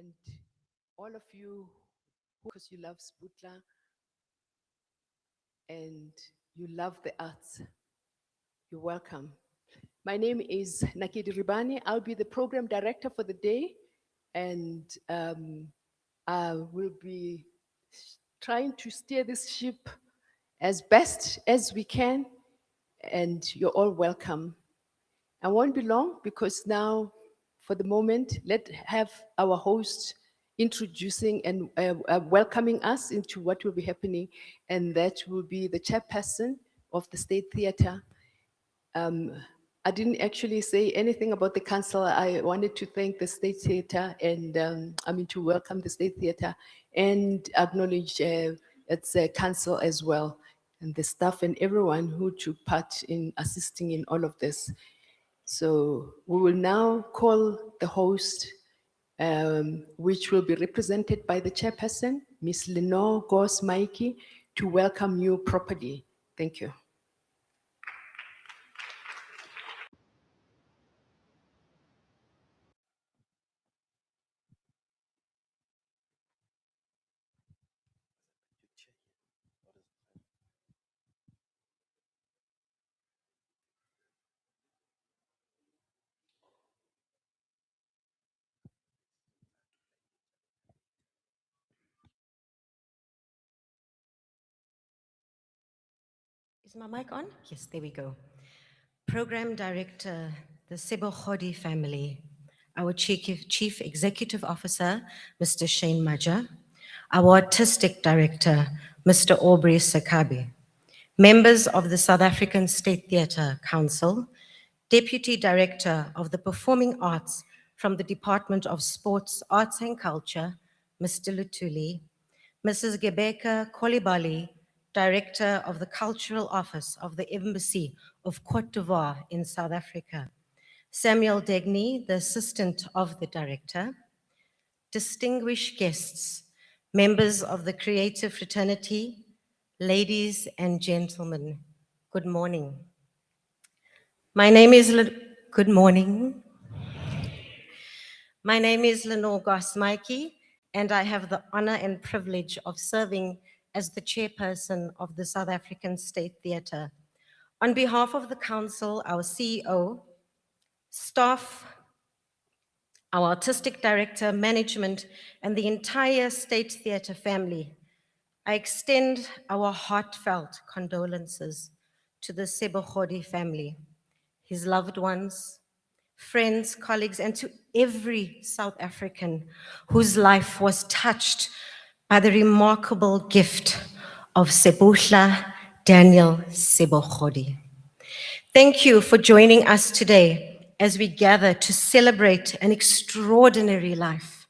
and all of you, because you love Seputla and you love the arts, you're welcome. My name is Nakedi Ribani. I'll be the program director for the day, and I will be trying to steer this ship as best as we can, and you're all welcome. I won't be long because now, for the moment, let's have our host introducing and welcoming us into what will be happening, and that will be the chairperson of the State Theatre. I didn't actually say anything about the council. I wanted to thank the State Theatre and to welcome the State Theatre and acknowledge its council as well, and the staff and everyone who took part in assisting in all of this. So we will now call the host, which will be represented by the chairperson, Ms. Lenore Gos-Maiki, to welcome you properly. Thank you. Is my mic on? Yes, there we go. Program Director, the Sebogodi family, our Chief Executive Officer, Mr. Shane Maja, our Artistic Director, Mr. Aubrey Sakabi, members of the South African State Theatre Council, Deputy Director of the Performing Arts from the Department of Sports, Arts and Culture, Mr. Lutuli, Mrs. Gebeka Kolibali, Director of the Cultural Office of the Embassy of Cote d'Ivoire in South Africa, Samuel Degny, the Assistant of the Director, distinguished guests, members of the creative fraternity, ladies and gentlemen, good morning. Good morning. My name is Lenore Gos-Maiki, and I have the honor and privilege of serving as the chairperson of the South African State Theatre. On behalf of the council, our CEO, staff, our artistic director, management, and the entire State Theatre family, I extend our heartfelt condolences to the Sebogodi family, his loved ones, friends, colleagues, and to every South African whose life was touched by the remarkable gift of Seputla Daniel Sebogodi. Thank you for joining us today as we gather to celebrate an extraordinary life.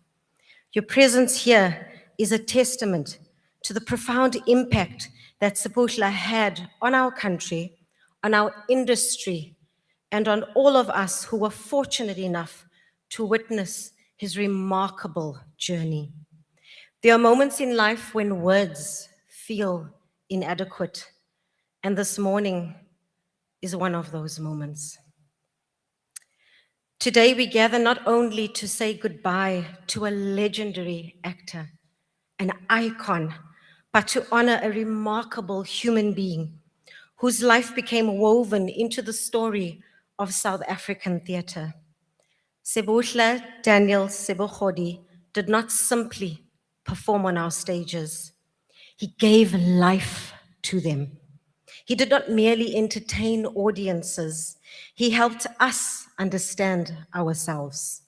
Your presence here is a testament to the profound impact that Seputla had on our country, on our industry, and on all of us who were fortunate enough to witness his remarkable journey. There are moments in life when words feel inadequate, and this morning is one of those moments. Today we gather not only to say goodbye to a legendary actor, an icon, but to honor a remarkable human being whose life became woven into the story of South African theatre. Seputla Daniel Sebogodi did not simply perform on our stages. He gave life to them. He did not merely entertain audiences. He helped us understand ourselves.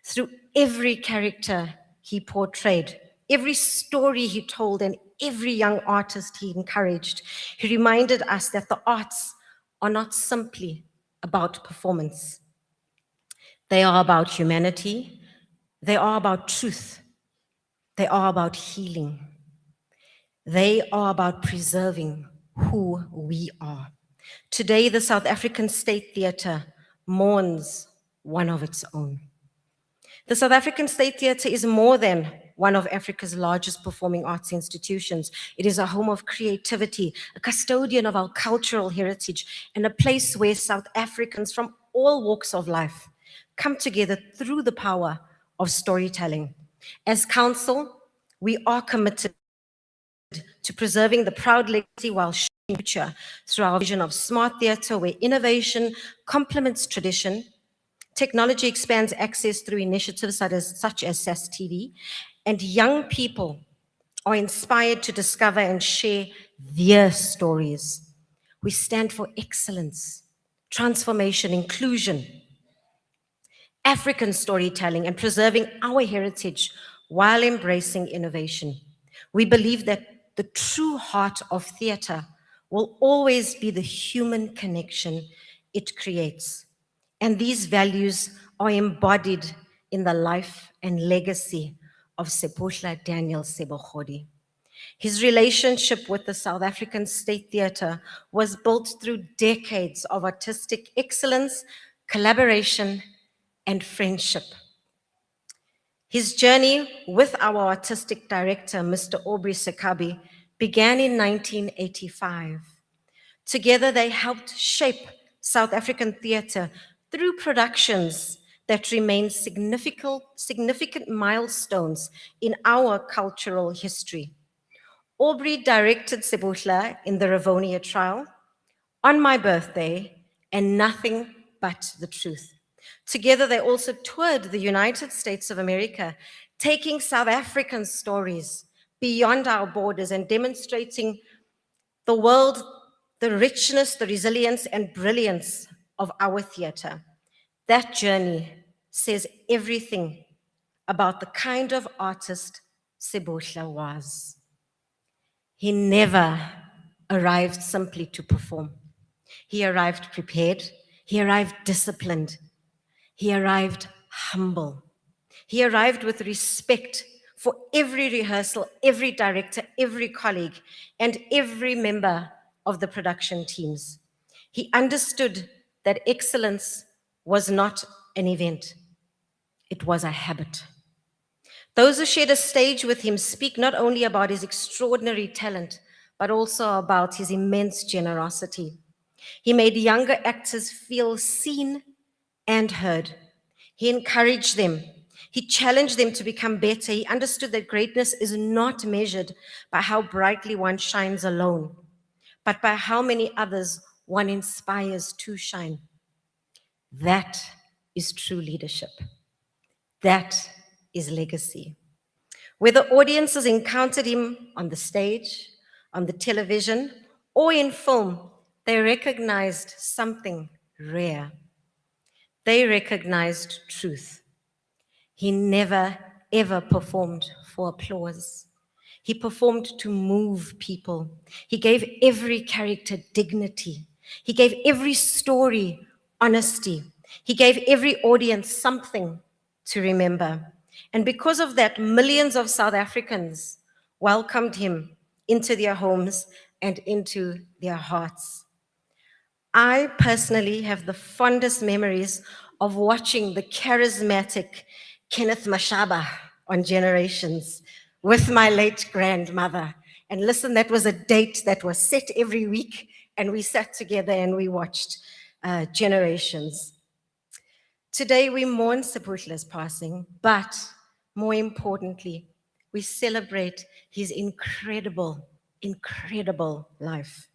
Through every character he portrayed, every story he told, and every young artist he encouraged, he reminded us that the arts are not simply about performance. They are about humanity. They are about truth. They are about healing. They are about preserving who we are. Today, the South African State Theatre mourns one of its own. The South African State Theatre is more than one of Africa's largest performing arts institutions. It is a home of creativity, a custodian of our cultural heritage, and a place where South Africans from all walks of life come together through the power of storytelling. As council, we are committed to preserving the proud legacy while shaping the future through our vision of smart theatre where innovation complements tradition, technology expands access through initiatives such as SAS TV, and young people are inspired to discover and share their stories. We stand for excellence, transformation, inclusion, African storytelling, and preserving our heritage while embracing innovation. We believe that the true heart of theatre will always be the human connection it creates. And these values are embodied in the life and legacy of Seputla Daniel Sebogodi. His relationship with the South African State Theatre was built through decades of artistic excellence, collaboration, and friendship. His journey with our artistic director, Mr. Aubrey Sekabi, began in 1985. Together, they helped shape South African theatre through productions that remain significant milestones in our cultural history. Aubrey directed Seputla in the Rivonia trial, On My Birthday, and Nothing But the Truth. Together, they also toured the United States of America, taking South African stories beyond our borders and demonstrating the world the richness, the resilience, and brilliance of our theatre. That journey says everything about the kind of artist Seputla was. He never arrived simply to perform. He arrived prepared. He arrived disciplined. He arrived humble. He arrived with respect for every rehearsal, every director, every colleague, and every member of the production teams. He understood that excellence was not an event, it was a habit. Those who shared a stage with him speak not only about his extraordinary talent, but also about his immense generosity. He made younger actors feel seen and heard. He encouraged them. He challenged them to become better. He understood that greatness is not measured by how brightly one shines alone, but by how many others one inspires to shine. That is true leadership. That is legacy. Whether audiences encountered him on the stage, on the television, or in film, they recognized something rare. They recognized truth. He never, ever performed for applause. He performed to move people. He gave every character dignity. He gave every story honesty. He gave every audience something to remember. And because of that, millions of South Africans welcomed him into their homes and into their hearts. I personally have the fondest memories of watching the charismatic Kenneth Mashaba on Generations with my late grandmother. And listen, that was a date that was set every week, and we sat together and we watched Generations. Today we mourn Seputla's passing, but more importantly, we celebrate his incredible, incredible life.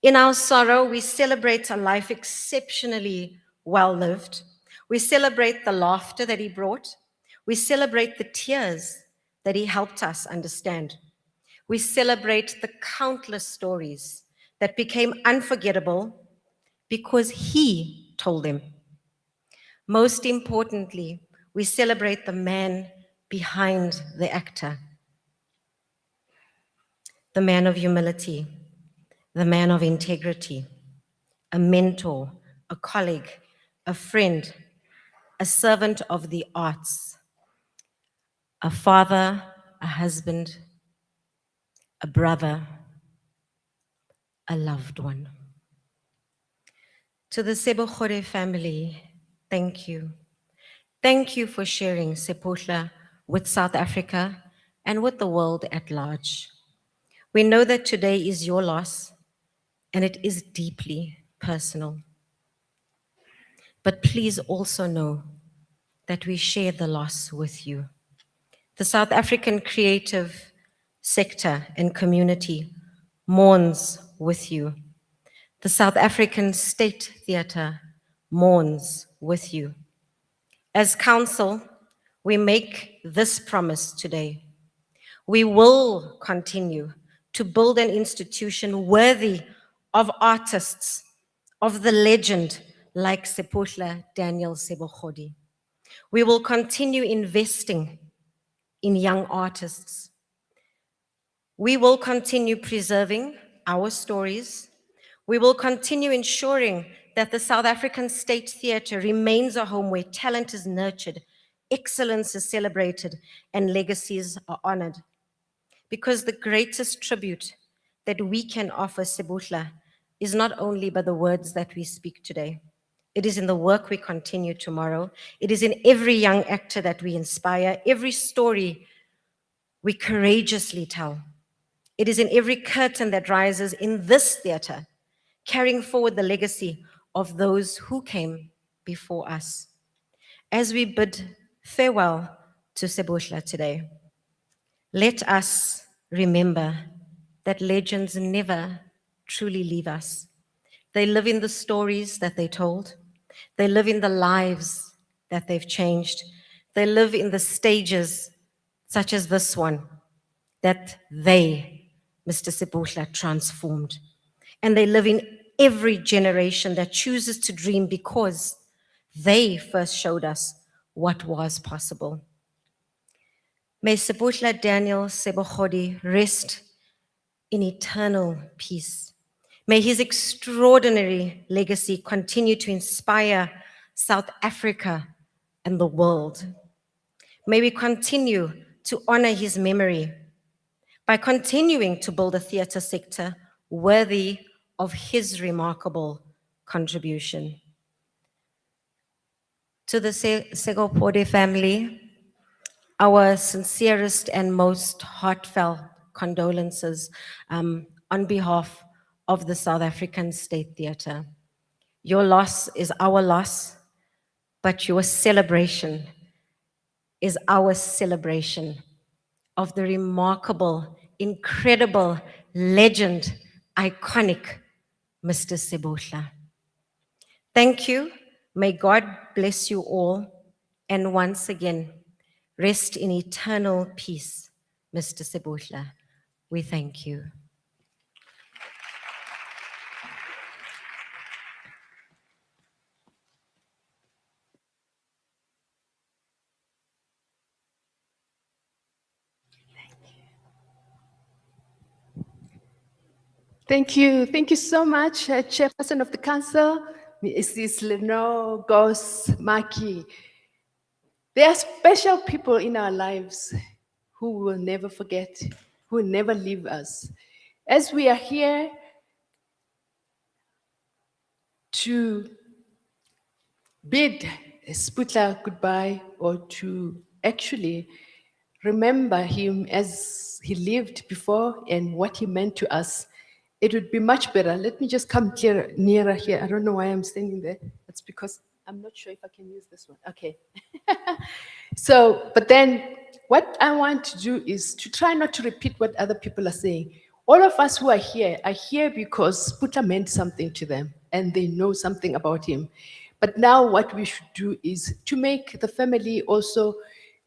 In our sorrow, we celebrate a life exceptionally well lived. We celebrate the laughter that he brought. We celebrate the tears that he helped us understand. We celebrate the countless stories that became unforgettable because he told them. Most importantly, we celebrate the man behind the actor, the man of humility, the man of integrity, a mentor, a colleague, a friend, a servant of the arts, a father, a husband, a brother, a loved one. To the Sebogodi family, thank you. Thank you for sharing Seputla with South Africa and with the world at large. We know that today is your loss, and it is deeply personal. But please also know that we share the loss with you. The South African creative sector and community mourns with you. The South African State Theatre mourns with you. As council, we make this promise today. We will continue to build an institution worthy of artists, of the legend like Seputla Sebogodi. We will continue investing in young artists. We will continue preserving our stories. We will continue ensuring that the South African State Theatre remains a home where talent is nurtured, excellence is celebrated, and legacies are honored. Because the greatest tribute that we can offer Seputla is not only by the words that we speak today. It is in the work we continue tomorrow. It is in every young actor that we inspire, every story we courageously tell. It is in every curtain that rises in this theater, carrying forward the legacy of those who came before us. As we bid farewell to Seputla today, let us remember that legends never truly leave us. They live in the stories that they told. They live in the lives that they've changed. They live in the stages, such as this one, that they, Mr. Seputla, transformed. And they live in every generation that chooses to dream because they first showed us what was possible. May Seputla Sebogodi rest in eternal peace. May his extraordinary legacy continue to inspire South Africa and the world. May we continue to honor his memory by continuing to build a theatre sector worthy of his remarkable contribution. To the Sebogodi family, our sincerest and most heartfelt condolences on behalf of the South African State Theatre. Your loss is our loss, but your celebration is our celebration of the remarkable, incredible, legend, iconic Mr. Seputla. Thank you. May God bless you all. And once again, rest in eternal peace, Mr. Seputla. We thank you. Thank you. Thank you so much, Chairperson of the Council, Mrs. Lenore Gos Maki. There are special people in our lives who will never forget, who will never leave us. As we are here to bid Seputla goodbye or to actually remember him as he lived before and what he meant to us, it would be much better. Let me just come nearer here. I don't know why I'm standing there. That's because I'm not sure if I can use this one. Okay. So, but then what I want to do is to try not to repeat what other people are saying. All of us who are here because Seputla meant something to them and they know something about him. But now what we should do is to make the family also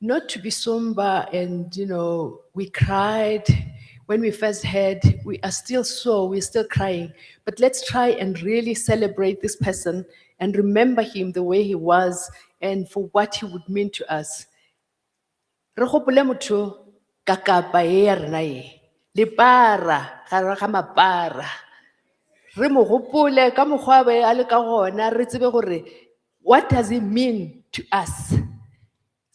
not to be somber and, we cried when we first heard, we are still sore, we're still crying. But let's try and really celebrate this person and remember him the way he was and for what he would mean to us. Re gopole motho ka kapa e ya rena e, lepara gare ga mapara. Re mo gopole ka mokgwa be a le ka gona, re tsebe gore what does it mean to us?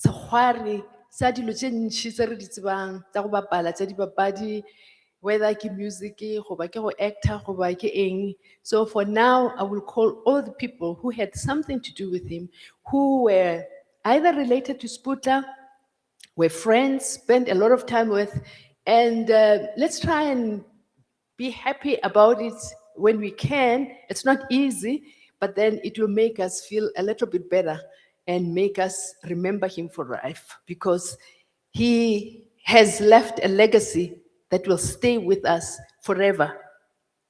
Sekgwari sa dilo tše ntšhi tse re di tsebang tsa go bapala tša dipapadi, whether ke music, goba ke go actor, goba ke eng. So for now, I will call all the people who had something to do with him, who were either related to Seputla, were friends, spent a lot of time with, and let's try and be happy about it when we can. It's not easy, but then it will make us feel a little bit better and make us remember him for life, because He has left a legacy that will stay with us forever.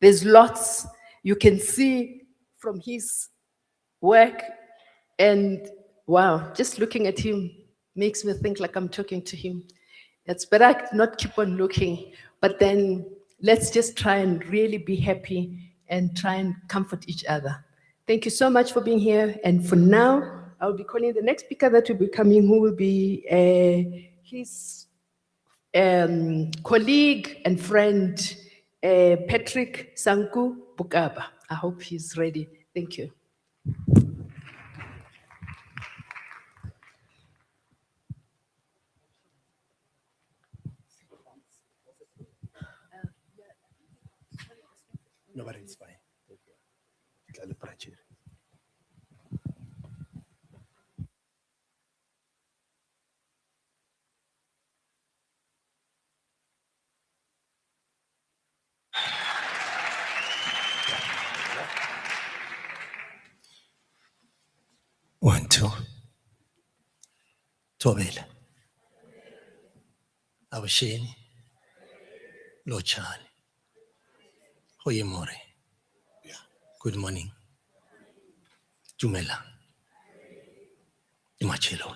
There's lots you can see from his work, and wow, just looking at him makes me think like I'm talking to him. It's better not keep on looking, but then let's just try and really be happy and try and comfort each other. Thank you so much for being here. And for now, I'll be calling the next speaker that will be coming, who will be his colleague and friend, Patrick Sanku Bukaba. I hope he's ready. Thank you. No, but it's fine. Dlala pressure. One, two. Tobela. Abasheni. Lochani. Hoyemore. Good morning. Jumela. Imachelo.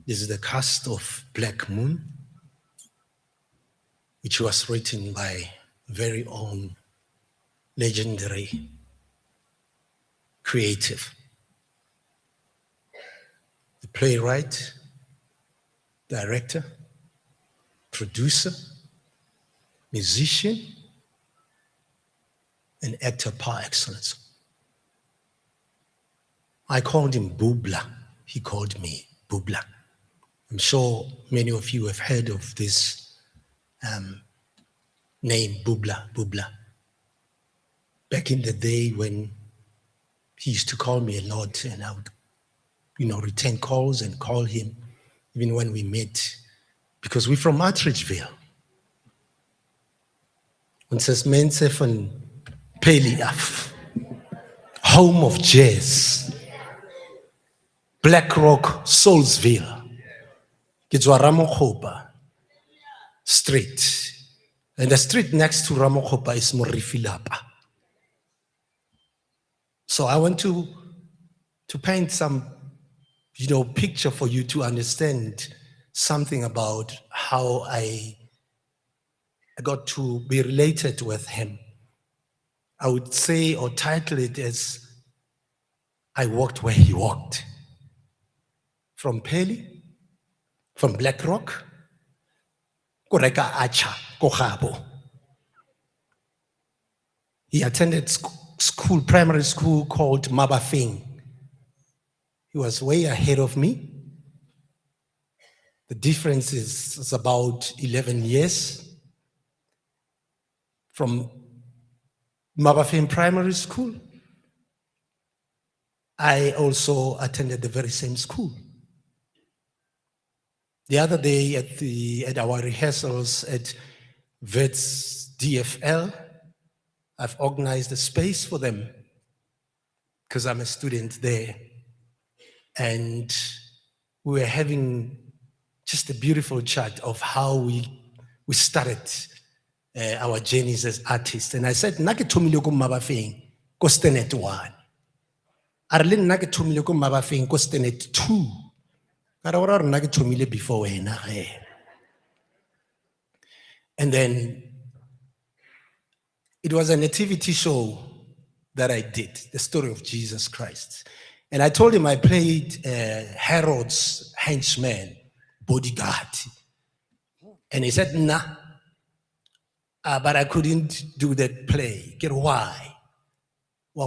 This is the cast of Black Moon, which was written by very own legendary creative, the playwright, director, producer, musician, and actor par excellence. I called him Bubla. He called me Bubla. I'm sure many of you have heard of this name, Bubla, Bubla. Back in the day when he used to call me a lot, and I would, return calls and call him, even when we met, because we're from Atteridgeville. Ons is mense van Peli af, home of jazz, Black Rock, Soulsville, Gitswa Ramokgopa Street. And the street next to Ramokgopa is Morifilapa. So I want to paint some, picture for you to understand something about how I got to be related with him. I would say or title it as I walked where he walked. From Peli, from Black Rock, Koreka Acha, Kohabo. He attended school, primary school called Mabafing. He was way ahead of me. The difference is about 11 years. From Mabafing Primary School, I also attended the very same school. The other day at our rehearsals at Vets DFL, I've organized a space for them because I'm a student there. And we were having just a beautiful chat of how we started our journeys as artists. And I said, Nake tumile ko Mabafeng, ko Stenet 1. Arlene Nake tumile ko Mabafeng, ko Stenet 2. Karawara Nake tumile before wena. And then it was a nativity show that I did, the story of Jesus Christ. And I told him I played Herod's henchman, bodyguard. And he said, nah, but I couldn't do that play. Get why? Yeah.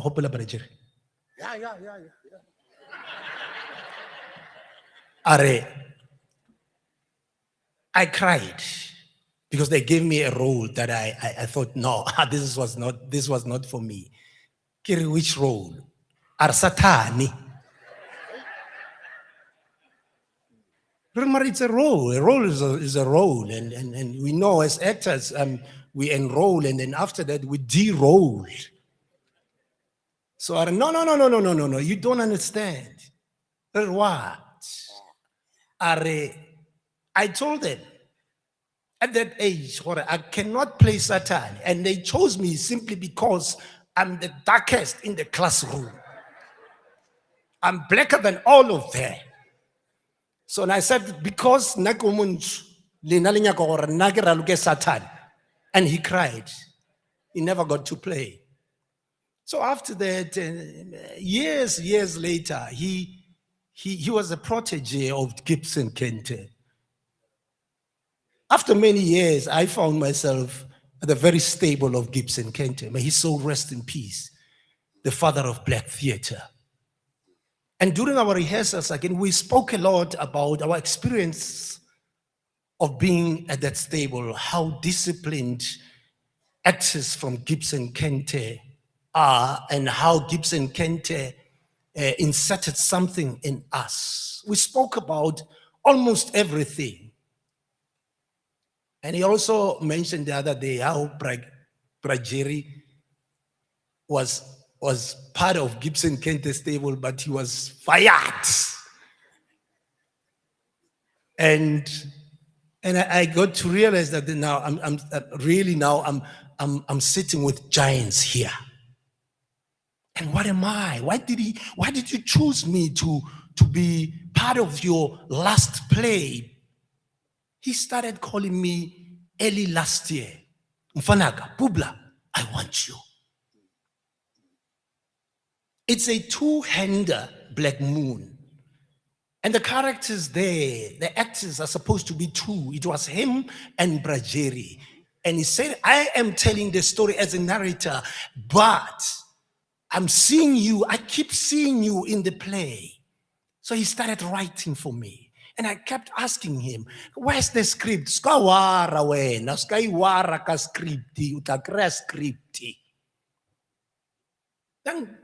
Are, I cried because they gave me a role that I thought, no, this was not for me. Kiri, which role? Arsatani. Remember, it's a role. A role is a role, and we know as actors, we enroll, and then after that we de-roll. So I said, no, you don't understand. What? I told them at that age, I cannot play Satan, and they chose me simply because I'm the darkest in the classroom. I'm blacker than all of them. So and I said, because Satan, and he cried. He never got to play. So after that, years later, he was a protege of Gibson Kente. After many years, I found myself at the very stable of Gibson Kente. May his soul rest in peace, the father of black theater. And during our rehearsals, again, we spoke a lot about our experience of being at that stable, how disciplined actors from Gibson Kente are, and how Gibson Kente inserted something in us. We spoke about almost everything. And he also mentioned the other day how Brajeri was part of Gibson Kente's stable, but he was fired. And I got to realize that now I'm sitting with giants here. And what am I? Why did you choose me to be part of your last play? He started calling me early last year. Mfanaka, Publa, I want you. It's a two-hander Black Moon. And the characters there, the actors are supposed to be two. It was him and Brajeri. And he said, I am telling the story as a narrator, but I'm seeing you, I keep seeing you in the play. So he started writing for me. And I kept asking him, where's the script? Skawara wena, skaiwara ka scripti, utakrea scripti. Then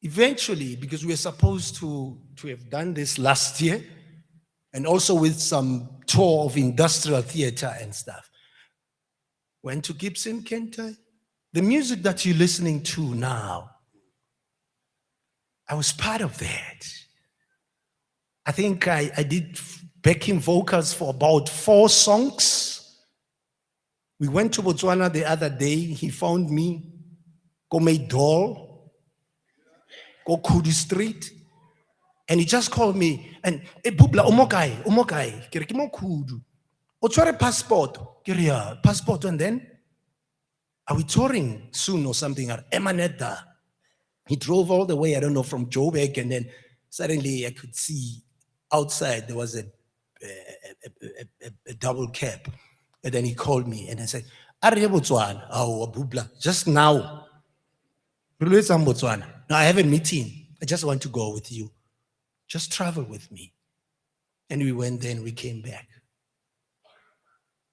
eventually, because we were supposed to have done this last year, and also with some tour of industrial theater and stuff, went to Gibson Kente. The music that you're listening to now, I was part of that. I think I did backing vocals for about 4 songs. We went to Botswana the other day. He found me, go Meidol, go Kudu Street. And he just called me and, Bubla, omokai, kire kimo Kudu. Otware passport, kire ya, passport, and then, are we touring soon or something? Emaneta. He drove all the way, I don't know, from Joburg, and then suddenly I could see outside there was a double cab. And then he called me and I said, Botswana, Bubla, just now. Botswana. Now I have a meeting. I just want to go with you. Just travel with me. And we went there and we came back.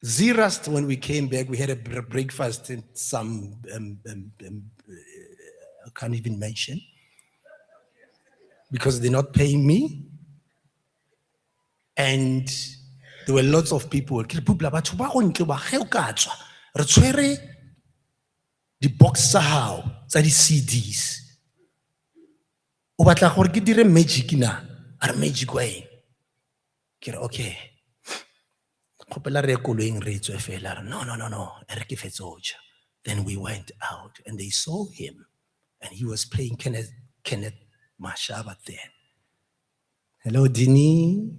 Zerast, when we came back, we had a breakfast in some, I can't even mention, because they're not paying me. And there were lots of people. The box how, the CDs. Magic na, are magic way. Okay. No. Then we went out and they saw him and he was playing Kenneth Mashaba then. Hello, Dini.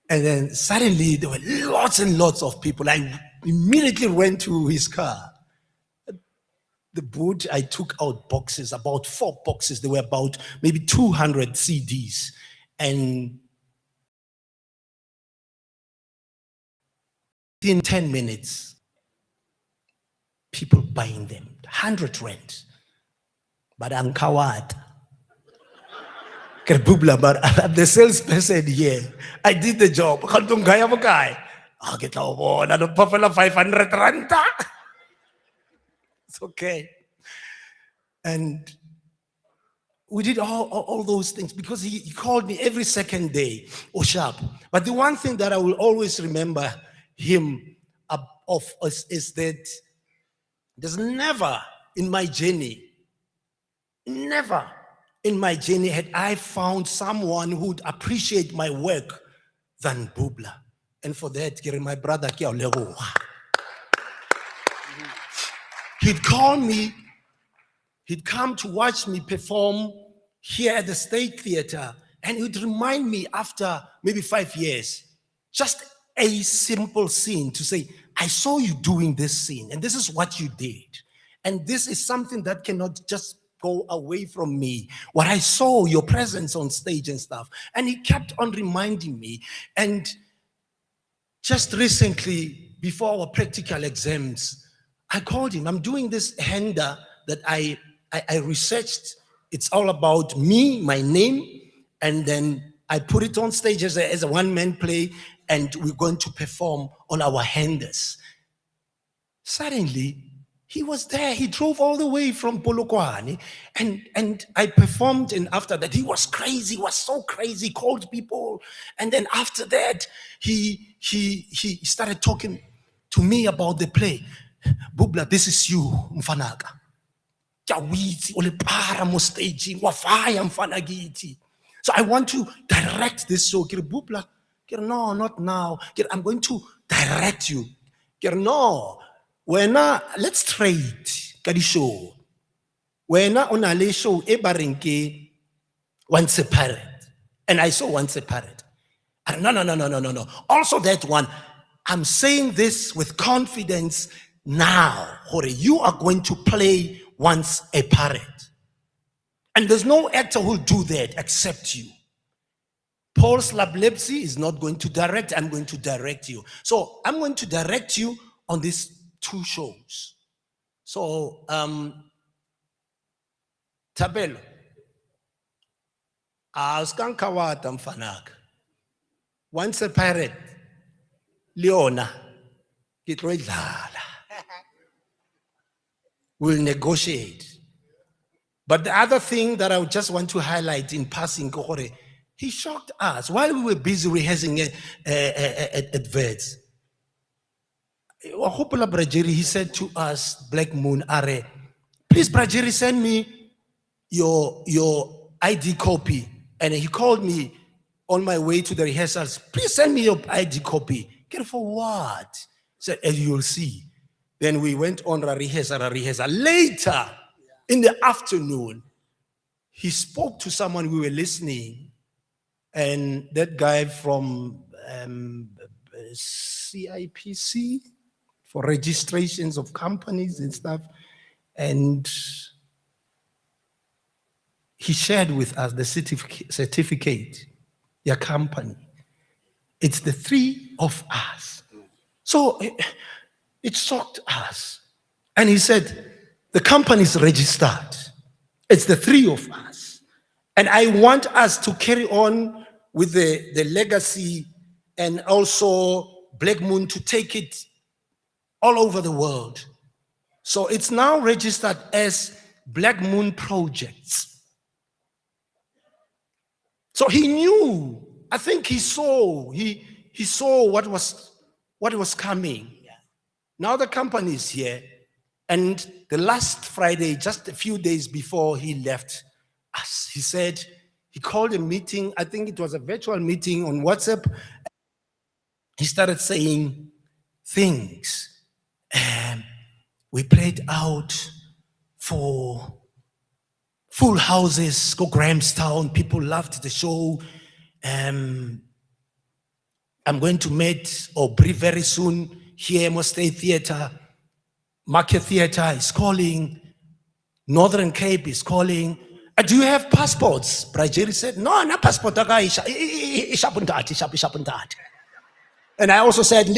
And then suddenly there were lots and lots of people. I immediately went to his car. The boot, I took out boxes, about 4 boxes. There were about maybe 200 CDs. And in 10 minutes, people buying them, 100 rand. But I'm coward. But I'm the salesperson here. I did the job. I'll get another popular 500 rand. It's okay. And we did all those things because he called me every second day, Oshap. But the one thing that I will always remember, him of us is that there's never in my journey had I found someone who would appreciate my work than Bubla. And for that, my brother, he'd call me, he'd come to watch me perform here at the State Theater, and he would remind me after maybe 5 years, just a simple scene to say, I saw you doing this scene, and this is what you did. And this is something that cannot just go away from me. What I saw, your presence on stage and stuff. And he kept on reminding me. And just recently, before our practical exams, I called him. I'm doing this handout that I researched. It's all about me, my name, and then I put it on stage as a one-man play, and we're going to perform on our handers. Suddenly, he was there. He drove all the way from Polokwane, and I performed, and after that, he was crazy. He was so crazy, called people. And then after that, he started talking to me about the play. Bubla, this is you, Mfanaka. So I want to direct this show. Bubla, no, not now. I'm going to direct you. No, let's trade ka show. Wena onale show e bareng Once a Pirate, and I saw Once a Pirate. No. Also that one, I'm saying this with confidence now. Hore, you are going to play Once a Pirate. And there's no actor who'll do that except you. Paul Slablepsy is not going to direct. I'm going to direct you. So I'm going to direct you on these 2 shows. So, Tabelo, Auskankawata Mfanaka, Once a Pirate, Leona, we'll negotiate. But the other thing that I just want to highlight in passing, he shocked us while we were busy rehearsing at Vets. He said to us, Black Moon, Are, please, Brajeri, send me your ID copy. And he called me on my way to the rehearsals. Please send me your ID copy. Get for what? Said, as you'll see. Then we went on a rehearsal. Later, in the afternoon, he spoke to someone, we were listening, and that guy from CIPC, for registrations of companies and stuff, and he shared with us the certificate, your company. It's the 3 of us. So it shocked us. And he said, the company is registered. It's the 3 of us. And I want us to carry on with the legacy, and also Black Moon to take it all over the world. So it's now registered as Black Moon Projects. So he knew, I think he saw what was coming. Now the company is here. And the last Friday, just a few days before he left us, he said, he called a meeting. I think it was a virtual meeting on WhatsApp. He started saying things. We played out for full houses, go Grahamstown. People loved the show. I'm going to meet Aubrey very soon here, Mo State Theater. Market Theater is calling. Northern Cape is calling. Do you have passports? Brajeri said, no, not passport. And I also said, I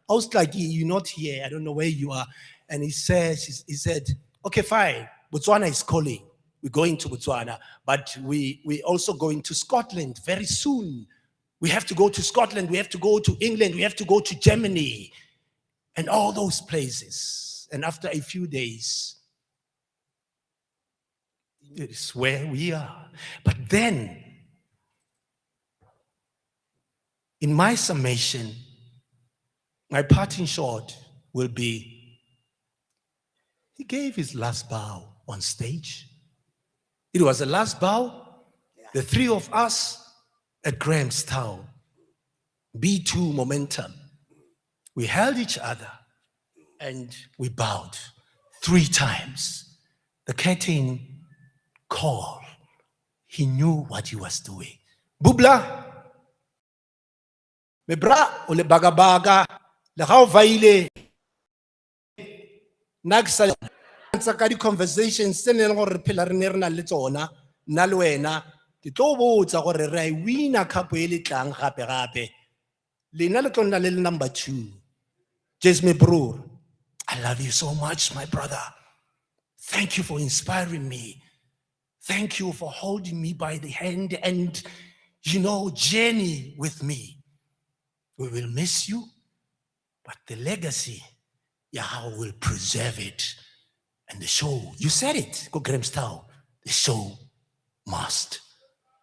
was like, you're not here. I don't know where you are. And he said, okay, fine. Botswana is calling. We're going to Botswana. But we're also going to Scotland very soon. We have to go to Scotland. We have to go to England. We have to go to Germany. And all those places. And after a few days, it is where we are. But then, In my summation, my parting shot will be, he gave his last bow on stage. It was the last bow, the three of us at Grahamstown, B2 Momentum. We held each other and we bowed 3 times. The curtain call. He knew what he was doing. Bubla, me bra o le baga baga, le ga o vaile. Naksa tsa ka di conversations tse neng gore re phela re ne re na le tsona nna le wena ke tlo botsa gore re a wina cup e le tlang gape gape lena le tlo nna le number 2. Jasmine bro, I love you so much, my brother. Thank you for inspiring me. Thank you for holding me by the hand and, journey with me. We will miss you, but the legacy, Yahweh will preserve it. And the show, you said it, go Grahamstown, the show must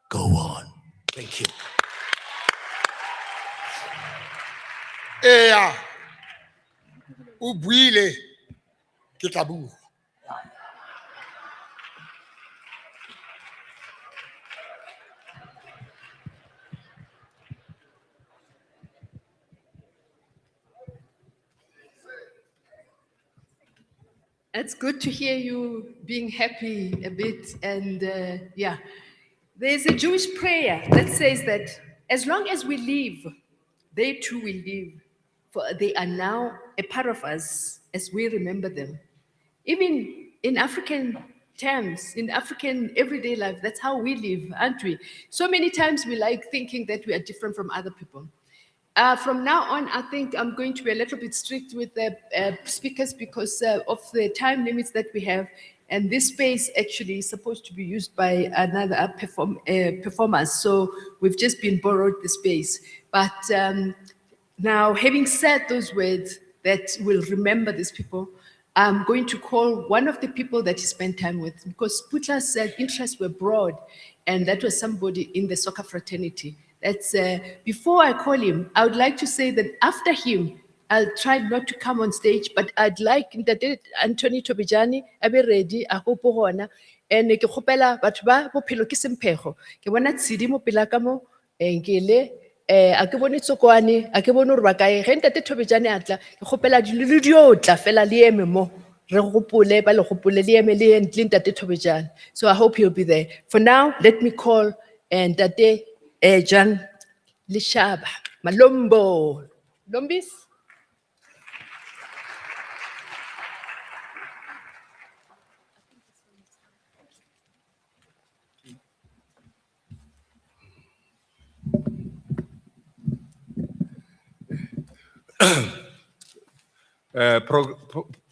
go on. Thank you. Eya, o buile ke tla bua. It's good to hear you being happy a bit. And yeah, there's a Jewish prayer that says that as long as we live, they too will live, for they are now a part of us as we remember them. Even in African terms, in African everyday life, that's how we live, aren't we? So many times we like thinking that we are different from other people. From now on, I think I'm going to be a little bit strict with the speakers because of the time limits that we have. And this space actually is supposed to be used by another performers. So we've just been borrowed the space. But now, having said those words that will remember these people, I'm going to call one of the people that he spent time with, because Seputla's interests were broad, and that was somebody in the soccer fraternity. That's before I call him, I would like to say that after him, I'll try not to come on stage, but I'd like that Anthony Tobijani, I be ready, I hope hona, and ke khopela batho ba bophelo ke semphego. Ke bona tshedi mo pela ka mo nkele a ke bone tsokwane a ke bone re ba kae ge ntate Tobijani atla ke khopela di le diotla fela le eme mo re gopole ba le gopole le eme le ntate Tobijani. So I hope you'll be there. For now, let me call and Tate John Lishaba Malombo Lombis.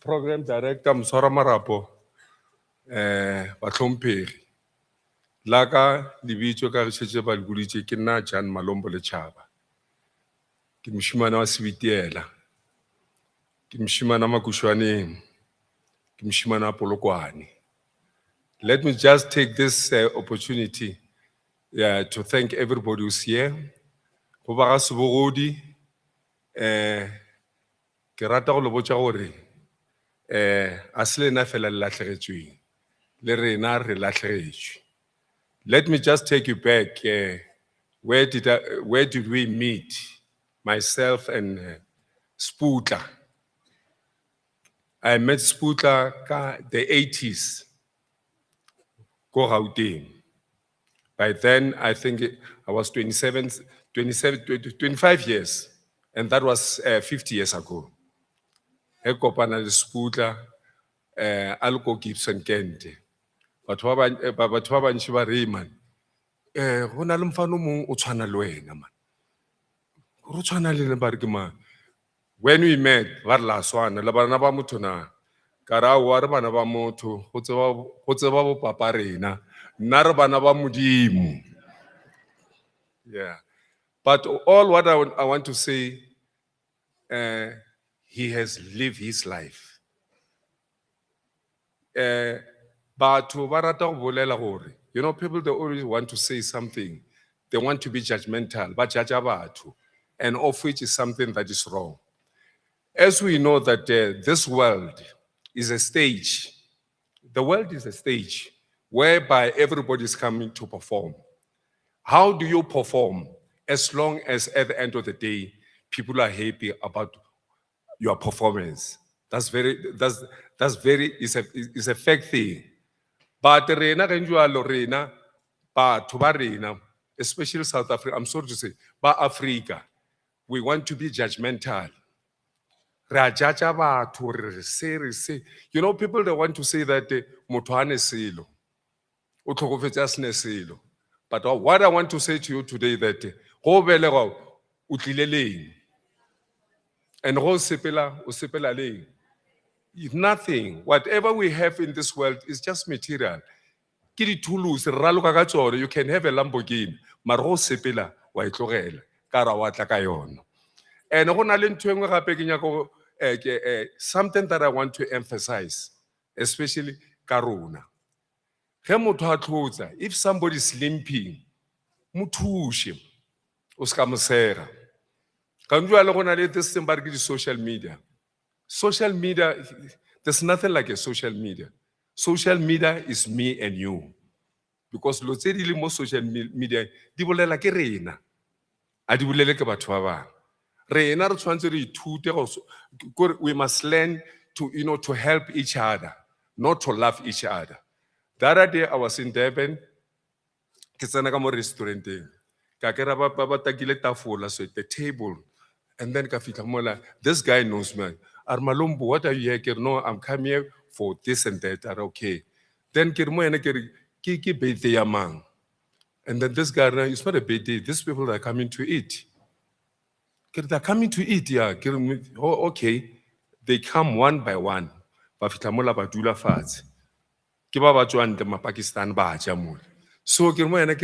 Program director Msora Marapo, Batlhompegi. Laka libitso ka re tshetse ba lebuditse ke nna Jan Malombo Lechaba. Ke moshimane wa Sebitiela. Ke moshimane wa Makushwaneng. Ke moshimane wa Polokwane. Let me just take this opportunity to thank everybody who's here. Seputla Sebogodi, ke rata go le botša gore a se lena fela le latlhegetsweng le rena re latlhegetswe. Let me just take you back. Where did we meet? Myself and Seputla. I met Seputla in the 80s. Go Gauteng. By then, I think I was 25 years. And that was 50 years ago. He kopana le Seputla, alko Gibson Kente. Batho ba bantši ba re man, go na le mfano mongwe o tshwana le wena man. Go tshwana le ena ba re ke mang? When we met, ba re la swana le bana ba motho na. Ka re aowa re bana ba motho, go tseba bo papa rena, nna re bana ba Modimo. Yeah. But all what I want to say, he has lived his life. Batho ba rata go bolela gore, people they always want to say something. They want to be judgmental, but judge batho. and of which is something that is wrong. As we know that this world is a stage, the world is a stage whereby everybody is coming to perform. How do you perform as long as at the end of the day, people are happy about your performance? That's is a fact thing. But rena re njwalo rena batho ba rena, especially South Africa, I'm sorry to say, ba Africa, we want to be judgmental. Ra judge batho re se. You know, people they want to say that motho ha ne selo. O tlhokofetse a sene selo. But what I want to say to you today that go belega o tlile leng. And go sepela o sepela leng. Nothing. Whatever we have in this world is just material. Ke di-tools, re raloka ka tsone. You can have a Lamborghini, mara go sepela wa e tlogela ka ra wa tla ka yona. And go na le ntho e nngwe gape ke nyaka go something that I want to emphasize, especially ka rona. Ge motho a tlotsa, if somebody is limping, mo thushe, o ska mo sega. Ka njwale go na le this thing ba re ke di-social media. Social media, there's nothing like a social media. Social media is me and you. Because lo tse di le mo social media, di bolela ke rena. A di bolele ke batho ba bang. Rena re tshwantse re ithute go, we must learn to, you know, to help each other, not to love each other. The other day I was in Durban, ke tsena ka mo restauranteng. Ka ke ra ba takile tafola, so the table. And then ka fitla mola, this guy knows me. Armalombo, what are you here? No, I'm coming here for this and that. Okay. Then kirmo ene ki birthday ya mang. And then this guy, it's not a birthday. These people are coming to eat. They're coming to eat, yeah. Oh, okay. They come one by one. Ba fitla mola ba dula fatshe. Ke ba ba tswang ma Pakistan ba ja mola. So kirmo ene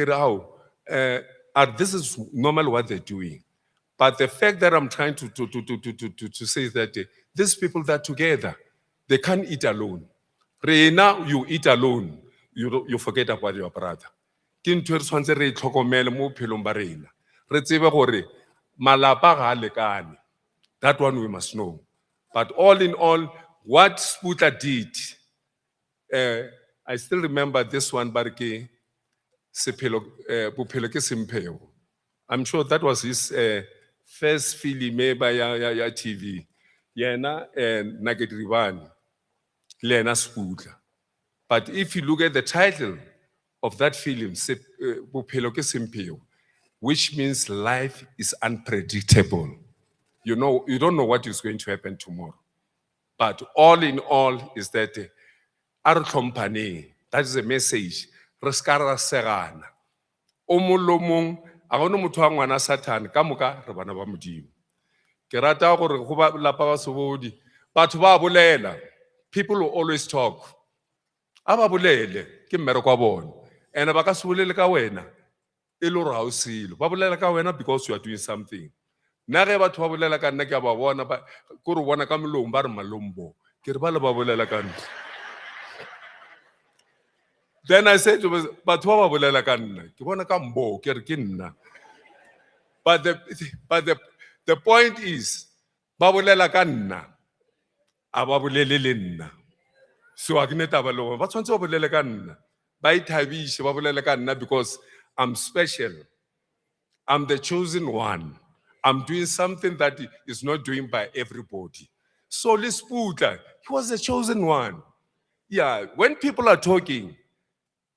this is normal what they're doing. But the fact that I'm trying to say is that these people that are together, they can't eat alone. Now you eat alone, you forget about your brother. That one we must know. But all in all, what Seputla did, I still remember this one, Bophelo ke Sempheo. I'm sure that was his first film by ya TV. Yena Naked Ribani, Lena Seputla. But if you look at the title of that film, Bophelo ke Sempheo, which means life is unpredictable. You know, you don't know what is going to happen tomorrow. But all in all is that our company, that is a message. Re ska ra segana. O mong lo mong a gona motho wa ngwana Satan ka moka re bana ba Modimo. Ke rata gore go ba lapa ba Sebogodi batho ba bolela. People will always talk. Aba bolele ke mmereko wa bona. Ene ba ka se bolele ka wena e le gore ha o selo. Ba bolela ka wena because you are doing something. Nna ge batho ba bolela ka nna ke a ba bona ba ko re bona ka molomo ba re malombo. Ke re ba le ba bolela ka nna. Then I said to myself, batho ba bolela ka nna. Ke bona ka mbo ke re ke nna. But the point is, ba bolela ka nna. Aba bolele le nna. So a ke ne taba le ba tshwantse ba bolele ka nna. Ba ithabishe ba bolele ka nna because I'm special. I'm the chosen one. I'm doing something that is not doing by everybody. So Seputla, he was the chosen one. Yeah, when people are talking,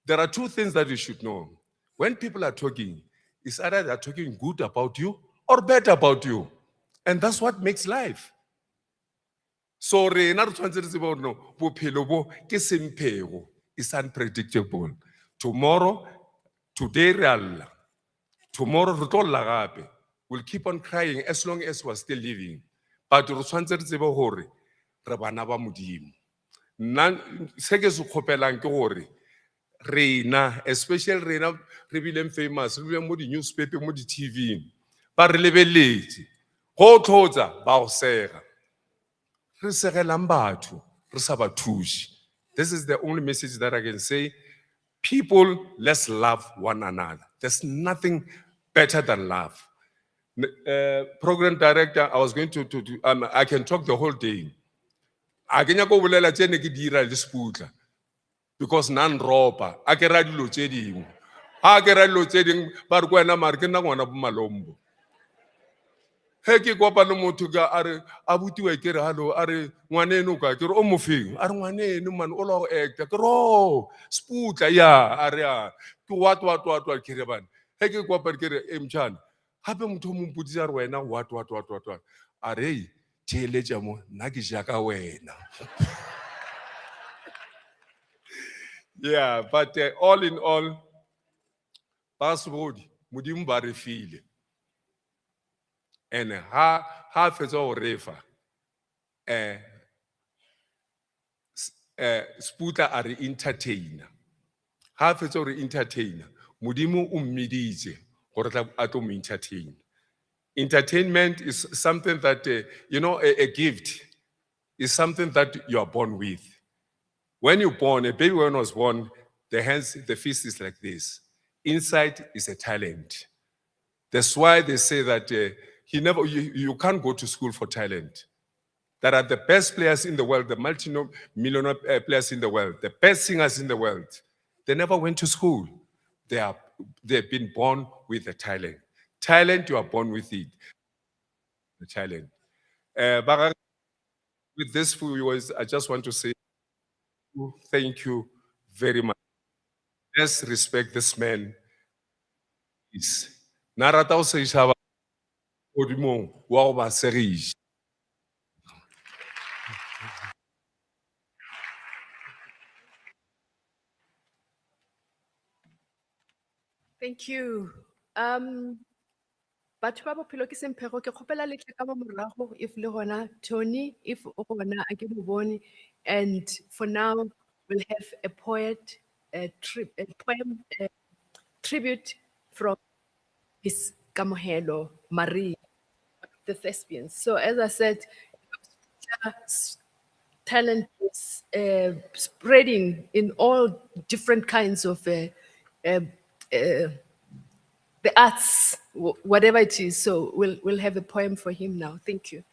there are two things that you should know. When people are talking, it's either they're talking good about you or bad about you. And that's what makes life. So rena re tshwantse re tseba no bophelo bo ke semphego, it's unpredictable. Tomorrow, today re alla. Tomorrow re tlo lla gape. We'll keep on crying as long as we're still living. But re tshwantse re tsebe gore re bana ba Modimo. Nna se ke se kgopelang ke gore rena, especially rena re bileng famous, re bileng mo di newspaper mo di TV. Ba re lebeletse. Go tlotsa ba go sega. Re segelang batho, re sa ba thushi. This is the only message that I can say. People, let's love one another. There's nothing better than love. Program director, I was going to I can talk the whole day. A ke nyaka go bolela tse ne ke dira le Seputla because nan ropa a ke ra dilo tse dingwe ha ke ra dilo tse dingwe ba re ko wena mare ke nna ngwana bo Malombo he ke kopa le motho ka a re a butiwe ke re hallo a re ngwaneno ka ke re o mofeng a re ngwaneno man o la go acta ke ro Seputla ya a re ya ke what ke re bana he ke kopa ke re mtshana hape motho mo mputisa a re wena what a re theeletša mo nna ke ja ka wena. Yeah, but all in all, Sebogodi, Modimo ba re file. And ha fetsa go refa, Seputla a re entertainer. Ha fetsa go re entertainer, Modimo o mmiditse gore a tlo mo entertain. Entertainment is something that, a gift is something that you are born with. When you're born, a baby when was born, the fist is like this. Inside is a talent. That's why they say that you can't go to school for talent. There are the best players in the world, the multi-millionaire players in the world, the best singers in the world. They never went to school. They've been born with a talent. Talent, you are born with it. The talent. With this few words, I just want to say thank you very much. Let's respect this man. Narata o se ishaba odimong wa go ba segiša. Thank you. Batho ba bophelo ke semphego ke kgopela le tle ka mo morago if le gona Tony if o gona a ke mo bone, and for now we'll have a poem tribute from Miss Kamohelo Marie, the thespians. So as I said, talent is spreading in all different kinds of the arts, whatever it is. So we'll have a poem for him now. Thank you.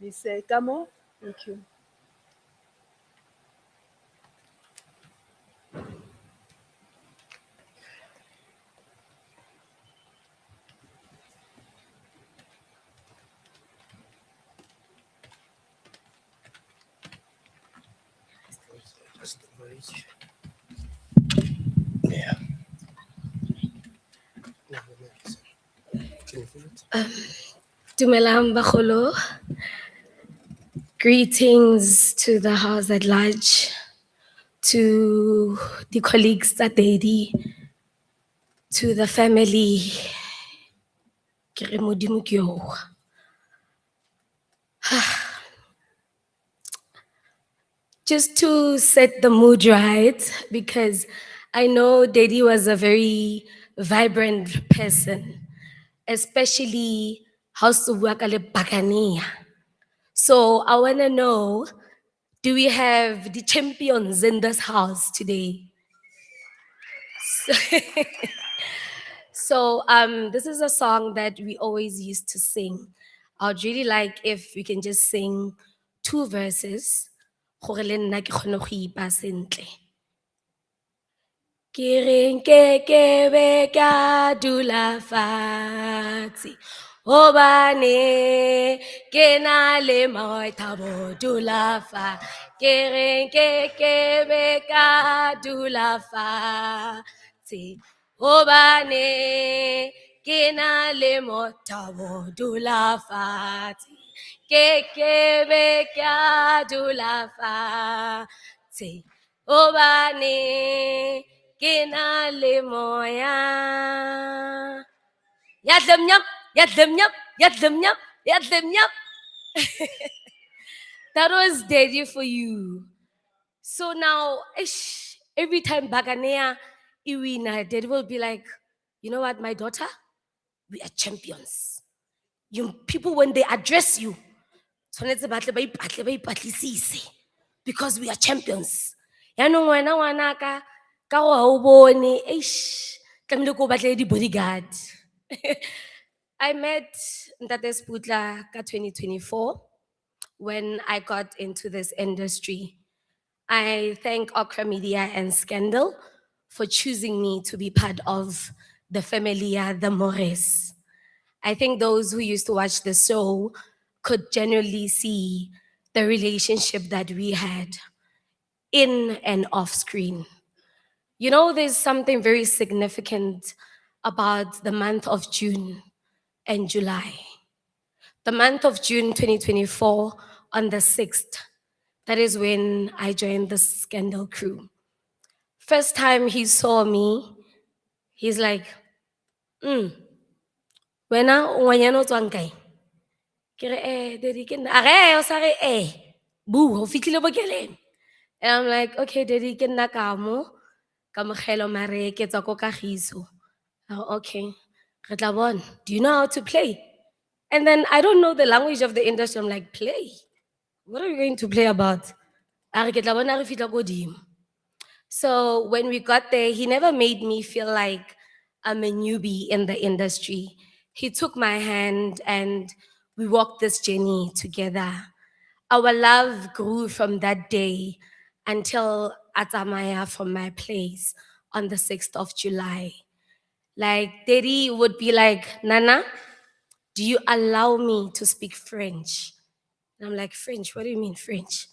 Miss Kamo, thank you. Yeah. Dumelang bagolo. Greetings to the house at large, to the colleagues at Daddy, to the family. Ke re Modimo ke yo. Just to set the mood right, because I know Daddy was a very vibrant person, especially House of Wakale Bakania. So I want to know, do we have the champions in this house today? So this is a song that we always used to sing. I'd really like if we can just sing 2 verses. Gore le nna ke kgone go ipa sentle. Ke reng ke be ka dula fatshe hobane ke na le maithabo dula fa. Ke reng ke be ka dula fatshe hobane ke na le maithabo dula fatshe. Ke be ka dula fatshe hobane ke na le moya. Yadlam nyap, yadlam nyap, yadlam nyap, yadlam nyap. That was Daddy for you. So now, every time Baganea Iwina, Daddy will be like, you know what, my daughter? We are champions. You people, when they address you, because we are champions. Yanong wena ngwanaka ka wa o bone tlamehile ko batle di bodyguard. I met Ntate Seputla ka 2024 when I got into this industry. I thank Okra Media and Scandal for choosing me to be part of the Familia the Mores. I think those who used to watch the show could genuinely see the relationship that we had in and off screen. You know, there's something very significant about the month of June and July. The month of June 2024, on the 6th, that is when I joined the Scandal crew. First time he saw me, he's like, wena o ngwanyana o tswang kae? Ke re, daddy, ke nna. A re, o sa re, boo, o fihlile bokeleng. And I'm like, okay, daddy, ke nna ka mo, Kamogelo mare ke tswa ko Kagiso. Oh, okay. Re tla bona. Do you know how to play? And then I don't know the language of the industry. I'm like, play? What are we going to play about? A re ke tla bona re fihla ko dimo. So when we got there, he never made me feel like I'm a newbie in the industry. He took my hand and we walked this journey together. Our love grew from that day until Atamaya from my place on the 6th of July. Like, Daddy would be like, Nana, do you allow me to speak French? And I'm like, French? What do you mean French?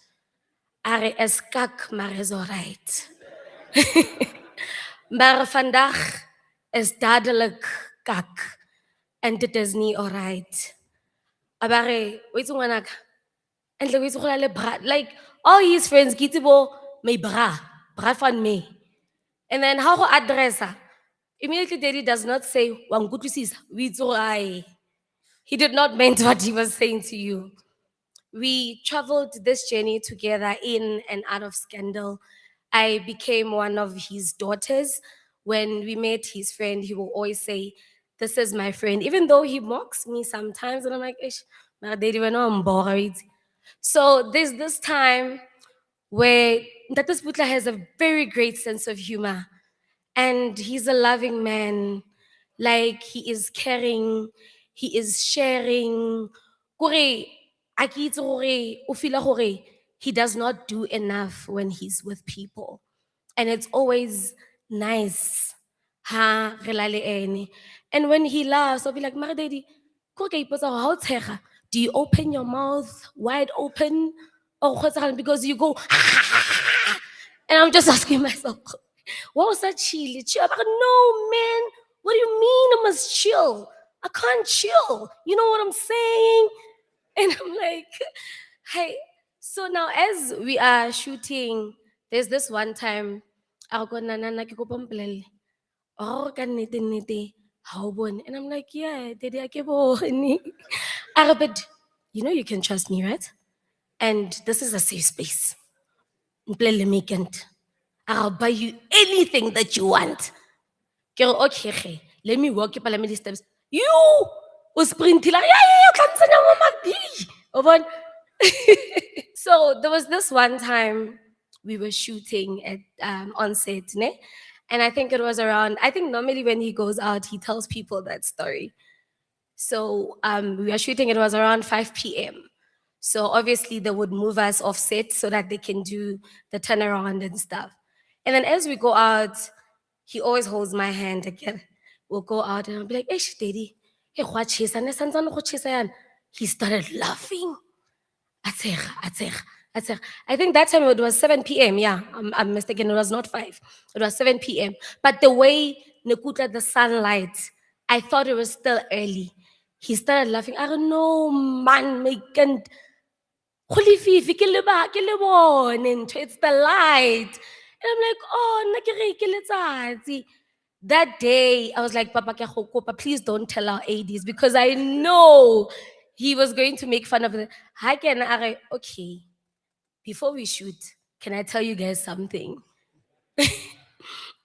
Are is kak, maar is alright. Maar vandaag is dadelijk kak. En dit is niet alright. Abare, weet je ngwanaka? En weet je le bra, like all his friends kitibo may bra van me. And then how address her? Immediately Daddy does not say wangutwisisa, witsorai. He did not mean what he was saying to you. We traveled this journey together in and out of Scandal. I became one of his daughters. When we met his friend, he will always say, "This is my friend," even though he mocks me sometimes. And I'm like, "Ish, my daddy, when I'm bored." So there's this time where Tata Seputla has a very great sense of humor. And he's a loving man. Like, he is caring, he is sharing. Kore, a ke itse gore, o feela gore he does not do enough when he's with people. And it's always nice. Ha, re la le ene. And when he laughs, I'll be like, Mara daddy, kore ka ipotsa gore ha o tshega, do you open your mouth wide open? Or because you go, and I'm just asking myself, what was that chill? Chill. I'm like, no, man. What do you mean I must chill? I can't chill. You know what I'm saying? And I'm like, hey. So now as we are shooting, there's this one time, ako ko nana ke kopa mpolelle. Oh, ka nnete nnete, ha o bone. And I'm like, yeah, daddy, a ke bone. But you know you can trust me, right? And this is a safe space. Mpolelle me can't. I'll buy you anything that you want. Ke re, okay, ge, let me walk palame the steps. You o sprintila. Yeah, tlatsenya mo madi. O bona? So there was this one time we were shooting at on set, ne? And I think it was around, I think normally when he goes out, he tells people that story. So we were shooting, it was around 5 p.m. So obviously they would move us off set so that they can do the turnaround and stuff. And then as we go out, he always holds my hand again. We'll go out and I'll be like, hey, daddy, hey, what chisa? He started laughing. I think that time it was 7 p.m. Yeah, I'm mistaken. It was not 5. It was 7 p.m. But the way Nekutla, the sunlight, I thought it was still early. He started laughing. I don't know, man, make it's the light. And I'm like, oh, that day, I was like, Papa, ke a go kopa, please don't tell our ADs because I know he was going to make fun of it. Okay, before we shoot, can I tell you guys something?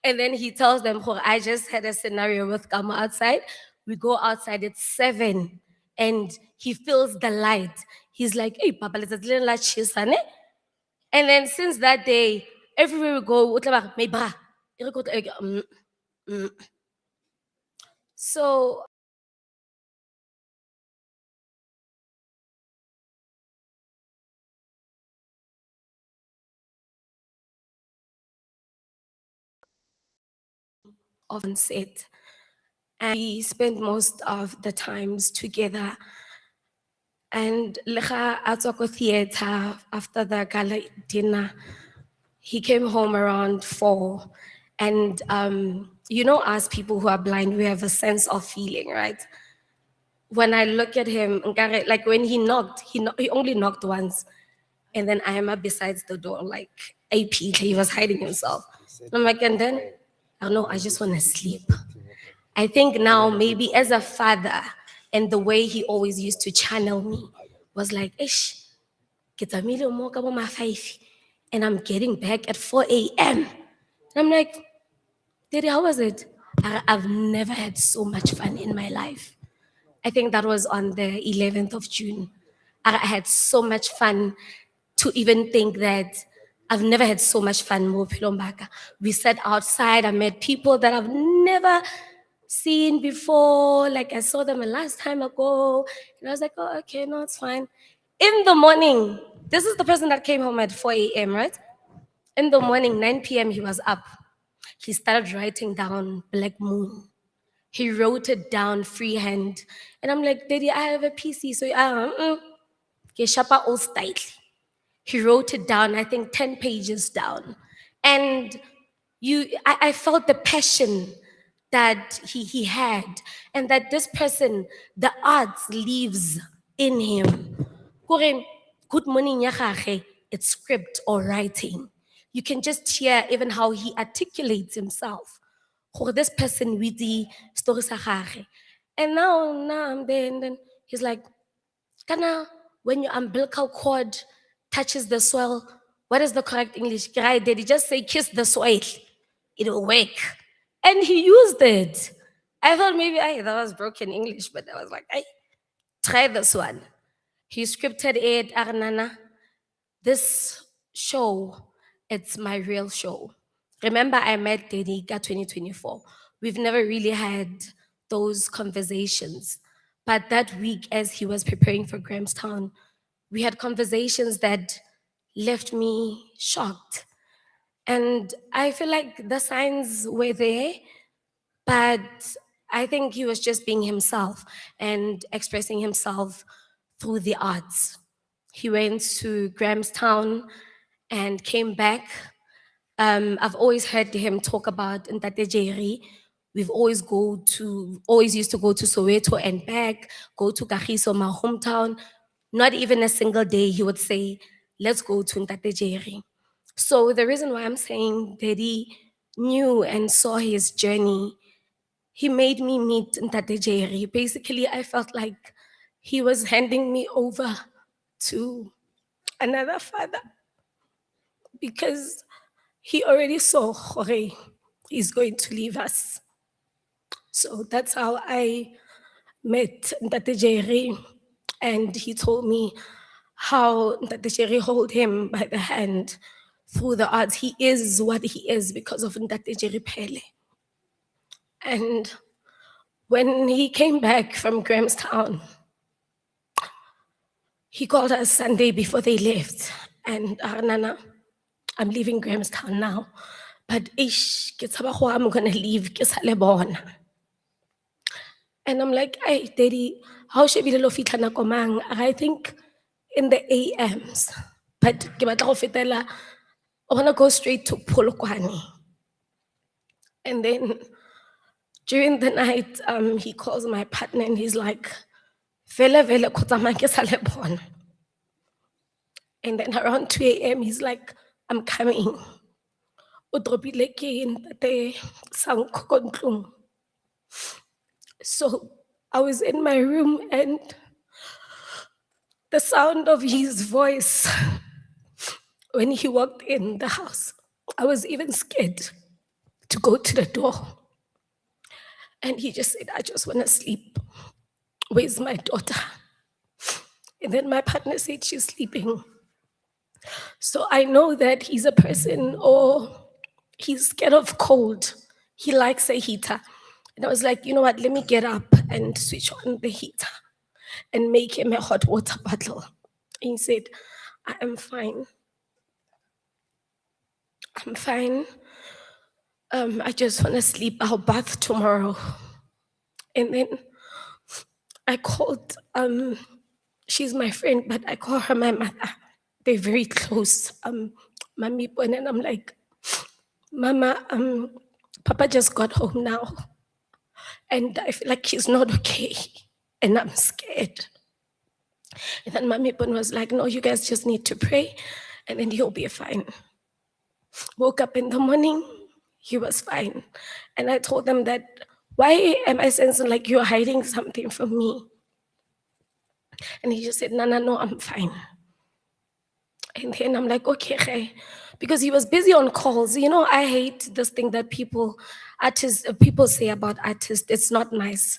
And then he tells them, I just had a scenario with Kama outside. We go outside at 7 and he feels the light. He's like, hey, Papa, let's chisane. And then since that day, everywhere we go, may bra. So on set. And we spent most of the times together. And lecha atswako theater after the gala dinner, he came home around 4. And you know, as people who are blind, we have a sense of feeling, right? When I look at him, like when he knocked, he only knocked once. And then I am up besides the door, like AP, he was hiding himself. I'm like, and then, I don't know, I just want to sleep. I think now maybe as a father, and the way he always used to channel me was like, ish, kitamile mo ka bo ma 5, and I'm getting back at 4 a.m. And I'm like, Daddy, how was it? I've never had so much fun in my life. I think that was on the 11th of June. I had so much fun to even think that I've never had so much fun mo bophelong ba ka. We sat outside, I met people that I've never seen before. Like I saw them a last time ago. And I was like, oh, okay, no, it's fine. In the morning, this is the person that came home at 4 a.m., right? In the morning, 9 p.m., he was up. He started writing down Black Moon. He wrote it down freehand. And I'm like, Daddy, I have a PC, so shapa old style. He wrote it down, I think 10 pages down. And I felt the passion that he had, and that this person, the arts lives in him. Kore, good morning, ya gage, it's script or writing. You can just hear even how he articulates himself. Gore this person with the story sa gage. And now I'm there, and then he's like, Kana, when your umbilical cord touches the soil, what is the correct English? Did he just say kiss the soil? It'll work. And he used it. I thought maybe that was broken English, but I was like, try this one. He scripted it, Arnana. This show, it's my real show. Remember, I met Dediga 2024. We've never really had those conversations. But that week, as he was preparing for Grahamstown, we had conversations that left me shocked. And I feel like the signs were there, but I think he was just being himself and expressing himself through the arts. He went to Grahamstown and came back. I've always heard him talk about Ntate Jerry. We've always used to go to Soweto and back, go to Kagiso, my hometown. Not even a single day he would say, let's go to Ntate Jerry. So the reason why I'm saying that he knew and saw his journey, he made me meet Ntate Jerry. Basically, I felt like he was handing me over to another father, because he already saw Jorge, he's going to leave us. So that's how I met Ntate Jerry, and he told me how Ntate Jerry hold him by the hand through the arts. He is what he is because of Ntate Jerry Pele. And when he came back from Grahamstown, he called us Sunday before they left. And Nana, I'm leaving Grahamstown now. But I'm gonna leave. And I'm like, hey, Daddy, how should we fitla nako mang? I think in the AMs. But I wanna go straight to Polokwane. And then during the night, he calls my partner and he's like, vele vele kgotsa ke sa le bona. And then around 2 a.m., he's like, I'm coming. O dropile ke ntate Sanko ko ntlong. So I was in my room, and the sound of his voice when he walked in the house, I was even scared to go to the door. And he just said, I just want to sleep. Where's my daughter? And then my partner said, she's sleeping. So I know that he's a person, or he's scared of cold. He likes a heater. And I was like, you know what, let me get up and switch on the heater and make him a hot water bottle. And he said, I am fine. I'm fine. I just want to sleep. I'll bath tomorrow. And then I called, she's my friend, but I call her my mother. They're very close. Mami, and I'm like, Mama, Papa just got home now. And I feel like he's not okay. And I'm scared. And then Mami was like, no, you guys just need to pray. And then he'll be fine. Woke up in the morning, he was fine. And I told them that, why am I sensing like you're hiding something from me? And he just said, no, I'm fine. And then I'm like, okay. Because he was busy on calls. You know, I hate this thing that people say about artists. It's not nice.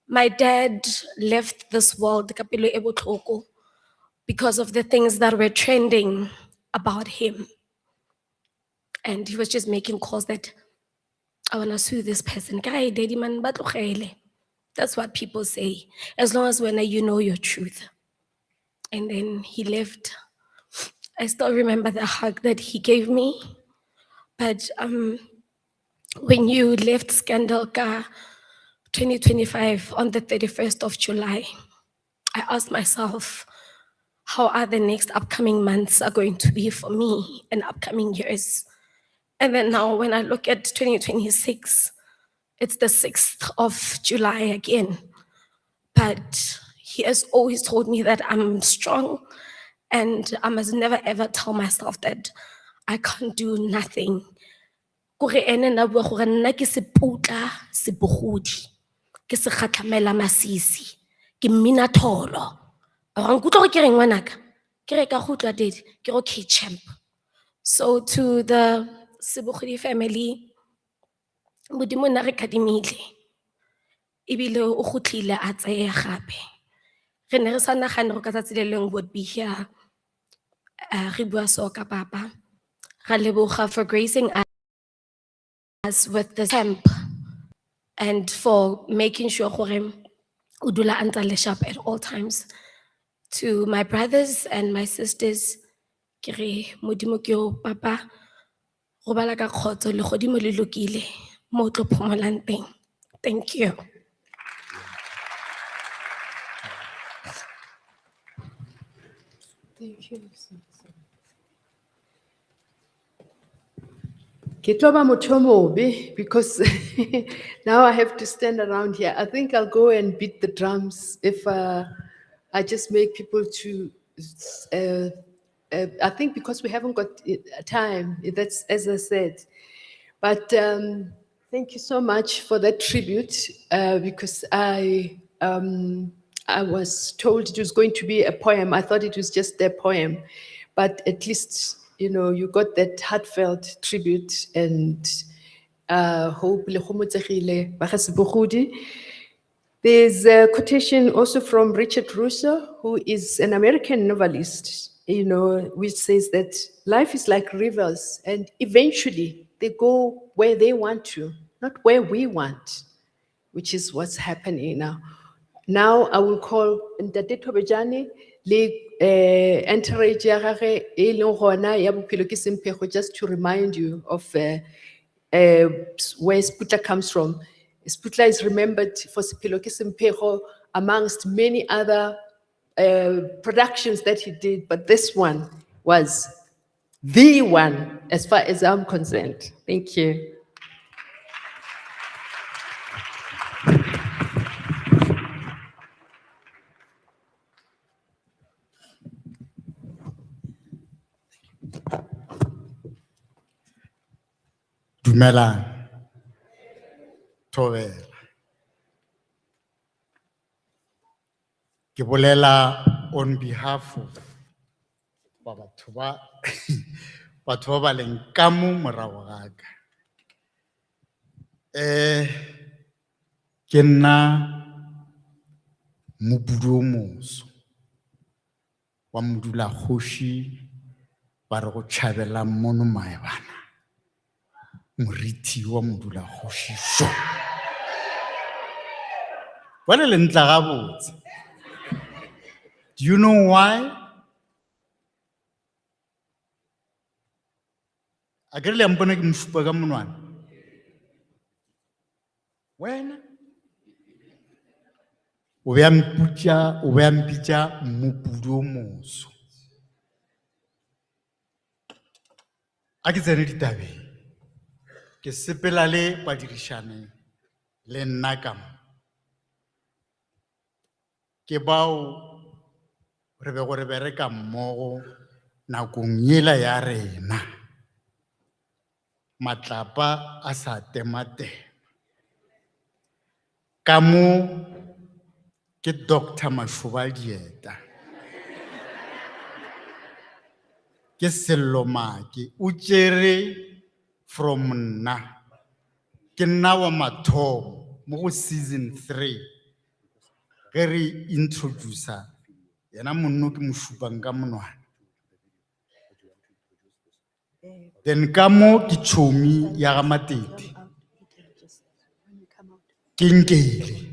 My dad left this world because of the things that were trending about him. And he was just making calls that, I want to sue this person. Guy, daddy man, that's what people say. As long as when you know your truth. And then he left. I still remember the hug that he gave me. But when you left Scandal 2025 on the 31st of July, I asked myself, how are the next upcoming months are going to be for me and upcoming years? And then now when I look at 2026, it's the 6th of July again. But he has always told me that I'm strong and I must never ever tell myself that I can't do nothing. Kore ene na bua gore nna ke Seputla Sebogodi, ke se kgatlamela masisi, ke mmina tholo. Wa nkutlwa gore ke reng ngwanaka? Ke re ka go utlwa daddy, ke re okay champ. So to the Sebogodi family, Modimo nna re kadimile. Ebile o gotlile a tsaya gape. Re ne re sa nagane go ka tsatsi le leng would be here. Re bua so ka papa. Ra leboga for gracing us with the camp and for making sure gore o dula a ntse a le sharp at all times. To my brothers and my sisters, ke re Modimo ke o papa go bala ka khotso le godimo le lokile mo o tlo phomolang teng. Thank you. Thank you. Ke tlo ba motho o mobe because now I have to stand around here. I think I'll go and beat the drums if I just make people to. I think because we haven't got time. That's as I said. But thank you so much for that tribute because I was told it was going to be a poem. I thought it was just a poem, but at least, you know, you got that heartfelt tribute and hope. There's a quotation also from Richard Russo, who is an American novelist, you know, which says that life is like rivers and eventually they go where they want to, not where we want, which is what's happening now. Now I will call Ntate Thobejane le entourage ya gagwe e leng gona ya Bophelo ke Semphego, just to remind you of where Seputla comes from. Seputla is remembered for Bophelo ke Semphego amongst many other productions that he did, but this one was the one as far as I'm concerned. Thank you. Dumelang. Thobela. Ke bolela on behalf of batho ba leng ka mo morago ga ka. Ke nna mobudu o moso wa modulakgoši ba re go tšhabela mono maebana, moriti wa modulakgoši so. Wale le ntla gabotse. Do you know why? A ke le mpone ke mofupa ka monwana. Wena o be a mpitša mmupudu o moso. A ke tsene ditabeng, ke sepela le badirišane le nna ka mo. Ke bao re be go re bereka mmogo nakong yela ya rena, matlapa a sa tematema. Ka mo ke Dr. Mashuba Dieta, ke Sello Maki, o tšere from nna, ke nna wa mathomo mo go season 3, ge re introducer yena monno ke mo šupang ka monwana. Then ka mo ke tšhomi ya ga Matete, ke Nkele.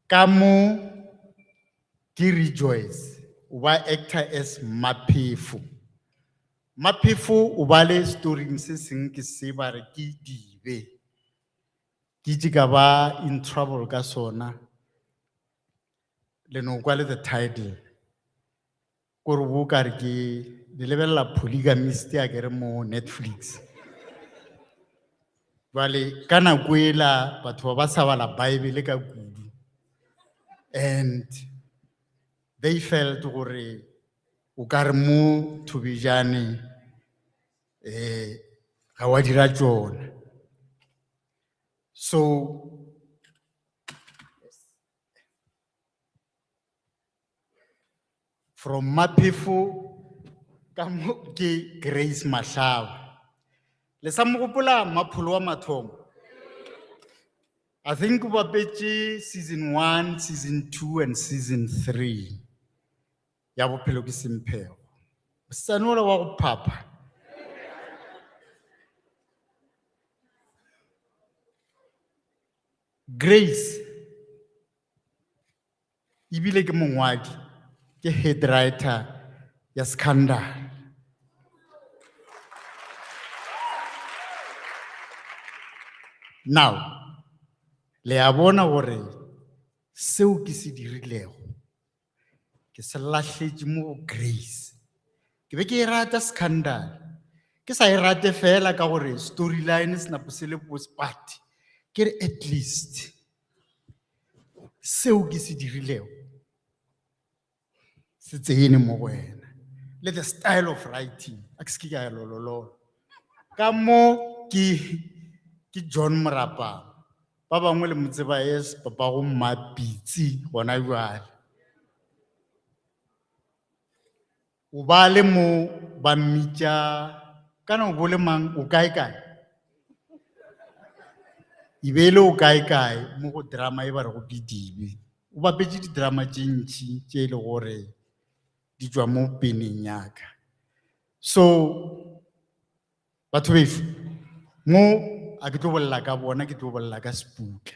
Ka mo ke Rejoice, o ba actor as Mapefo. Mapefo o ba le story se seng ke se ba re ke Dibe. Ke itse ka ba in trouble ka sona. Le no kwa le the title. Kore bo ka re ke le lebelela Polygamist ya kere mo Netflix. Vale kana kwela batho ba sa bala Bible ka kudu. And they felt gore o ka re mo thobejane ga wa dira tsona. So from Mapefo ka mo ke Grace Mahlawa. Le sa mo gopola Mapholo wa Mathomo. I think ba bapetse season 1, season 2 and season 3 ya Bophelo ke Semphego. Sanola wa go phapa. Grace ibile ke mongwadi, ke head writer ya Scandal. Now le a bona gore seo ke se dirilego ke se lahletše mo Grace. Ke be ke rata Scandal, ke sa rate fela ka gore storyline se napo se le postpart, ke re at least seo ke se dirilego se tsene mo go wena, le the style of writing a ke se ke ka lololo ka mo ke John Morapa. Ba bangwe le motseba es papa go Mapitsi gona jwale. O ba le mo ba mmitša kana o bole mang o kae kae. Ibele o kae kae mo go drama e ba re go Dibe. O bapetse di drama tše ntši tše le gore di tšwa mo peneng yaka. So batho beso mo a ke tlo bolela ka bona, ke tlo bolela ka Seputla.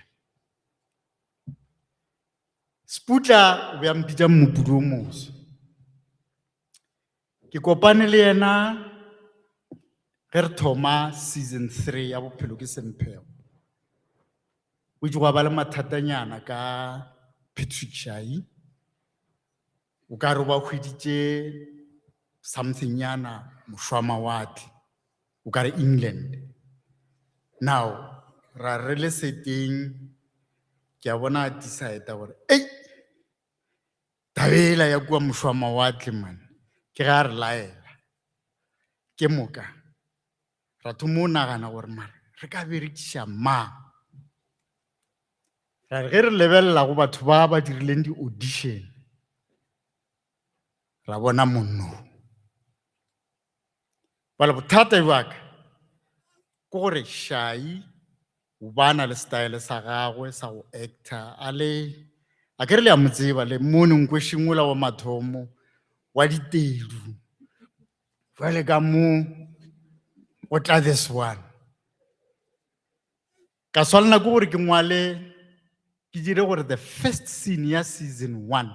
Seputla o be a mpitša mmupudu o moso. Ke kopane le yena ge re thoma season 3 ya Bophelo ke Semphego. O itse go ba le mathatanyana ka Patrick Shai. O ka re ba hweditše something yana mošwa mawatle. O ka re England. Now, ra re le seteng ke a bona decide gore tabela ya kua mošwa mawatle man ke ga re laela ke moka ra thoma o nagana gore mara re ka berekiša mang. Ra re ge re lebelela go batho ba ba dirileng di audition ra bona monno. Bale bothata jwaka ke gore Shai o bana le style sa gagwe sa go actor a ke re le a mo tseba le morning question ola wa mathomo wa ditedu. Jwale ka mo o tla this one ka swalana ke gore ke ngwale ke dire gore the first scene ya season 1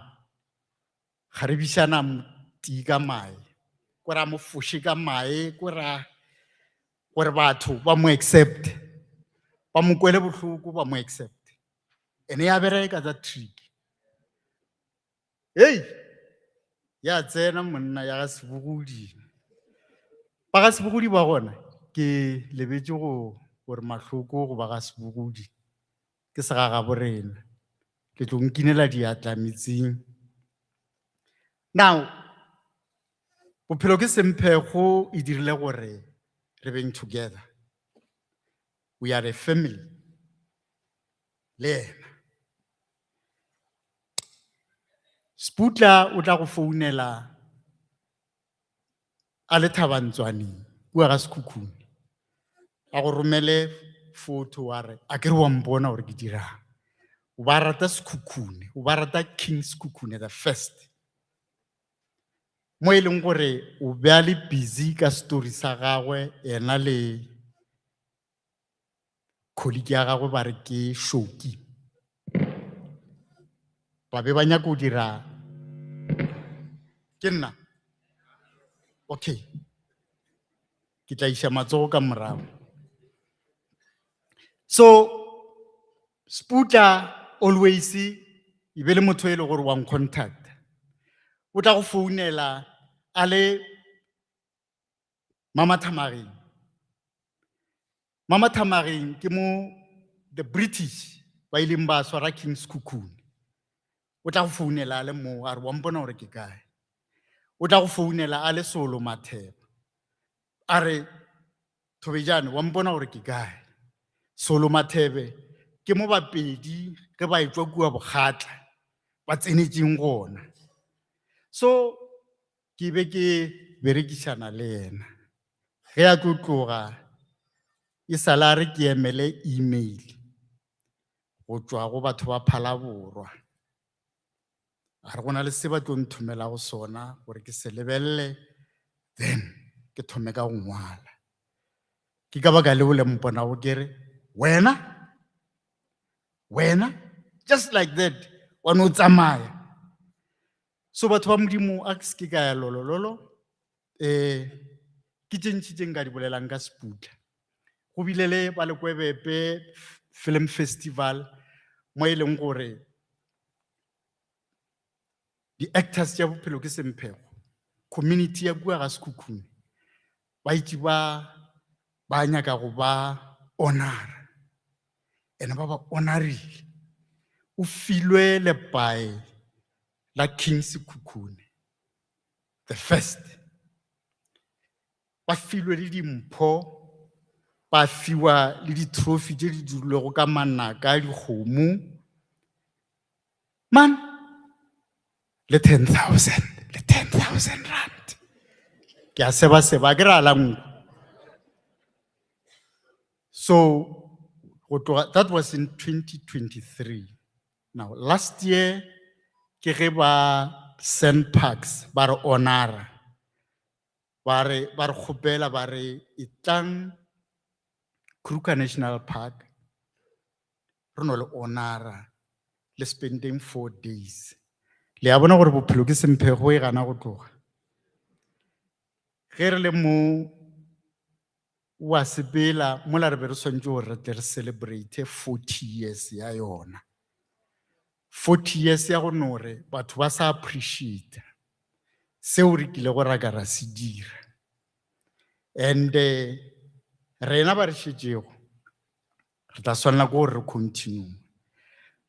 ga re bišana moti ka mae ko ra mo foše ka mae ko ra gore batho ba mo accept ba mo kwele bohloko ba mo accept ene ya bereka tsa trick hey ya tsena monna ya ga Sebogodi ba ga Sebogodi ba gona ke lebetse gore mahloko go ba ga Sebogodi ke se ga borena ke tlo nkinela diatla metsing now bophelo ke semphego e dirile gore re beng together we are a family le ena Seputla o tla go founela a le Thabantswaneng kua ga Sekhukhune a go romele photo wa re a ke re wa mpona gore ke dirang o ba rata Sekhukhune o ba rata King Sekhukhune the first mo e leng gore o bea le busy ka story sa gagwe ena le colleague ya gagwe ba re ke Shoki ba be ba nyaka go dira ke nna okay ke tla iša matsogo ka morago so Seputla always e be le motho e le gore wa contact o tla go founela a le Mama Thamareng ke mo the British ba ileng ba swara King Sekhukhune o tla go founela a le mo a re wa mpona gore ke kae o tla go founela a le Solo Matheba a re Thobejane wa mpona gore ke kae Solo Mathebe ke mo bapedi ge ba etswa kua Bogatla ba tsenetseng gona so ke be ke berekisana le ena ge a tlo tloga e sala re ke emele email go tswa go batho ba Phalaborwa a re gona le se ba tlo nthomela go sona gore ke se lebelle then ke thome ka go ngwala ke ka baka leo le mpona go kere wena just like that wa no tsamaya so batho ba Modimo a se ke ka ya lolololo ke tšentšhitšeng ka di bolelang ka Seputla go bile le ba Lekwebepe film festival mo e leng gore di-actors tša bophelo ke semphego community ya kua ga Sekhukhune ba itse ba nyaka go ba honora ene ba honorile o filwe lepae la King Sekhukhune the first ba filwe le dimpho ba fiwa le di-trophy tše di dulego ka manaka dikgomo man le 10,000 rand ke a seba ke ra langwe so that was in 2023 now last year ke ge ba Sand Parks ba re honora ba re kgopela ba re itlang Kruger National Park re no le honora le spending 4 days le a bona gore bophelo ke semphego e gana go tloga ge re le mo wa sepela mola re be re swantse gore re tle re celebrate 40 years ya yona 40 years ya go nore batho ba sa appreciate seo re kile go raka ra se dira and rena ba re šetšego re tla swanela ke gore re continue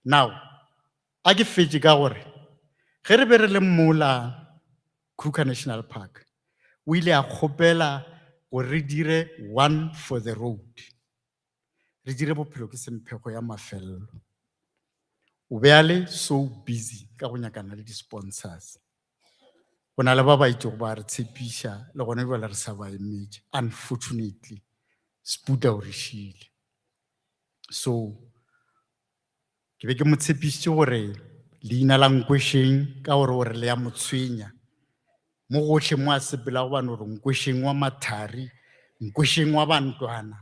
now a ke fetse ka gore ge re be re le mola Kruger National Park o ile a kgopela gore re dire one for the road re dire bophelo ke semphego ya mafelelo o be a le so busy ka go nyakana le di-sponsors go na le ba ba itse ba re tshepiša le gone jwale re sa ba emetse unfortunately Seputla o re šile so ke be ke mo tshepišitše gore leina la Nkwešeng ka gore le ya mo tshwenya mo gohle mo a sepela go bane gore Nkwešeng wa Mathari Nkwešeng wa Bantwana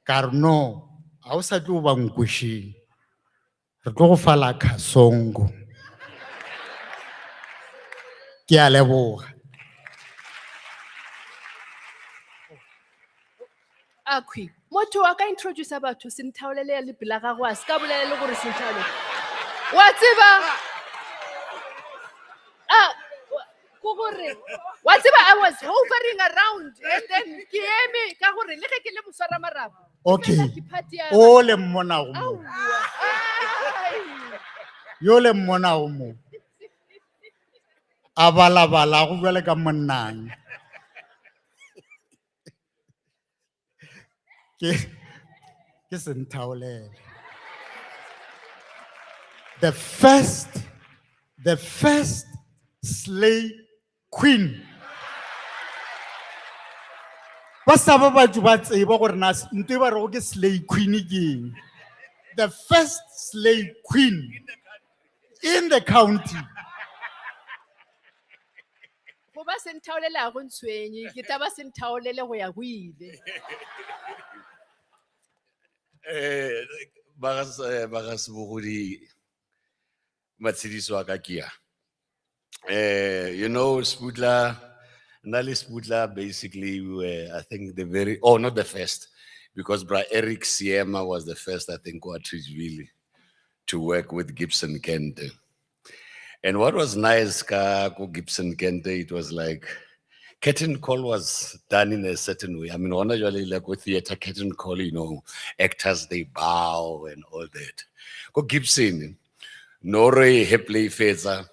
ka re no ga o sa tlo ba Nkwešeng re tlo go fa la Khasongo ke a leboga Akwi, motho wa ka introduce batho se nthaolele le pela ga go a se ka bolela le gore se nthaolele. Wa tseba? Ko gore wa tseba I was hovering around and then ke eme ka gore le ge ke le moswara marapo. Okay. Ole mmona o mo. Yo le mmona o mo. A bala go bjale ka monnang. Ke se nthaolele. The first slay queen. Ba sa ba batho ba tseba gore na ntwe ba re go ke slay queen ke eng. The first slay queen in the county. Go ba se nthaolela go ntshwenye ke taba se nthaolele go ya go ile. Bagas Sebogodi Matsidiso wa ka kia. You know, Nali Seputla, basically, we were, I think, not the first, because Bra Eric Siema was the first, I think, Atteridgeville to work with Gibson Kente. And what was nice, Gibson Kente, it was like, curtain call was done in a certain way. I mean, usually like with theater, curtain call, you know, actors, they bow and all that. Go Gibson, Nore Hepley Feza,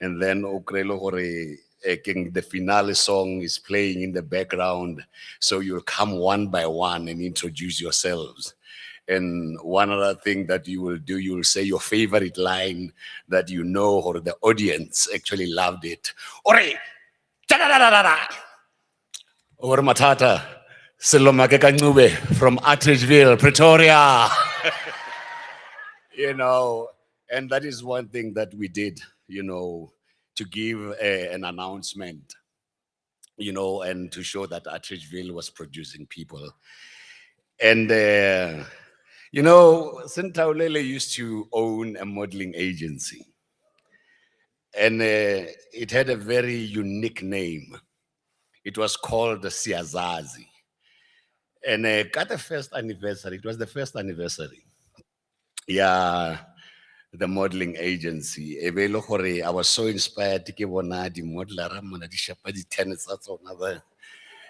and then Okrelo Hore, the finale song is playing in the background. So you'll come one by one and introduce yourselves. And one other thing that you will do, you will say your favorite line that you know, or the audience actually loved it. Ore! Over Matata, Silomake Kanyube from Atteridgeville, Pretoria. You know, and that is one thing that we did, you know, to give an announcement, you know, and to show that Atteridgeville was producing people. And, you know, Sintaulele used to own a modeling agency. And it had a very unique name. It was called the Siazazi. And at the first anniversary, it was the first anniversary. Yeah, the modeling agency. I was so inspired to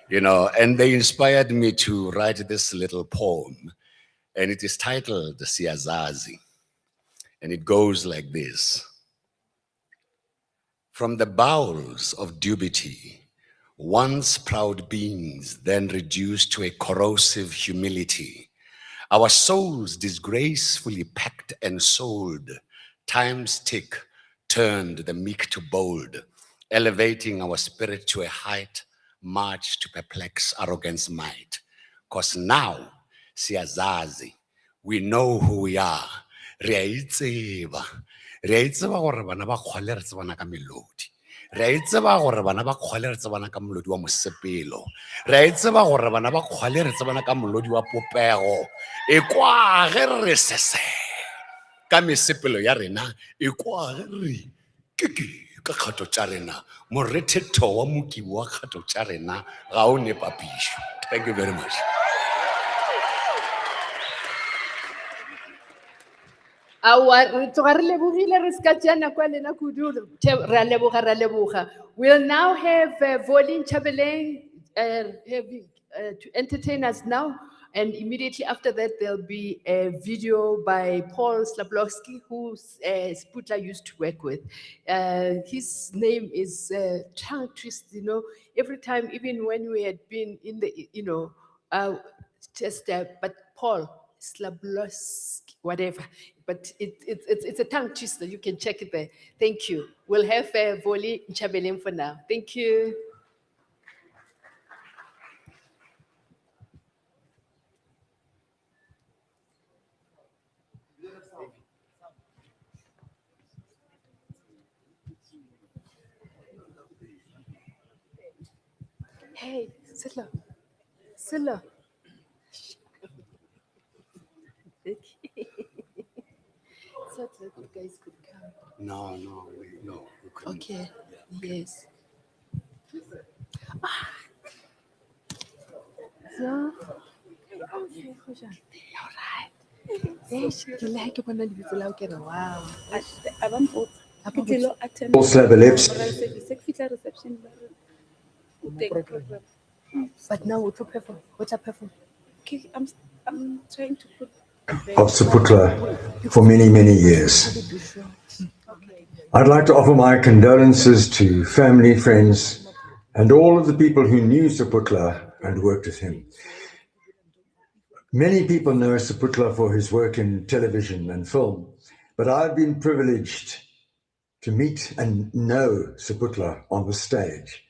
you know, and they inspired me to write this little poem. And it is titled The Siazazi. And it goes like this. From the bowels of dubity, once proud beings, then reduced to a corrosive humility, our souls disgracefully packed and sold, time's tick turned the meek to bold, elevating our spirit to a height, march to perplex arrogance might. 'Cause now, siyazazi, we know who we are. Re a itseba gore bana ba kgole re tsebana ka melodi. Re a itseba gore bana ba kgole re tsebana ka molodi wa mosepelo. Re a itseba gore bana ba kgole re tsebana ka molodi wa popego. E kwa ge re sese ka mesepelo ya rena, e kwa ge re keke ka kgato tša rena, morethetho wa mokibi wa kgato tša rena ga o nepapišo. Thank you very much. We'll now have Volin Chabeleng to entertain us now. And immediately after that, there'll be a video by Paul Slablowski, who Seputla used to work with. His name is tongue twist, you know, every time, even when we had been in the, you know, but Paul Slablowski, whatever. But it's a tongue twister. You can check it there. Thank you. We'll have Voli Nchabeleng for now. Thank you. Hey, Silo. Silo. Thought that you guys could come. No. we couldn't. Okay. Yes. So. Wow. But now what's a perform? I'm trying to put of Seputla for many, many years. I'd like to offer my condolences to family, friends, and all of the people who knew Seputla and worked with him. Many people know Seputla for his work in television and film, but I've been privileged to meet and know Seputla on the stage.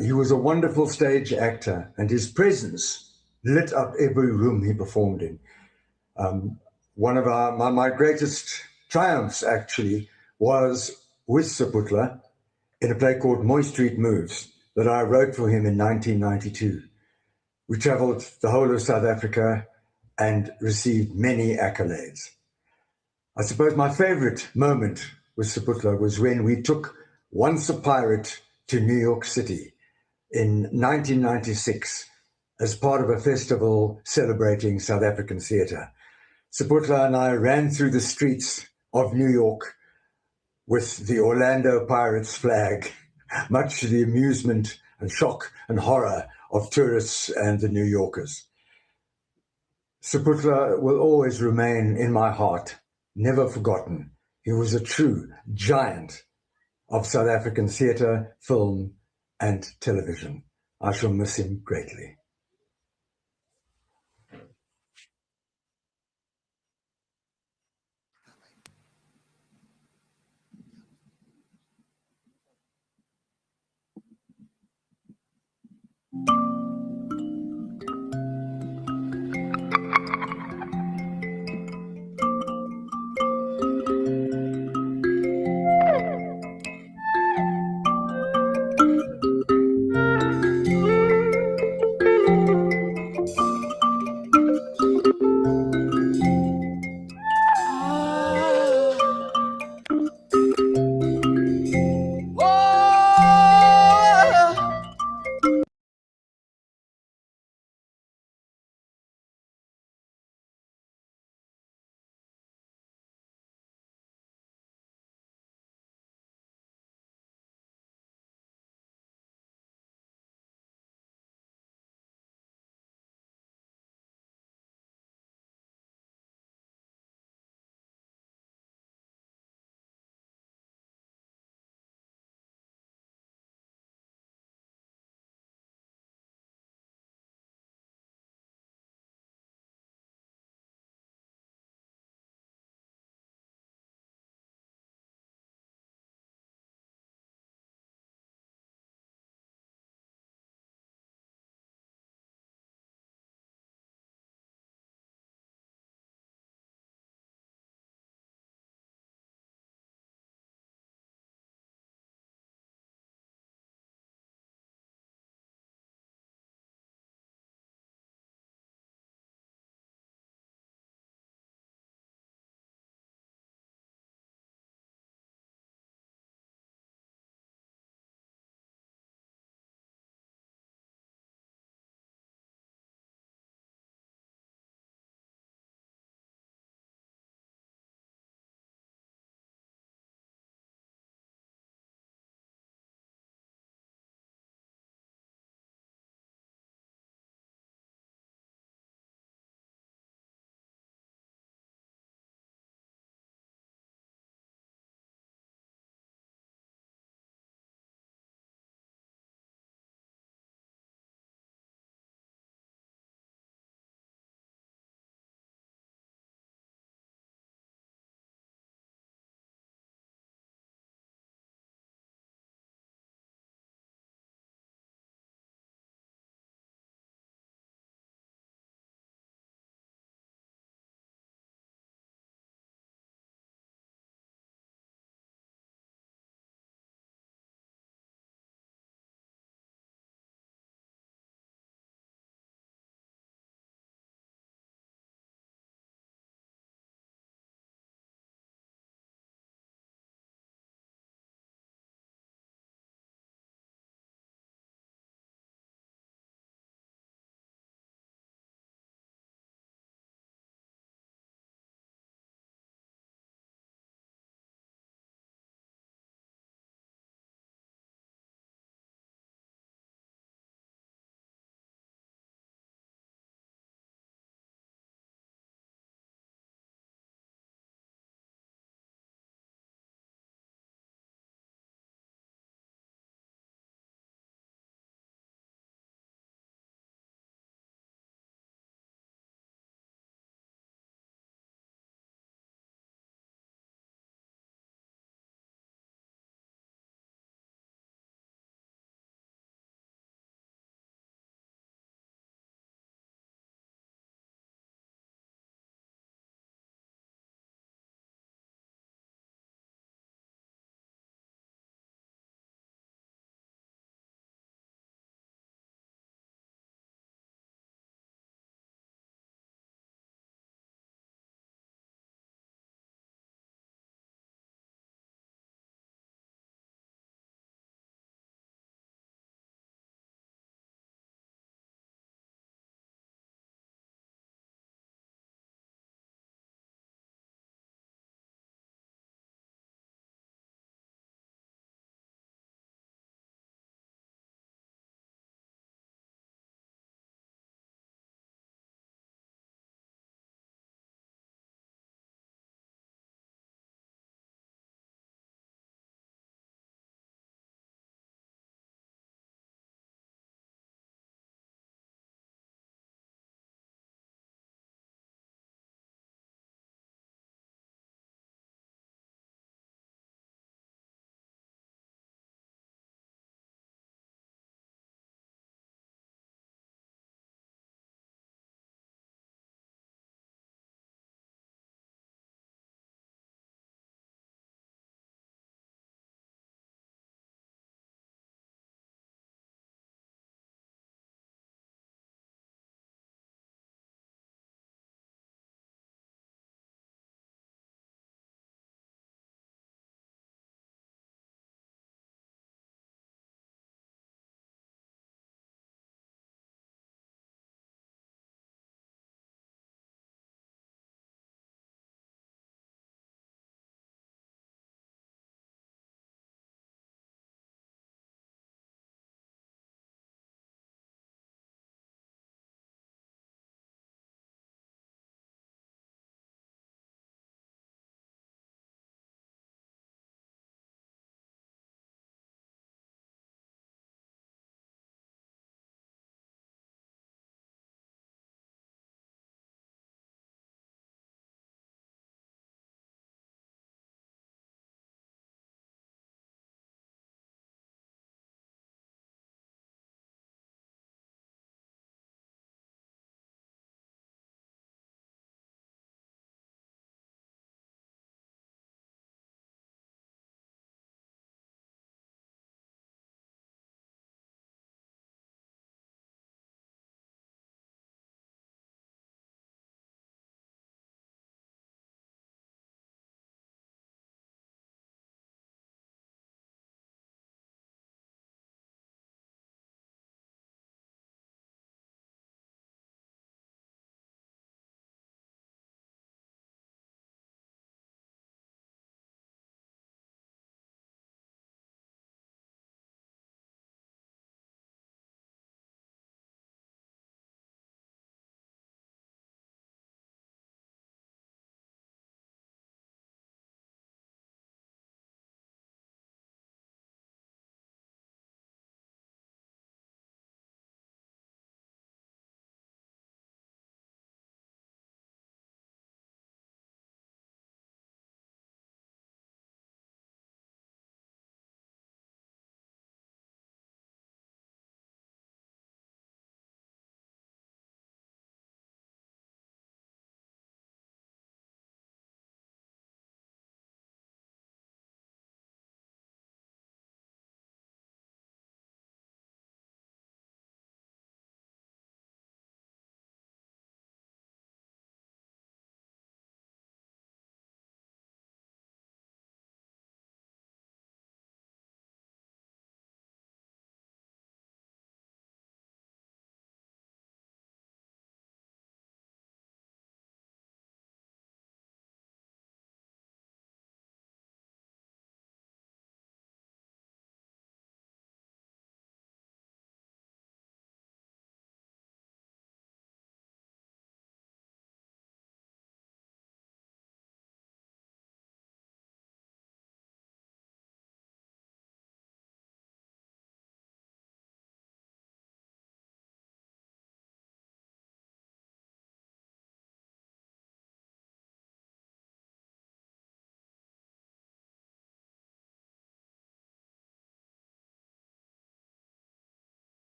He was a wonderful stage actor, and his presence lit up every room he performed in. One of my greatest triumphs, actually, was with Seputla in a play called Moy Street Moves that I wrote for him in 1992. We traveled the whole of South Africa and received many accolades. I suppose my favorite moment with Seputla was when we took Once a Pirate to New York City in 1996 as part of a festival celebrating South African theatre. Seputla and I ran through the streets of New York with the Orlando Pirates flag, much to the amusement and shock and horror of tourists and the New Yorkers. Seputla will always remain in my heart, never forgotten. He was a true giant of South African theatre, film, and television. I shall miss him greatly.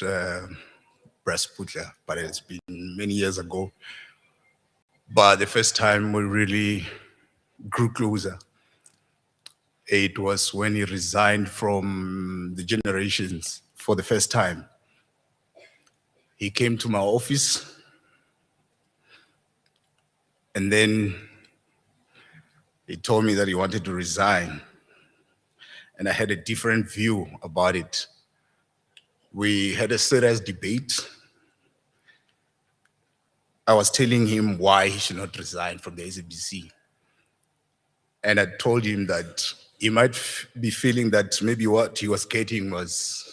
Seputla, but it's been many years ago. But the first time we really grew closer, it was when he resigned from the Generations for the first time. He came to my office, and then he told me that he wanted to resign. And I had a different view about it. We had a serious debate. I was telling him why he should not resign from the SABC. And I told him that he might be feeling that maybe what he was getting was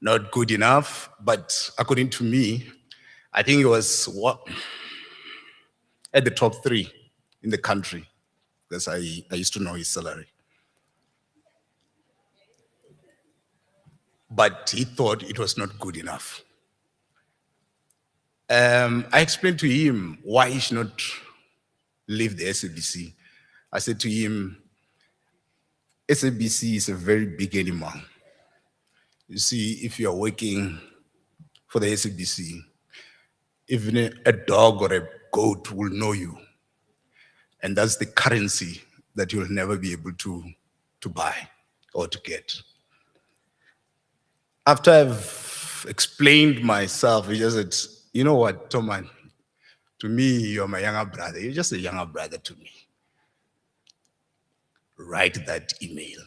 not good enough, but according to me, I think it was at the top 3 in the country, because I used to know his salary. But he thought it was not good enough. I explained to him why he should not leave the SABC. I said to him, SABC is a very big animal. You see, if you are working for the SABC, even a dog or a goat will know you. And that's the currency that you'll never be able to buy or to get. After I've explained myself, he just said, you know what, Toman, to me, you're my younger brother. You're just a younger brother to me. Write that email.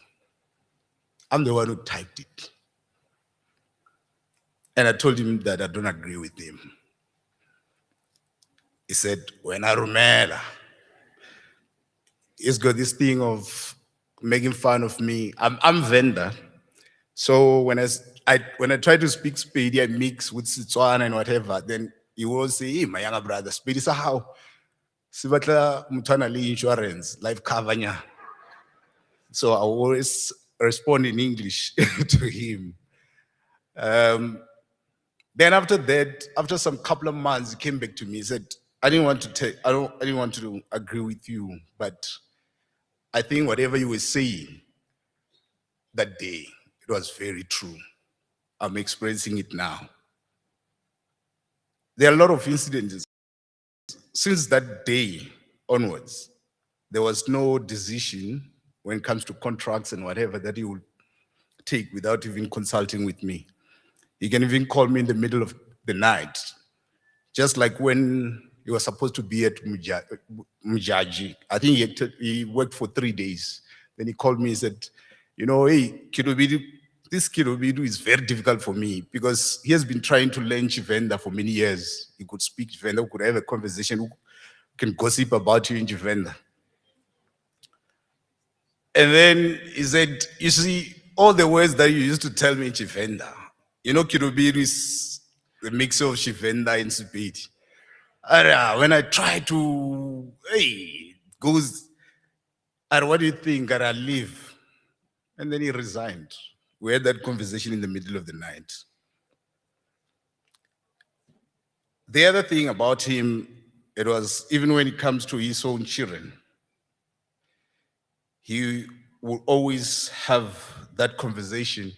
I'm the one who typed it. And I told him that I don't agree with him. He said, when I remember, he's got this thing of making fun of me. I'm vendor. So when I try to speak Spedi, I mix with Setswana and whatever, then he will say, hey, my younger brother, Spedi, so how? Seputla mutana li insurance, life cover nya. So I always respond in English to him. Then after that, after some couple of months, he came back to me. He said, I didn't want to agree with you, but I think whatever you were saying that day, it was very true. I'm experiencing it now. There are a lot of incidents. Since that day onwards, there was no decision when it comes to contracts and whatever that he would take without even consulting with me. He can even call me in the middle of the night, just like when he was supposed to be at Mujaji. I think he worked for 3 days. Then he called me and said, you know, hey, Kirubidu, this Kirubidu is very difficult for me because he has been trying to learn Chivenda for many years. He could speak Chivenda, we could have a conversation, we can gossip about you in Chivenda. And then he said, you see, all the words that you used to tell me in Chivenda, you know, Kirubidu is the mix of Chivenda and Sepedi. When I try to, hey, goes, what do you think? I leave. And then he resigned. We had that conversation in the middle of the night. The other thing about him, it was even when it comes to his own children, he will always have that conversation,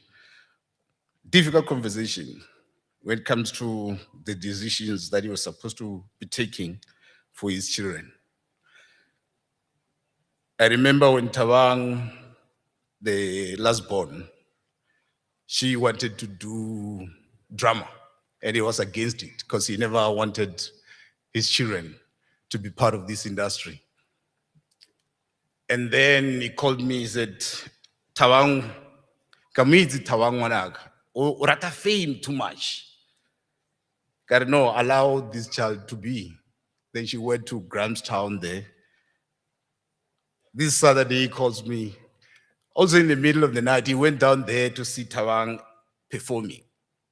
difficult conversation, when it comes to the decisions that he was supposed to be taking for his children. I remember when Tawang, the last born, she wanted to do drama and he was against it because he never wanted his children to be part of this industry. And then he called me, he said, Tawang, Kamidzi Tawang Wanaga, Urata fame too much. Gotta no, allow this child to be. Then she went to Grahamstown there. This Saturday he calls me. Also in the middle of the night, he went down there to see Tawang performing.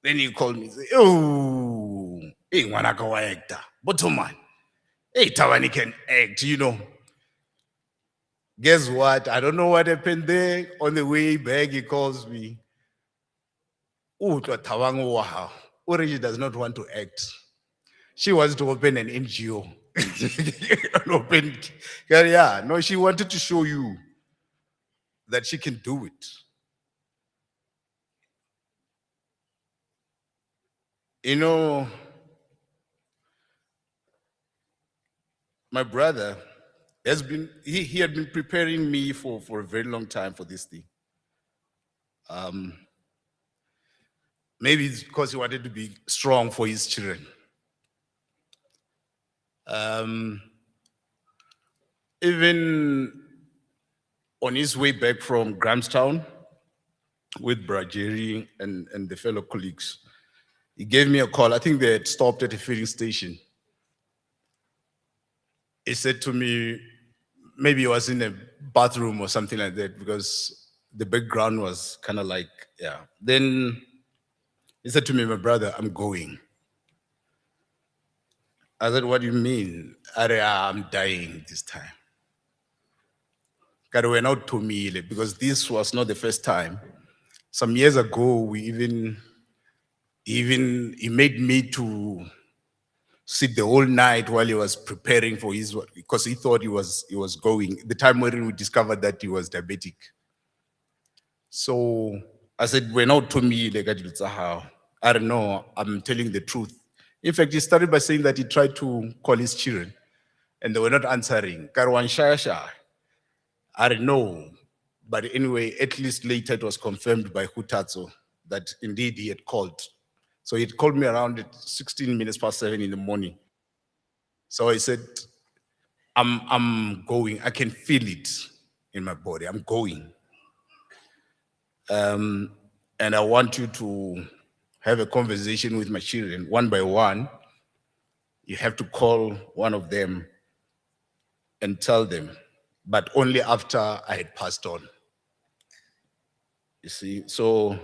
Then he called me and said, oh, hey, Wanaka wa actor. Bottom man, hey, Tawang can act, you know. Guess what? I don't know what happened there. On the way back, he calls me. Oh, Tawang wow. Origi does not want to act. She wants to open an NGO. Yeah, no, she wanted to show you that she can do it. You know, my brother he had been preparing me for a very long time for this thing. Maybe it's because he wanted to be strong for his children. Even on his way back from Grahamstown with Brajeri and the fellow colleagues, he gave me a call. I think they had stopped at a filling station. He said to me, maybe he was in a bathroom or something like that because the background was kind of like, yeah. Then he said to me, my brother, I'm going. I said, what do you mean? I'm dying this time. God went out to me because this was not the first time. Some years ago, he made me to sit the whole night while he was preparing for his work because he thought he was going. The time when we discovered that he was diabetic. So I said, went out to me like I don't know, I'm telling the truth. In fact, he started by saying that he tried to call his children and they were not answering. Karwan Shasha. I don't know. But anyway, at least later it was confirmed by Hutatso that indeed he had called. So he had called me around at 16 minutes past 7 in the morning. So I said, I'm going. I can feel it in my body. I'm going. And I want you to have a conversation with my children one by one. You have to call one of them and tell them, but only after I had passed on. You see, so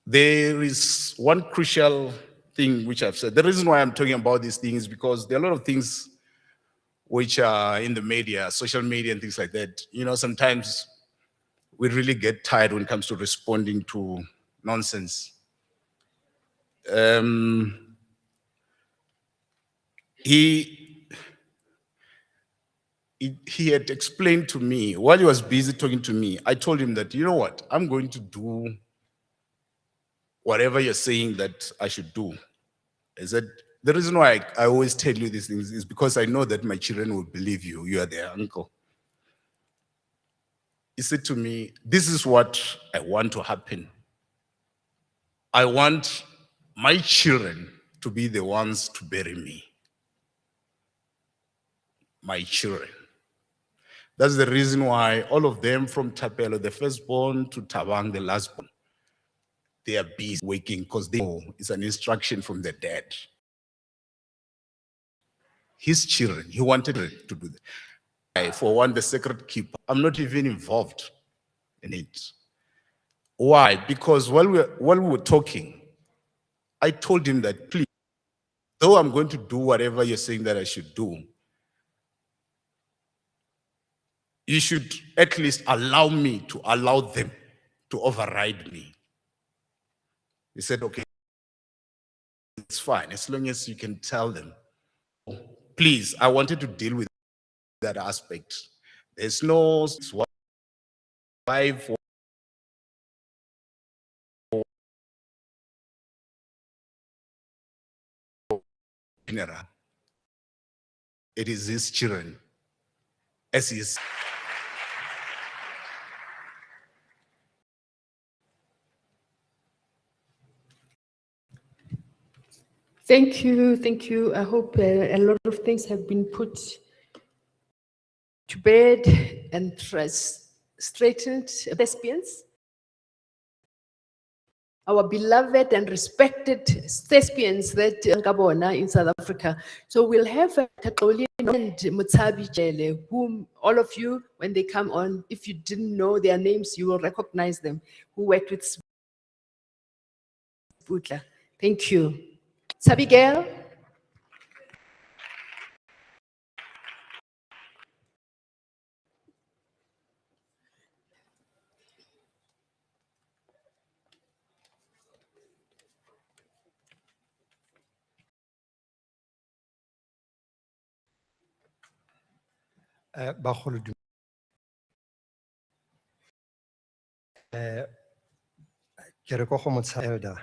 there is one crucial thing which I've said. The reason why I'm talking about these things is because there are a lot of things which are in the media, social media and things like that. You know, sometimes we really get tired when it comes to responding to nonsense. He had explained to me, while he was busy talking to me, I told him that, you know what, I'm going to do whatever you're saying that I should do. I said, the reason why I always tell you these things is because I know that my children will believe you. You are their uncle. He said to me, this is what I want to happen. I want my children to be the ones to bury me. My children. That's the reason why all of them from Tapelo, the firstborn, to Tabang, the lastborn, they are busy waking because they know it's an instruction from the dad. His children, he wanted to do that. For one, the sacred keeper, I'm not even involved in it. Why? Because while we were talking, I told him that, please, though I'm going to do whatever you're saying that I should do, you should at least allow me to allow them to override me. He said, okay, it's fine, as long as you can tell them. Please, I wanted to deal with that aspect. There's no wife or funeral. It is his children, as his. Thank you, thank you. I hope a lot of things have been put to bed and straightened. Thespians, our beloved and respected thespians that Ngabona in South Africa. So we'll have Tatoli and Mutsabi Jele, whom all of you, when they come on, if you didn't know their names, you will recognize them, who worked with Seputla. Thank you. Sabigel. ke re ko go motsha elder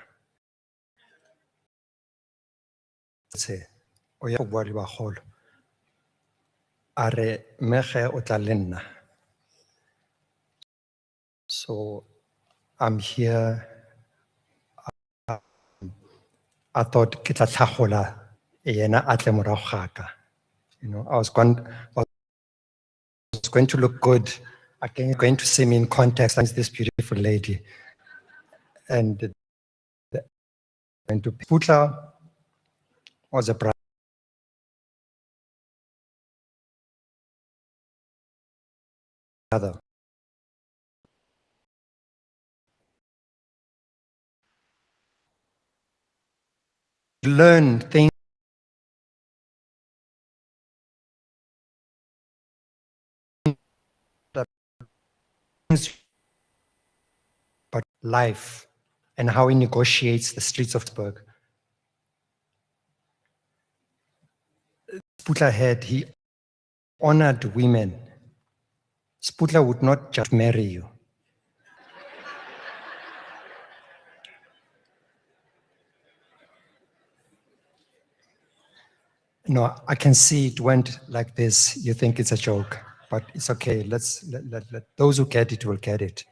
tse o ya go bua le bagolo a re mmege o tla le nna. So I'm here. I thought ke tla tlhagola yena a tle morago ga ka. You know, I was going to look good. Again, going to see me in context as this beautiful lady. And to Seputla was a brother. Learn things about life and how he negotiates the streets of Pittsburgh. Seputla he honored women. Seputla would not just marry you. No, I can see it went like this. You think it's a joke, but it's okay. Let those who get it will get it.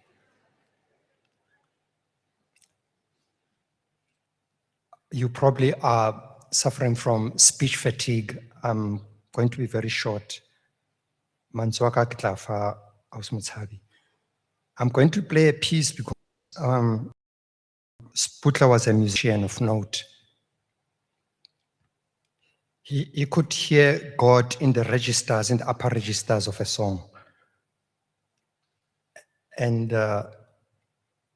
You probably are suffering from speech fatigue. I'm going to be very short. Mantswaka ke tla fa Ausi Motshabi. I'm going to play a piece because Seputla was a musician of note. He could hear God in the registers, in the upper registers of a song. And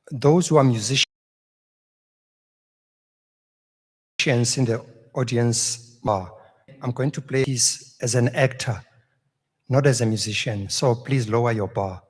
those who are musicians in the audience are, I'm going to play this as an actor, not as a musician. So please lower your bar.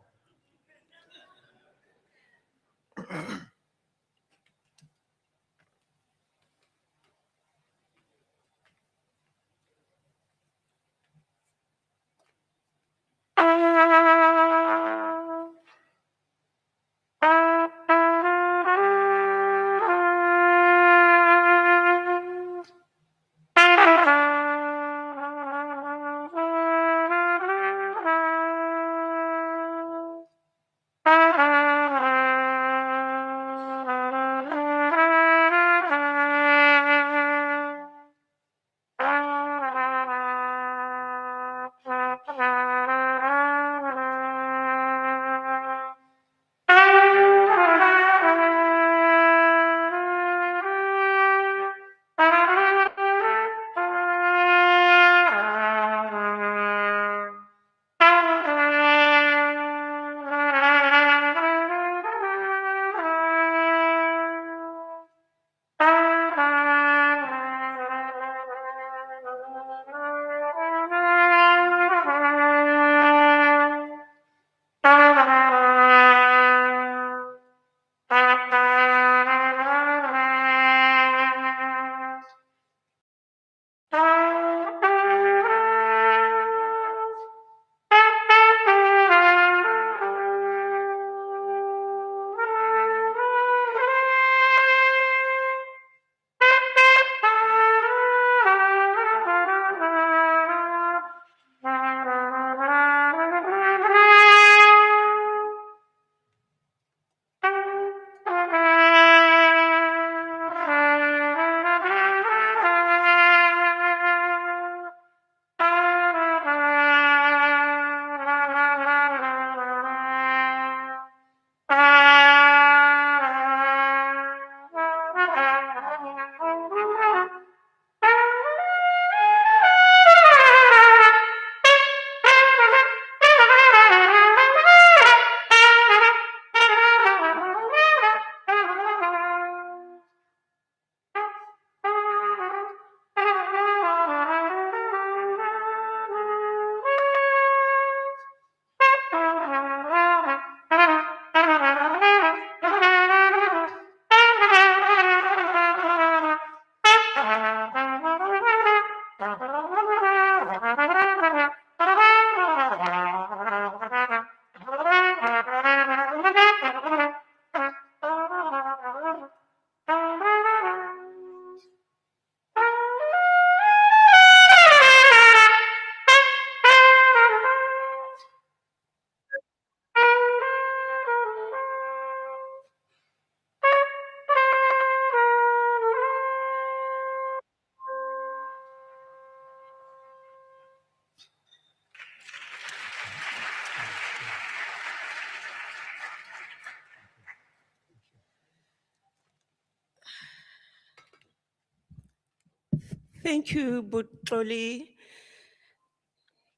Thank you, Butloli.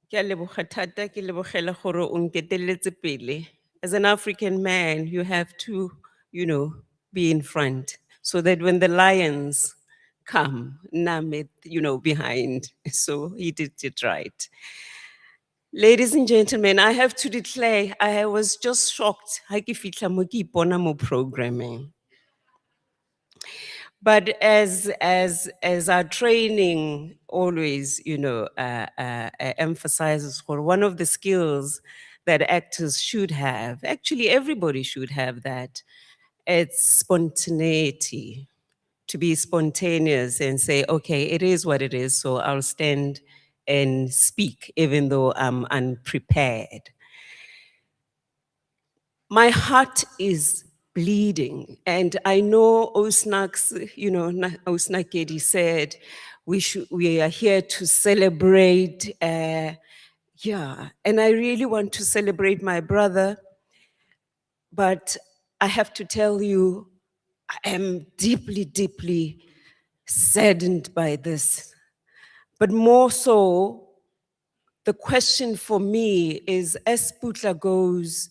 Ke a leboga thata, ke lebogela gore o nketeletse pele. As an African man, you have to, be in front so that when the lions come, Namit, behind. So he did it right. Ladies and gentlemen, I have to declare, I was just shocked. Ha ke fihla mo ke ipona mo programming. But as our training always, emphasizes, for one of the skills that actors should have, actually everybody should have that, it's spontaneity. To be spontaneous and say, okay, it is what it is, so I'll stand and speak even though I'm unprepared. My heart is bleeding, and I know Osnak's, Osnakedi said, we are here to celebrate, and I really want to celebrate my brother, but I have to tell you, I am deeply, deeply saddened by this. But more so, the question for me is, as Seputla goes,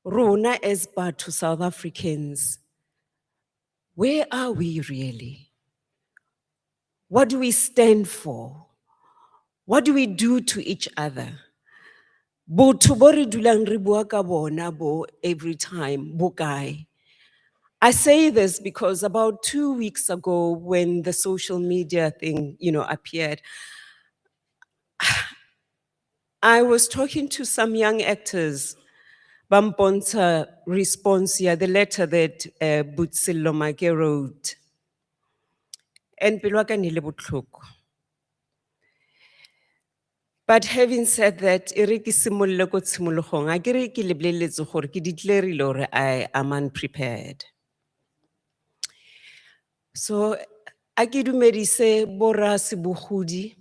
Rona as Batho South Africans, where are we really? What do we stand for? What do we do to each other? Botho bo re dulang re bua ka bona bo every time, bokae. I say this because about 2 weeks ago, when the social media thing, appeared, I was talking to some young actors. Bamponsa response here, the letter that Butsillo Make wrote. And pelo ya ka e ne e le botlhoko. But having said that, e re ke simolle ko tshimologong, a ke re ke lebeletse gore ke declare-rile gore I am unprepared. So, a ke dumedise borra Sebogodi,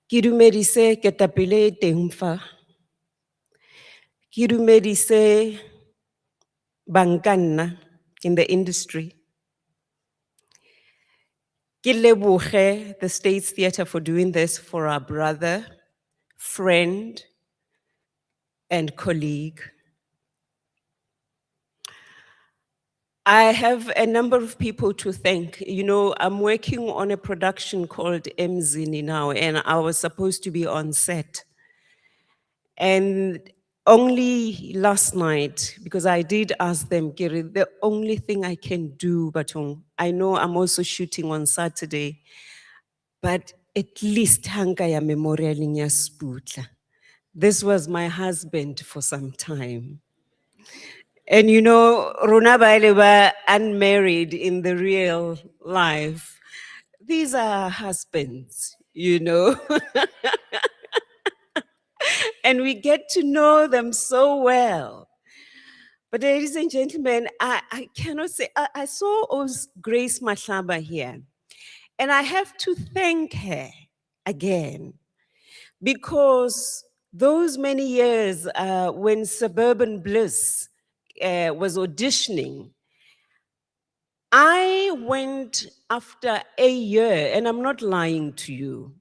ke dumedise ketapele e teng fa, ke dumedise bankanna in the industry. Ke leboge the States Theatre for doing this for our brother, friend, and colleague. I have a number of people to thank. I'm working on a production called Mzini now, and I was supposed to be on set. And only last night, because I did ask them, Giri, the only thing I can do, Batong, I know I'm also shooting on Saturday, but at least Hankaya Memorialing ya Seputla. This was my husband for some time. And Rona Baile were unmarried in the real life. These are husbands, and we get to know them so well. But ladies and gentlemen, I cannot say, I saw Grace Mahlaba here, and I have to thank her again, because those many years when Suburban Bliss was auditioning, I went after a year, and I'm not lying to you.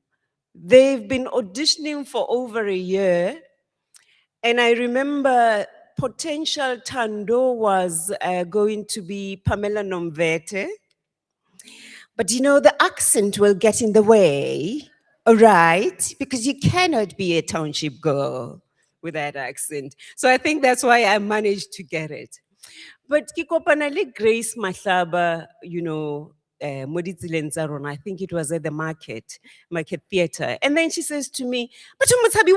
They've been auditioning for over a year, and I remember potential Tando was going to be Pamela Nomvete, but the accent will get in the way, all right? Because you cannot be a township girl with that accent. So I think that's why I managed to get it. But ke kopana le Grace Mahlaba, mo ditseleng tsa rona, I think it was at the market theater. And then she says to me, but Motsabi,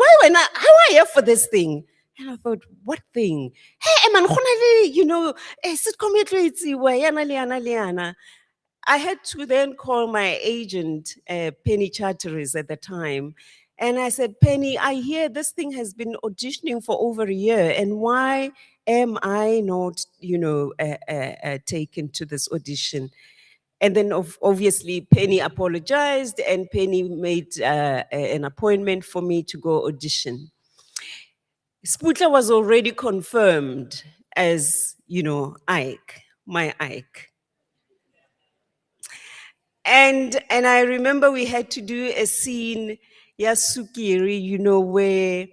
how are you for this thing? And I thought, what thing? Hey, man, sitcom e tlo etsiwa, yana le yana le yana. I had to then call my agent, Penny Charteris at the time. And I said, Penny, I hear this thing has been auditioning for over a year. And why am I not, taken to this audition? And then obviously Penny apologized, and Penny made an appointment for me to go audition. Seputla was already confirmed as, Ike, my Ike. And I remember we had to do a scene, Yasukiri, you know, where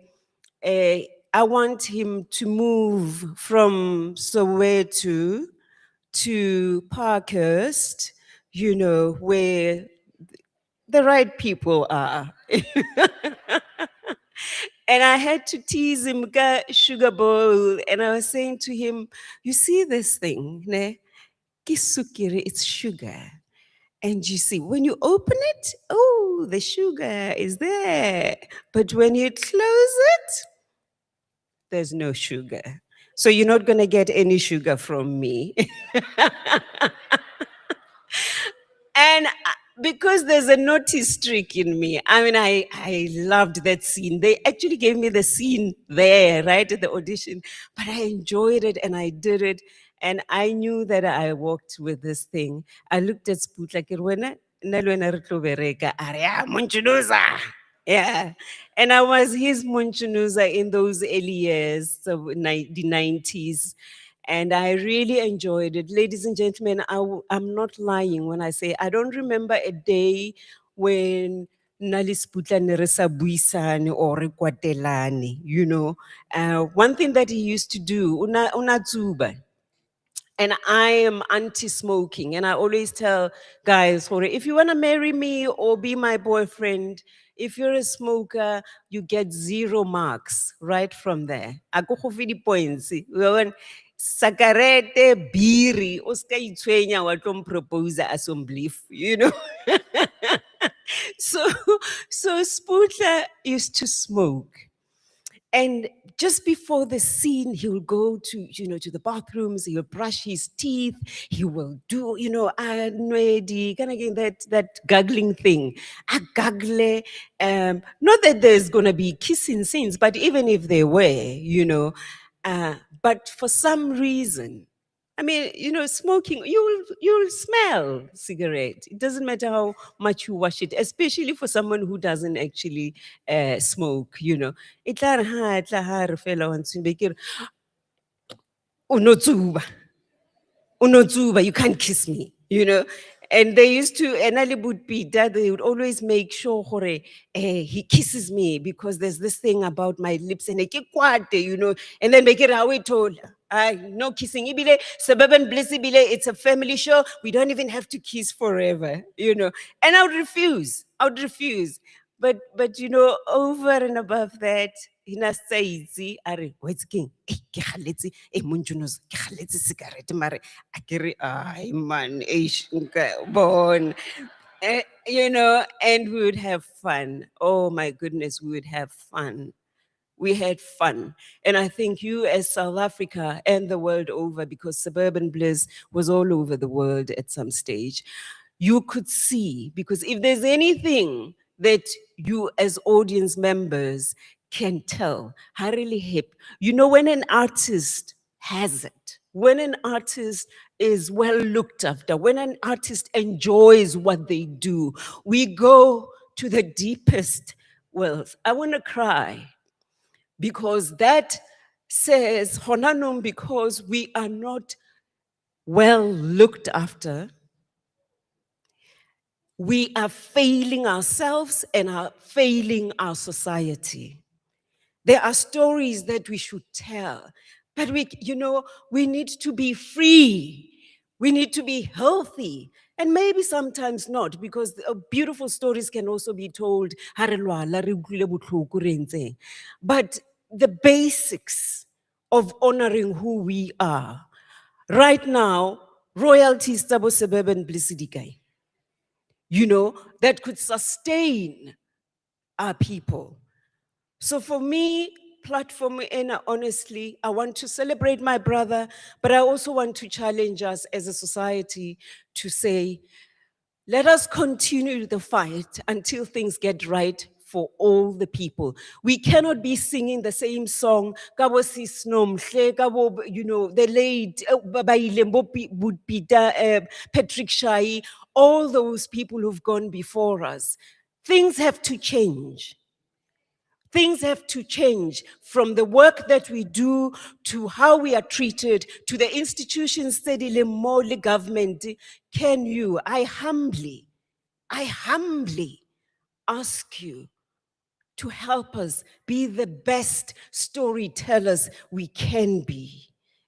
I want him to move from Soweto to Parkhurst, you know, where the right people are. And I had to tease him, "Ka sugar bowl," and I was saying to him, "You see this thing, ne? Kisukiri, it's sugar. And you see, when you open it, oh, the sugar is there. But when you close it, there's no sugar. So you're not going to get any sugar from me." And because there's a naughty streak in me, I mean, I loved that scene. They actually gave me the scene there, right at the audition, but I enjoyed it and I did it. And I knew that I walked with this thing. I looked at Seputla, ke re, "Wena, nna le wena re tlo bereka." A re, "Ah, Monchunuza." Yeah. And I was his Monchunuza in those early years, so the 90s. And I really enjoyed it. Ladies and gentlemen, I'm not lying when I say I don't remember a day when Nali Seputla ne re sa buisane or re kwatelane, you know. One thing that he used to do, una tsuba. And I am anti-smoking. And I always tell guys, if you want to marry me or be my boyfriend, if you're a smoker, you get 0 marks right from there. Ako go fi di-points. Sakarete, biri, o ska itshwenya wa tlo mpropose as belief, you know. So Seputla used to smoke. And just before the scene, he will go to, you know, to the bathrooms, he'll brush his teeth, he will do, you know, that guggling thing. A gaggle. Not that there's gonna be kissing scenes, but even if there were, you know, but for some reason, I mean, you know, smoking, you'll smell cigarette. It doesn't matter how much you wash it, especially for someone who doesn't actually smoke, you know. E tla re ha e tla ha re fela wa ntshwebe ke re, "O no tsuba. O no tsuba, you can't kiss me," you know. And they used to, and Peter, they would always make sure he kisses me because there's this thing about my lips and you know, and then make it how we told. No kissing. Ibile, Suburban Bliss, Ibile, it's a family show. We don't even have to kiss forever, you know. And I would refuse. But you know, over and above that, hina saitsi a re what's king ke galetse Monjuno's ke galetse cigarette mare akere ai man bon. You know, and we would have fun. Oh my goodness, we would have fun. We had fun. And I think you as South Africa and the world over, because Suburban Bliss was all over the world at some stage, you could see, because if there's anything that you as audience members can tell, really hip, you know, when an artist has it, when an artist is well looked after, when an artist enjoys what they do, we go to the deepest wells. I want to cry because that says, Honanum, because we are not well looked after, we are failing ourselves and are failing our society. There are stories that we should tell, but we need to be free. We need to be healthy. And maybe sometimes not, because beautiful stories can also be told. But the basics of honoring who we are. Right now, royalties tabo Suburban Blissidikai, you know, that could sustain our people. So for me, platform, and honestly, I want to celebrate my brother, but I also want to challenge us as a society to say, let us continue the fight until things get right for all the people. We cannot be singing the same song, Kabo Sisnomhle, Kabo, you know, the late Peter, Patrick Shai, all those people who've gone before us. Things have to change. Things have to change from the work that we do to how we are treated to the institutions, the government. I humbly I humbly ask you to help us be the best storytellers we can be.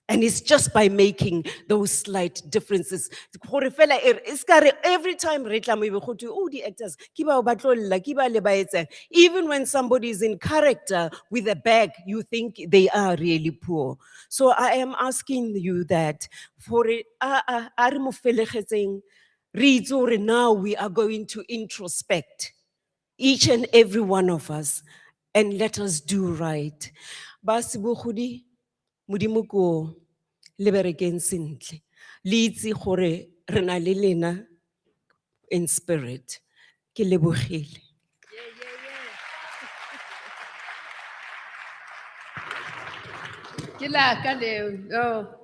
And it's just by making those slight differences. Gore fela e ska re every time re tla mo ibe go twe, oh, the actors, ke bao ba tlo lla, ke ba le ba etsang." Even when somebody is in character with a bag, you think they are really poor. So I am asking you that for a re mo felegetseng, re itse hore now we are going to introspect each and every one of us, and let us do right. Ba Sebogodi, Modimo ko le berekeng sentle. Le itse gore re na le lena in spirit. Ke lebogile.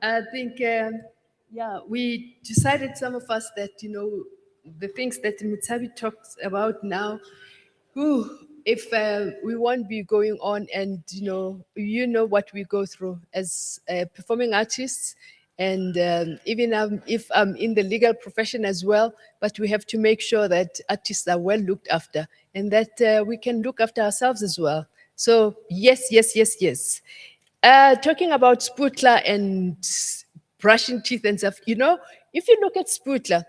I think, yeah, we decided, some of us, that, the things that Mutsabi talks about now, if we won't be going on, and, you know what we go through as performing artists, and even if I'm in the legal profession as well, but we have to make sure that artists are well looked after, and that we can look after ourselves as well. So yes, yes, yes, yes. Talking about Seputla and brushing teeth and stuff, if you look at Seputla,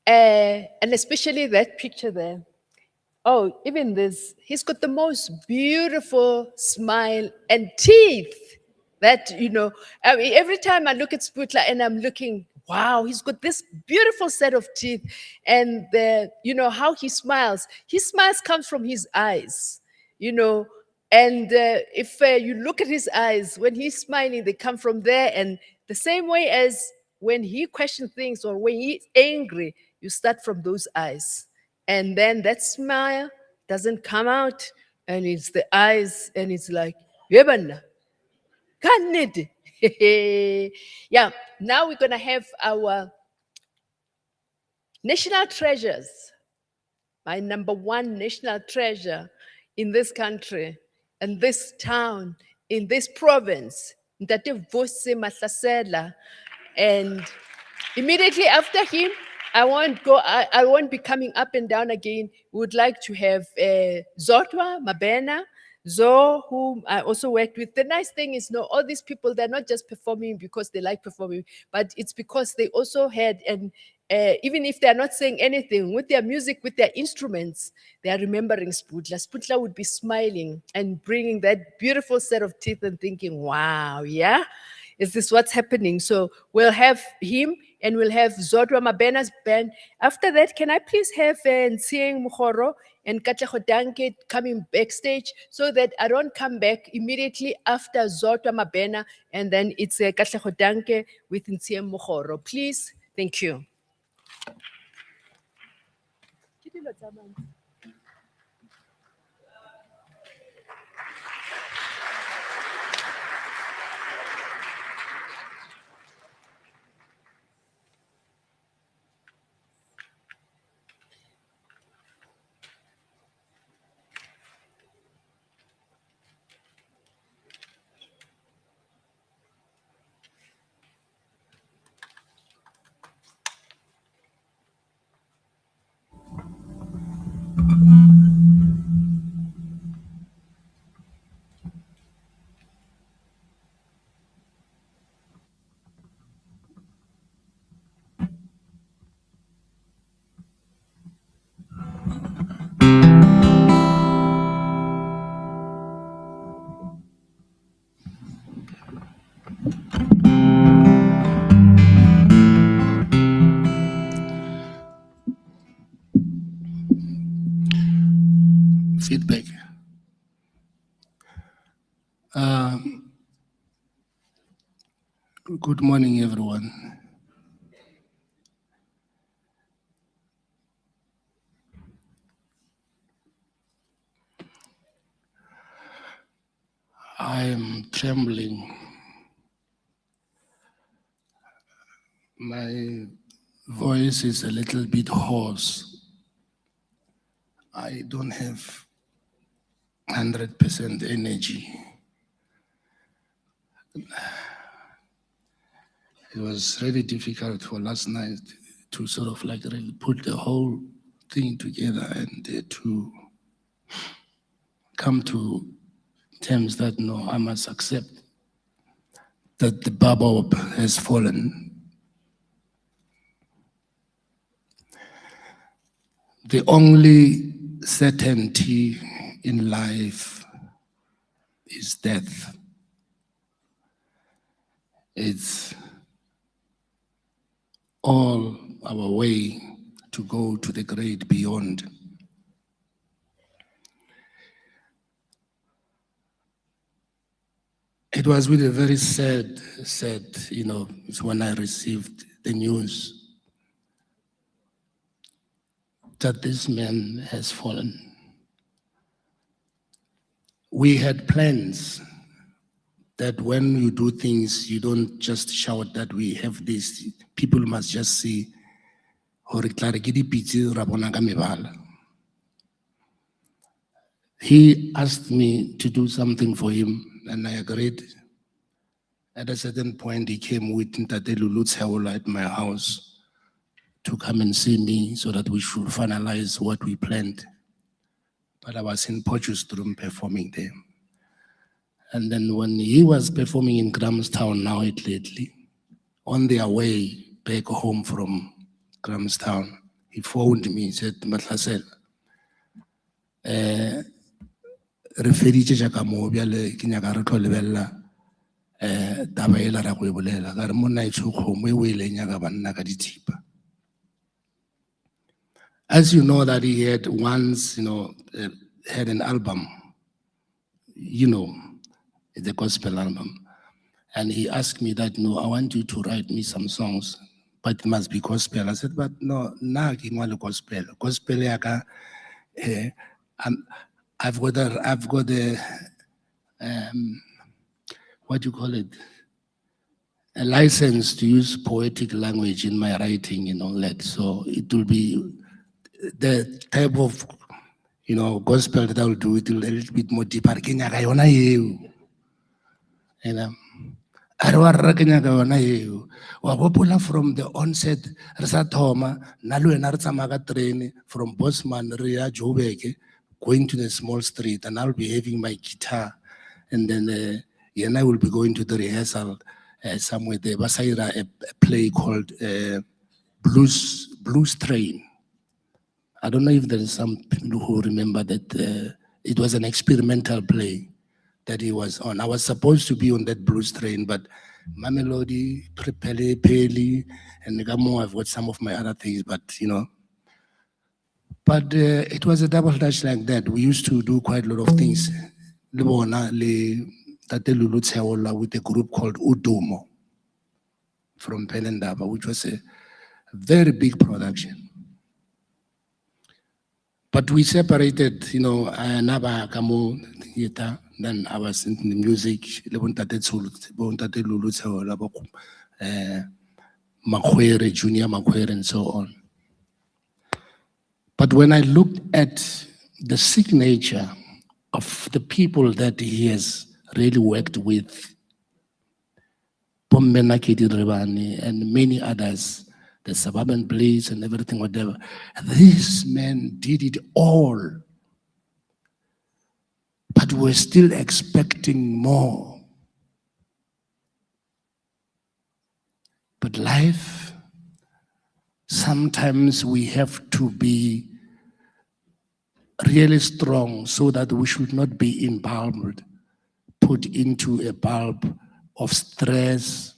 and especially that picture there, oh, even this, he's got the most beautiful smile and teeth that, I mean, every time I look at Seputla and I'm looking, wow, he's got this beautiful set of teeth. And how he smiles comes from his eyes, and if you look at his eyes, when he's smiling, they come from there. And the same way as when he questions things or when he's angry, you start from those eyes. And then that smile doesn't come out, and it's the eyes, and it's like, "Yebana, can't it?" Yeah, now we're going to have our national treasures. My number one national treasure in this country, in this town, in this province, Ntate Vose Mahlasela. And immediately after him, I won't be coming up and down again. We would like to have Zodwa Mabena, Zo, whom I also worked with. The nice thing is, all these people, they're not just performing because they like performing, but it's because they also had, and even if they're not saying anything, with their music, with their instruments, they are remembering Seputla. Seputla would be smiling and bringing that beautiful set of teeth and thinking, wow, yeah? Is this what's happening? So we'll have him, and we'll have Zodwa Mabena's band. After that, can I please have Ntsieng Mokgoro and Katlego Danke coming backstage, so that I don't come back immediately after Zodwa Mabena, and then it's Katlego Danke with Ntsieng Mokgoro. Please, thank you. Feedback. Good morning, everyone. I am trembling. My voice is a little bit hoarse. I don't have 100% energy. It was really difficult for last night to sort of like really put the whole thing together and to come to terms that no, I must accept that the baobab has fallen. The only certainty in life is death. It's all our way to go to the great beyond. It was with a very sad, it's when I received the news that this man has fallen. We had plans that when you do things, you don't just shout that we have this. People must just see. He asked me to do something for him, and I agreed. At a certain point, he came with Ntate Lulu Tseola at my house to come and see me so that we should finalize what we planned. But I was in Potchefstroom performing there. And then when he was performing in Grahamstown now lately, on their way back home from Grahamstown, he phoned me, he said, Matlasel, re feditše jaaka mo bjale ke nyaka re tlo lebella taba ela ra go e bolela ka re monna e tshokgomo e o e leng nyaka banna ka dithipa. As you know that he had once, had an album, the gospel album. And he asked me that, no, I want you to write me some songs, but it must be gospel. I said, but no, na ke ngwale gospel. Gospel yaka, I've got a what do you call it? A license to use poetic language in my writing and all that. So it will be the type of, gospel that I will do. It will be a little bit more deeper. From the onset, from Bosman, going to the small street, and I'll be having my guitar, and then I will be going to the rehearsal somewhere there. Basaira, a play called Blues Train. I don't know if there is some people who remember that it was an experimental play that he was on. I was supposed to be on that blues train, but Mamelodi, Peli, and Negamo, I've got some of my other things, but But it was a double dutch like that. We used to do quite a lot of things. With a group called Udumo from Penendaba, which was a very big production. But we separated, Naba Kamo Theater, then I was in the music, Makwere, Junior Makwere, and so on. But when I looked at the signature of the people that he has really worked with, Pombe Nakedi Ribani and many others, the Suburban Blaze and everything, whatever, this man did it all. But we're still expecting more. But life, sometimes we have to be really strong so that we should not be embalmed, put into a bulb of stress,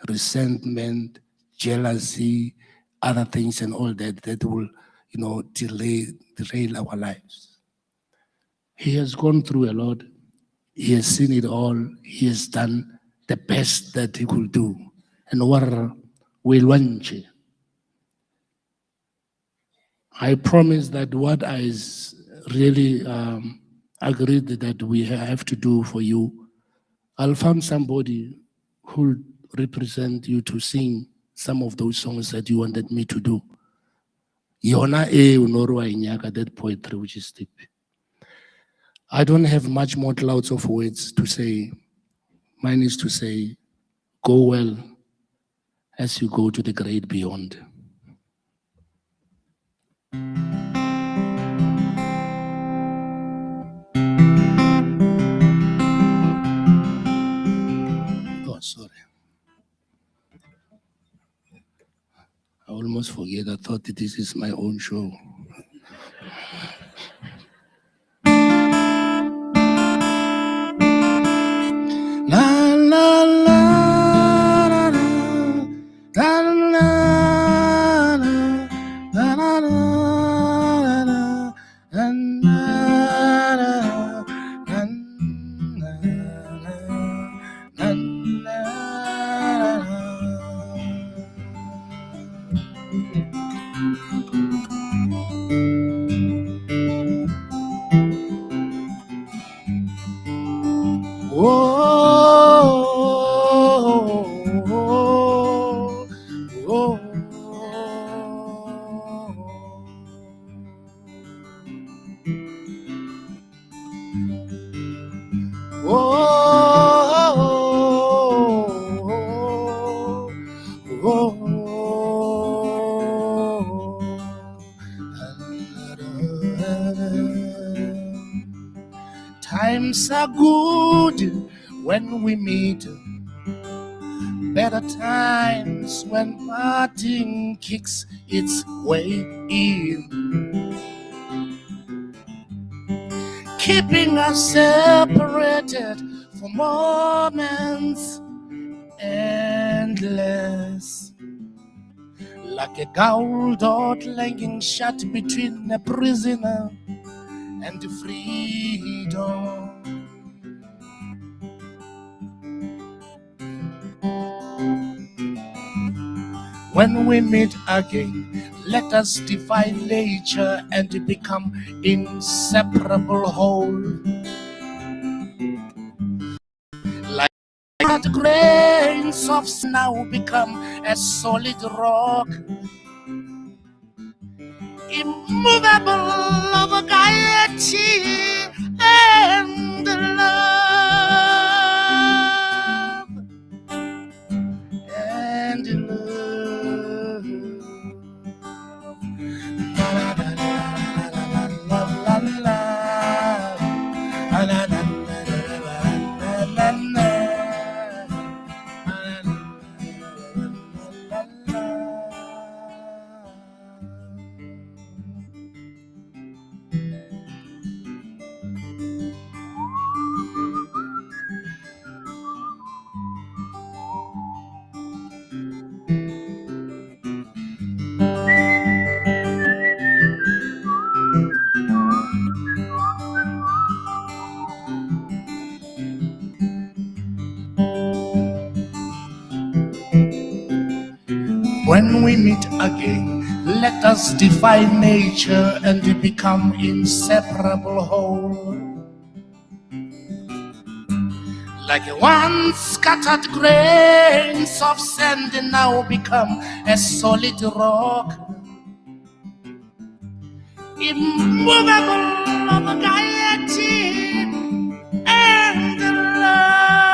resentment, jealousy, other things and all that will, derail our lives. He has gone through a lot. He has seen it all. He has done the best that he could do. And I promise that what I really agreed that we have to do for you, I'll find somebody who will represent you to sing some of those songs that you wanted me to do. Yona that poetry which is deep. I don't have much more clouds of words to say. Mine is to say, go well as you go to the great beyond. almost forget. I thought this is my own show. La la la la la la la la la Times are good when we meet, better times when parting kicks its way in, keeping us separated for moments endless, like a gold dot lying shut between a prisoner and freedom. When we meet again, let us defy nature and become inseparable whole. Like that grains of snow become a solid rock, immovable of gaiety and love. And love. When we meet again, let us defy nature and become inseparable whole. Like once scattered grains of sand now become a solid rock, immovable of gaiety and love.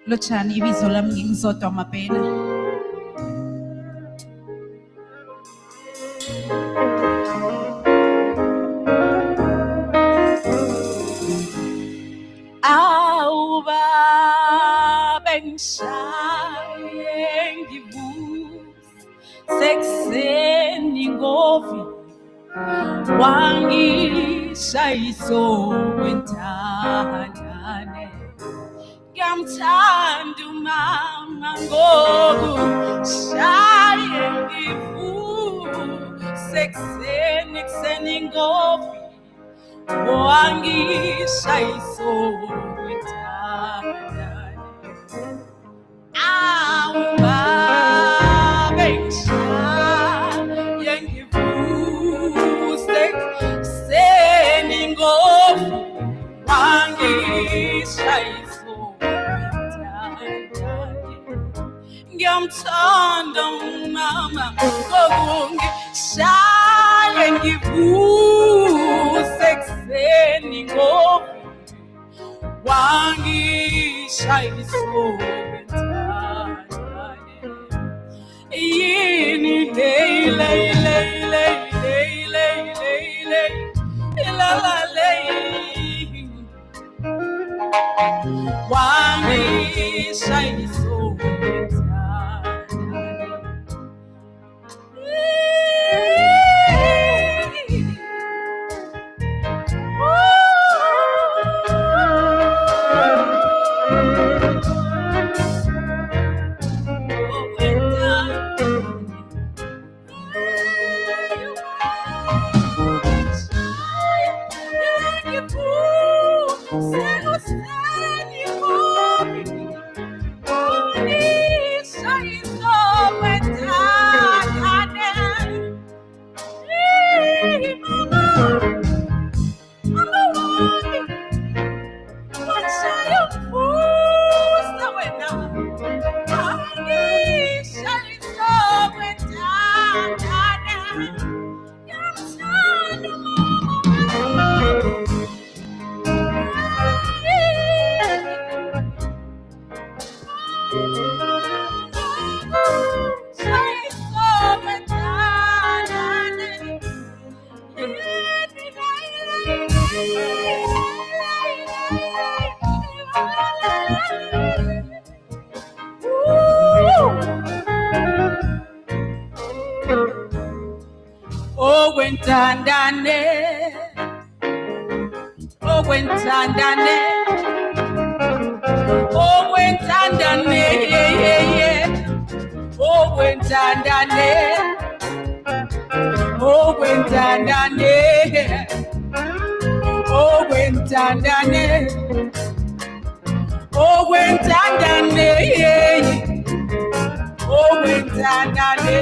Lotshani, ibizo lami ngingizodwa Mabhena. Awuba bengishaye ngivuse sekuseni ngovi wangishayisa kwentandane. Ngiyamthanda umama ngoku shaye ngivuse ekuseni ngovi wangishayisa kwentandane. Awuba bengishaye ngivuse ekuseni ngovi wangishayisa ngiyamthanda umama ngokungishaya ngivuse ekuseni ngovi wangishayisa kwentandane. Yini wangishayisa Okwentandane, okwentandane, okwentandane, okwentandane, okwentandane, okwentandane, okwentandane, okwentandane.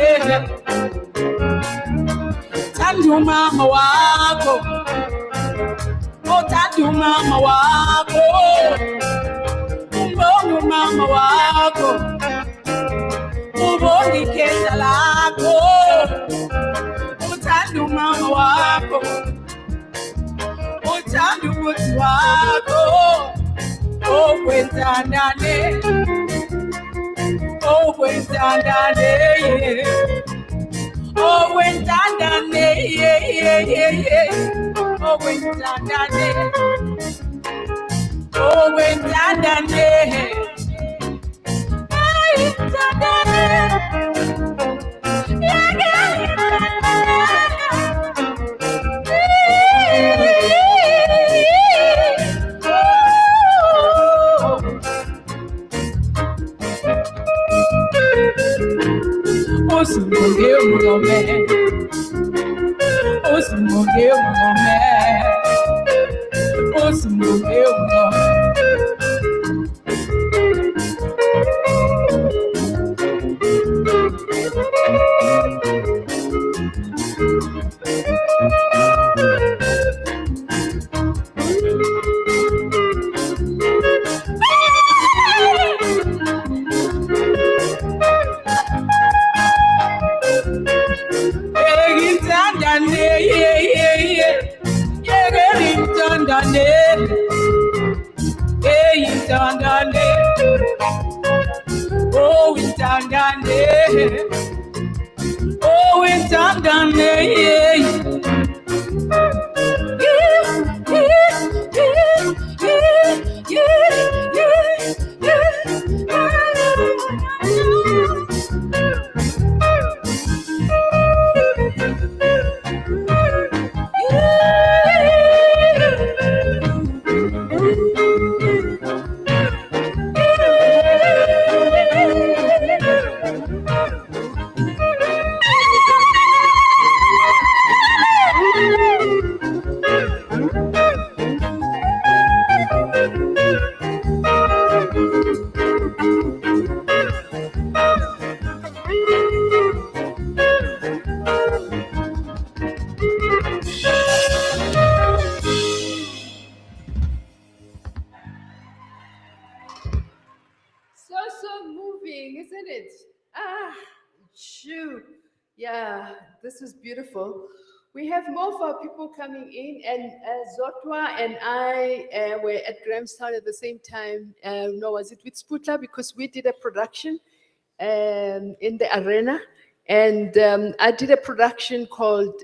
Thanda umama wakho, othanda umama wakho, ubonge umama wakho, ubonge ikhehla lakho, uthanda umama wakho, uthanda umuthi wakho, okwentandane, okwentandane. Oh, when Tandane, oh, when Tandane, oh, when Tandane, wentandane. Oh, wentandane, yeah. So moving, isn't it? Ah, shoo. Yeah, this was beautiful. We have more of our people coming in, and Zotwa and I were at Grahamstown at the same time. No, was it with Sputla? Because we did a production in the arena, and I did a production called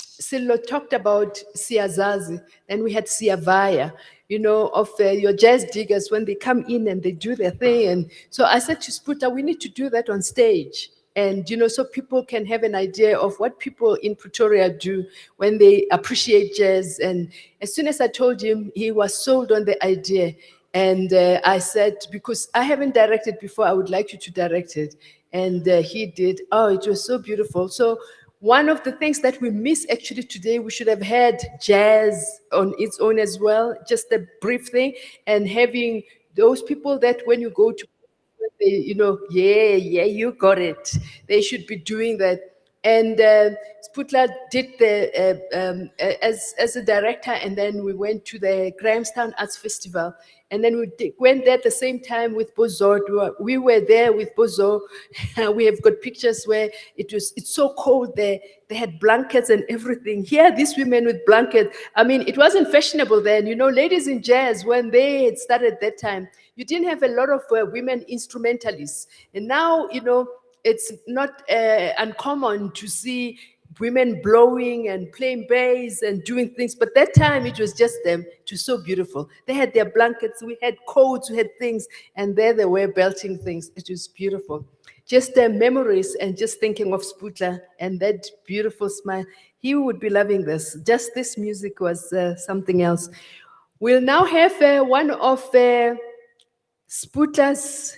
Silo talked about Siazazi, and we had Siavaya, of your jazz diggers when they come in and they do their thing. And so I said to Sputa, we need to do that on stage. And, so people can have an idea of what people in Pretoria do when they appreciate jazz. And as soon as I told him, he was sold on the idea. And I said, because I haven't directed before, I would like you to direct it. And he did. Oh, it was so beautiful. So one of the things that we miss actually today, we should have had jazz on its own as well, just a brief thing, and having those people that when you go to, they, yeah, you got it. They should be doing that. And Sputla did as a director, and then we went to the Grahamstown Arts Festival. And then we went there at the same time with Bozo. We were there with Bozo. We have got pictures where it's so cold there. They had blankets and everything. Here, these women with blankets. I mean, it wasn't fashionable then. Ladies in jazz, when they had started that time, you didn't have a lot of women instrumentalists. And now, it's not uncommon to see women blowing and playing bass and doing things, but that time it was just them. It was so beautiful. They had their blankets, we had coats, we had things, and there they were belting things. It was beautiful. Just their memories, and just thinking of Sputla and that beautiful smile. He would be loving this. Just this music was something else. We'll now have one of Sputla's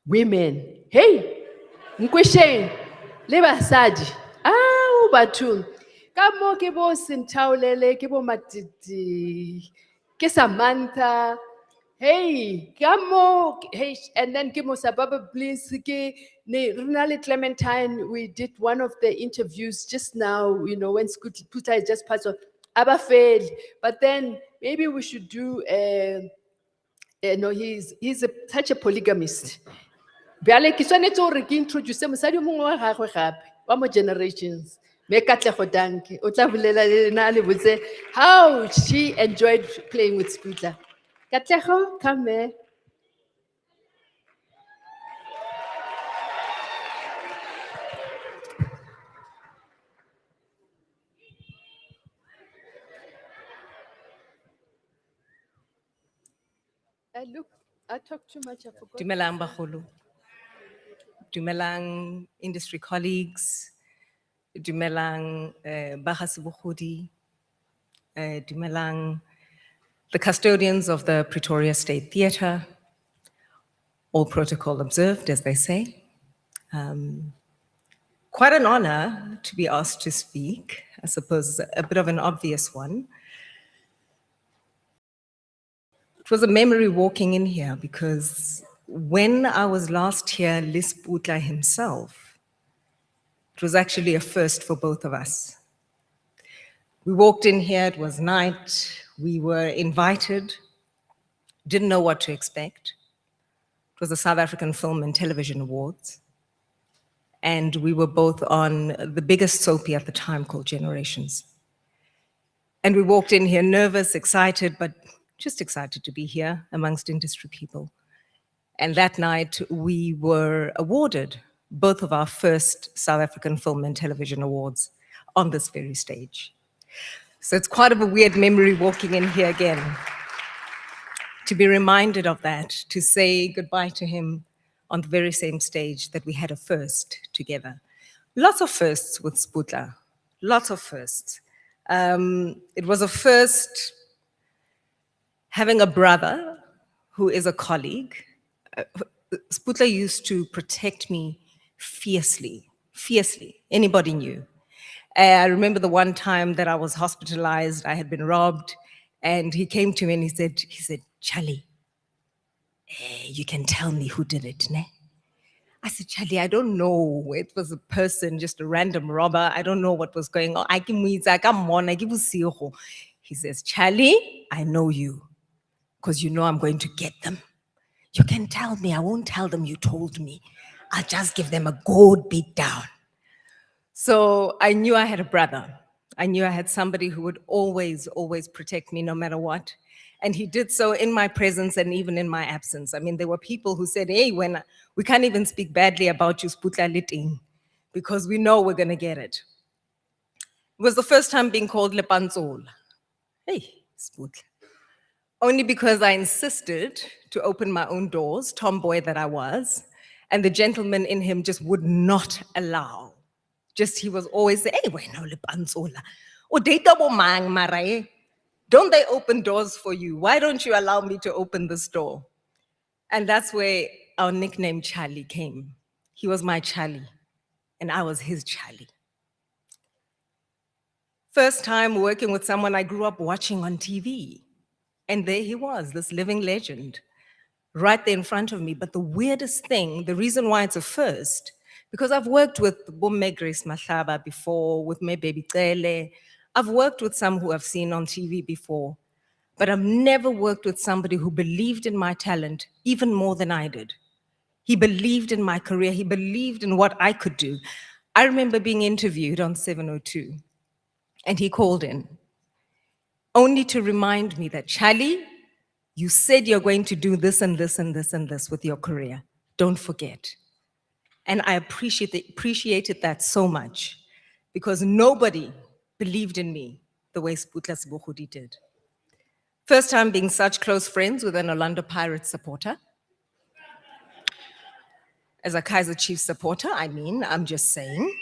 women. Hey! Nkwesheng, le basadi. Ah, bathong. Ka mo ke bo Senthaolele, ke bo Matiti, ke Samantha. Hey, ka mo, hey, and then ke mo Sababa Bliss, ke ne Renale Clementine. We did one of the interviews just now, when Puta just passed on. Abafeli. But then maybe we should do no, he's such a polygamist. Bjale ke tshwanetse hore ke introduce mosadi o mongwe wa gagwe gape wa mo generations, me Katlego Danke. O tla bolela le lena a le botse how she enjoyed playing with Sputla. Katlego, come here. Look, I talk too much, I forgot. Dumelang bagolo. Dumelang industry colleagues. Dumelang Seputla Sebogodi. Dumelang the custodians of the Pretoria State Theatre. All protocol observed, as they say. Quite an honor to be asked to speak. I suppose a bit of an obvious one. It was a memory walking in here, because when I was last here, Seputla himself, it was actually a first for both of us. We walked in here, it was night, we were invited, didn't know what to expect. It was the South African Film and Television Awards. And we were both on the biggest soapie at the time called Generations. And we walked in here nervous, excited, but just excited to be here amongst industry people. And that night, we were awarded both of our first South African Film and Television Awards on this very stage. So it's quite of a weird memory walking in here again, to be reminded of that, to say goodbye to him on the very same stage that we had a first together. Lots of firsts with Seputla, lots of firsts. It was a first having a brother who is a colleague. Seputla used to protect me fiercely, fiercely. Anybody knew. I remember the one time that I was hospitalized, I had been robbed, and he came to me and he said, Charlie, you can tell me who did it, ne? I said, Charlie, I don't know. It was a person, just a random robber. I don't know what was going on. He says, Charlie, I know you, because you know I'm going to get them. You can tell me. I won't tell them you told me. I'll just give them a good beat down. So I knew I had a brother. I knew I had somebody who would always, always protect me no matter what. And he did so in my presence and even in my absence. I mean, there were people who said, hey, when we can't even speak badly about you, Seputla Liting, because we know we're going to get it. It was the first time being called Lepanzol. Hey, Seputla. Only because I insisted to open my own doors, tomboy that I was, and the gentleman in him just would not allow. Just, he was always saying, hey, wena Lepanzola. O data bo mang mara. Don't they open doors for you? Why don't you allow me to open this door? And that's where our nickname Charlie came. He was my Charlie, and I was his Charlie. First time working with someone I grew up watching on TV. And there he was, this living legend, right there in front of me. But the weirdest thing, the reason why it's a first, because I've worked with Bomme Grace Mahlaba before, with Me Baby Cele. I've worked with some who I've seen on TV before, but I've never worked with somebody who believed in my talent even more than I did. He believed in my career. He believed in what I could do. I remember being interviewed on 702, and he called in, only to remind me that, Charlie, you said you're going to do this and this and this and this with your career. Don't forget. And I appreciated that so much, because nobody believed in me the way Seputla Sebogodi did. First time being such close friends with an Orlando Pirates supporter. As a Kaizer Chiefs supporter, I mean, I'm just saying.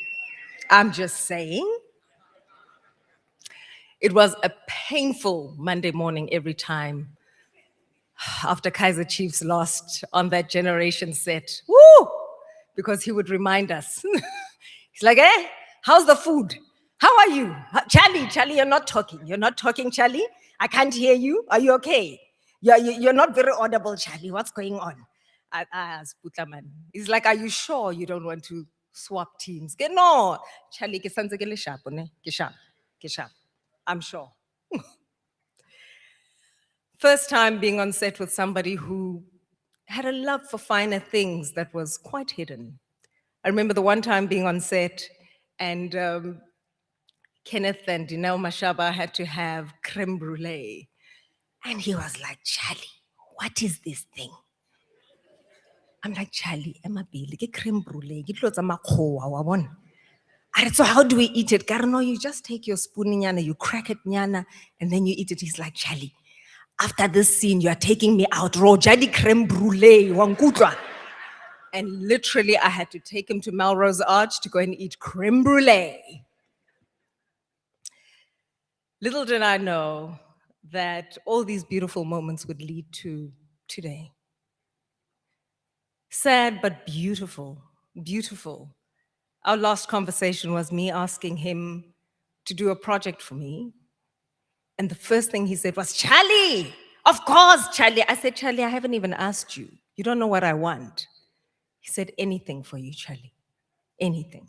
It was a painful Monday morning every time after Kaizer Chiefs lost on that generation set. Woo! Because he would remind us. He's like, eh, how's the food? How are you? Charlie, you're not talking. You're not talking, Charlie. I can't hear you. Are you okay? You're not very audible, Charlie. What's going on? Seputla man. He's like, are you sure you don't want to swap teams? No, Charlie, ke santse ke le sharp, ne? Ke sharp. I'm sure. First time being on set with somebody who had a love for finer things that was quite hidden. I remember the one time being on set, and Kenneth and Dineo Mashaba had to have creme brulee. And he was like, Charlie, what is this thing? I'm like, Charlie, Emabili, get creme brulee, get lots of makhoa, wabon. So how do we eat it? No, you just take your spoon, nyana, you crack it, nyana, and then you eat it. He's like, Charlie, after this scene, you are taking me out raw, jadi creme brulee, wankutwa. And literally, I had to take him to Melrose Arch to go and eat creme brulee. Little did I know that all these beautiful moments would lead to today. Sad, but beautiful, beautiful. Our last conversation was me asking him to do a project for me. And the first thing he said was, Charlie, of course, Charlie. I said, Charlie, I haven't even asked you. You don't know what I want. He said, anything for you, Charlie, anything.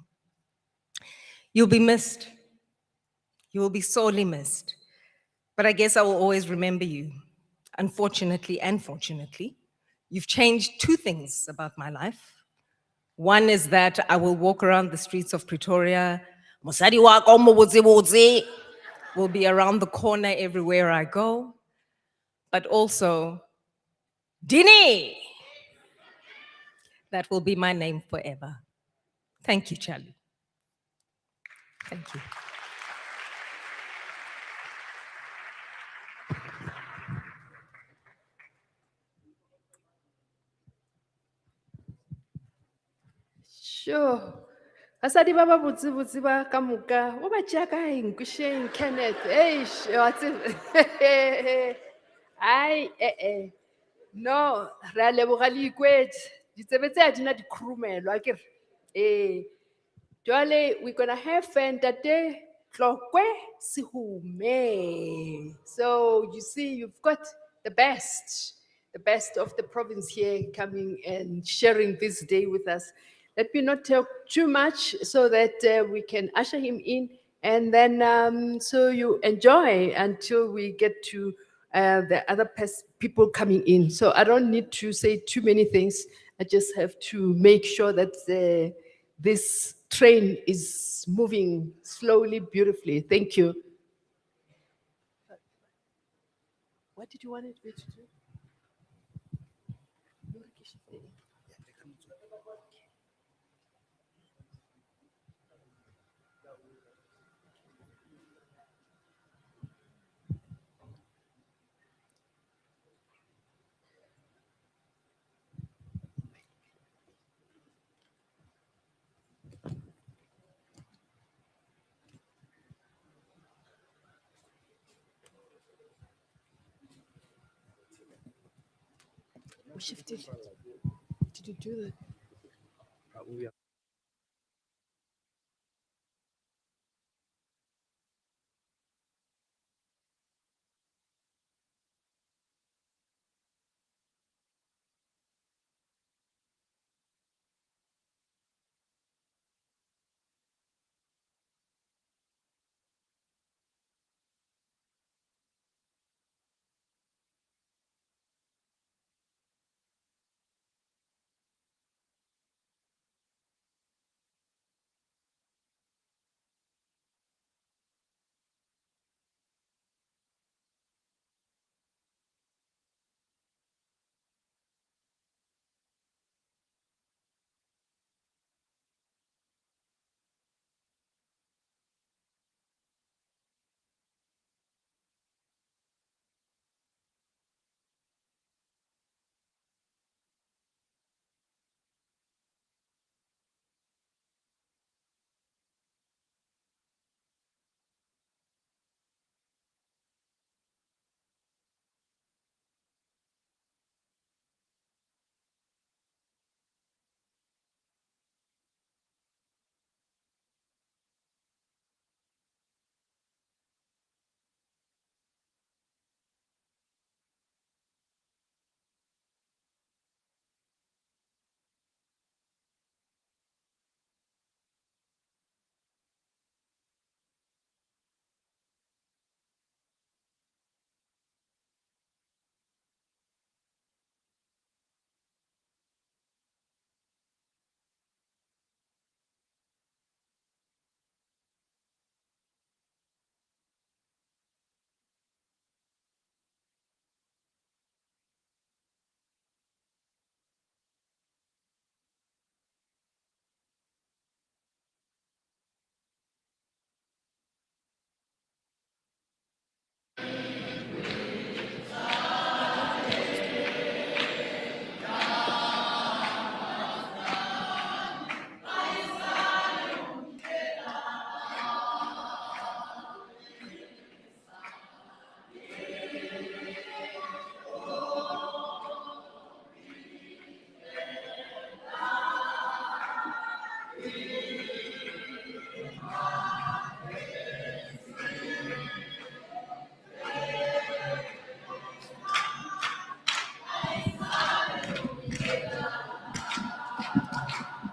You'll be missed. You will be sorely missed. But I guess I will always remember you. Unfortunately and fortunately, you've changed two things about my life. One is that I will walk around the streets of Pretoria. Mosadi wa ko mobotse will be around the corner everywhere I go. But also, Dini, That will be my name forever. Thank you, Charlie. Thank you. Sure. Asadi baba butsi ba kamuka. O ba tšea kae nkušeng Kenneth. Eish, wa tseba. Ai, No, re a leboga le ikwetse. Ditsebe tse a di na di khurumelo, akere. Jwale, we're gonna have Ntate Tlokwe Sihume. So you see, you've got the best of the province here coming and sharing this day with us. Let me not talk too much so that we can usher him in, and then so you enjoy until we get to the other people coming in. So I don't need to say too many things. I just have to make sure that this train is moving slowly, beautifully. Thank you. What did you want it to do? We shifted. Did you do that?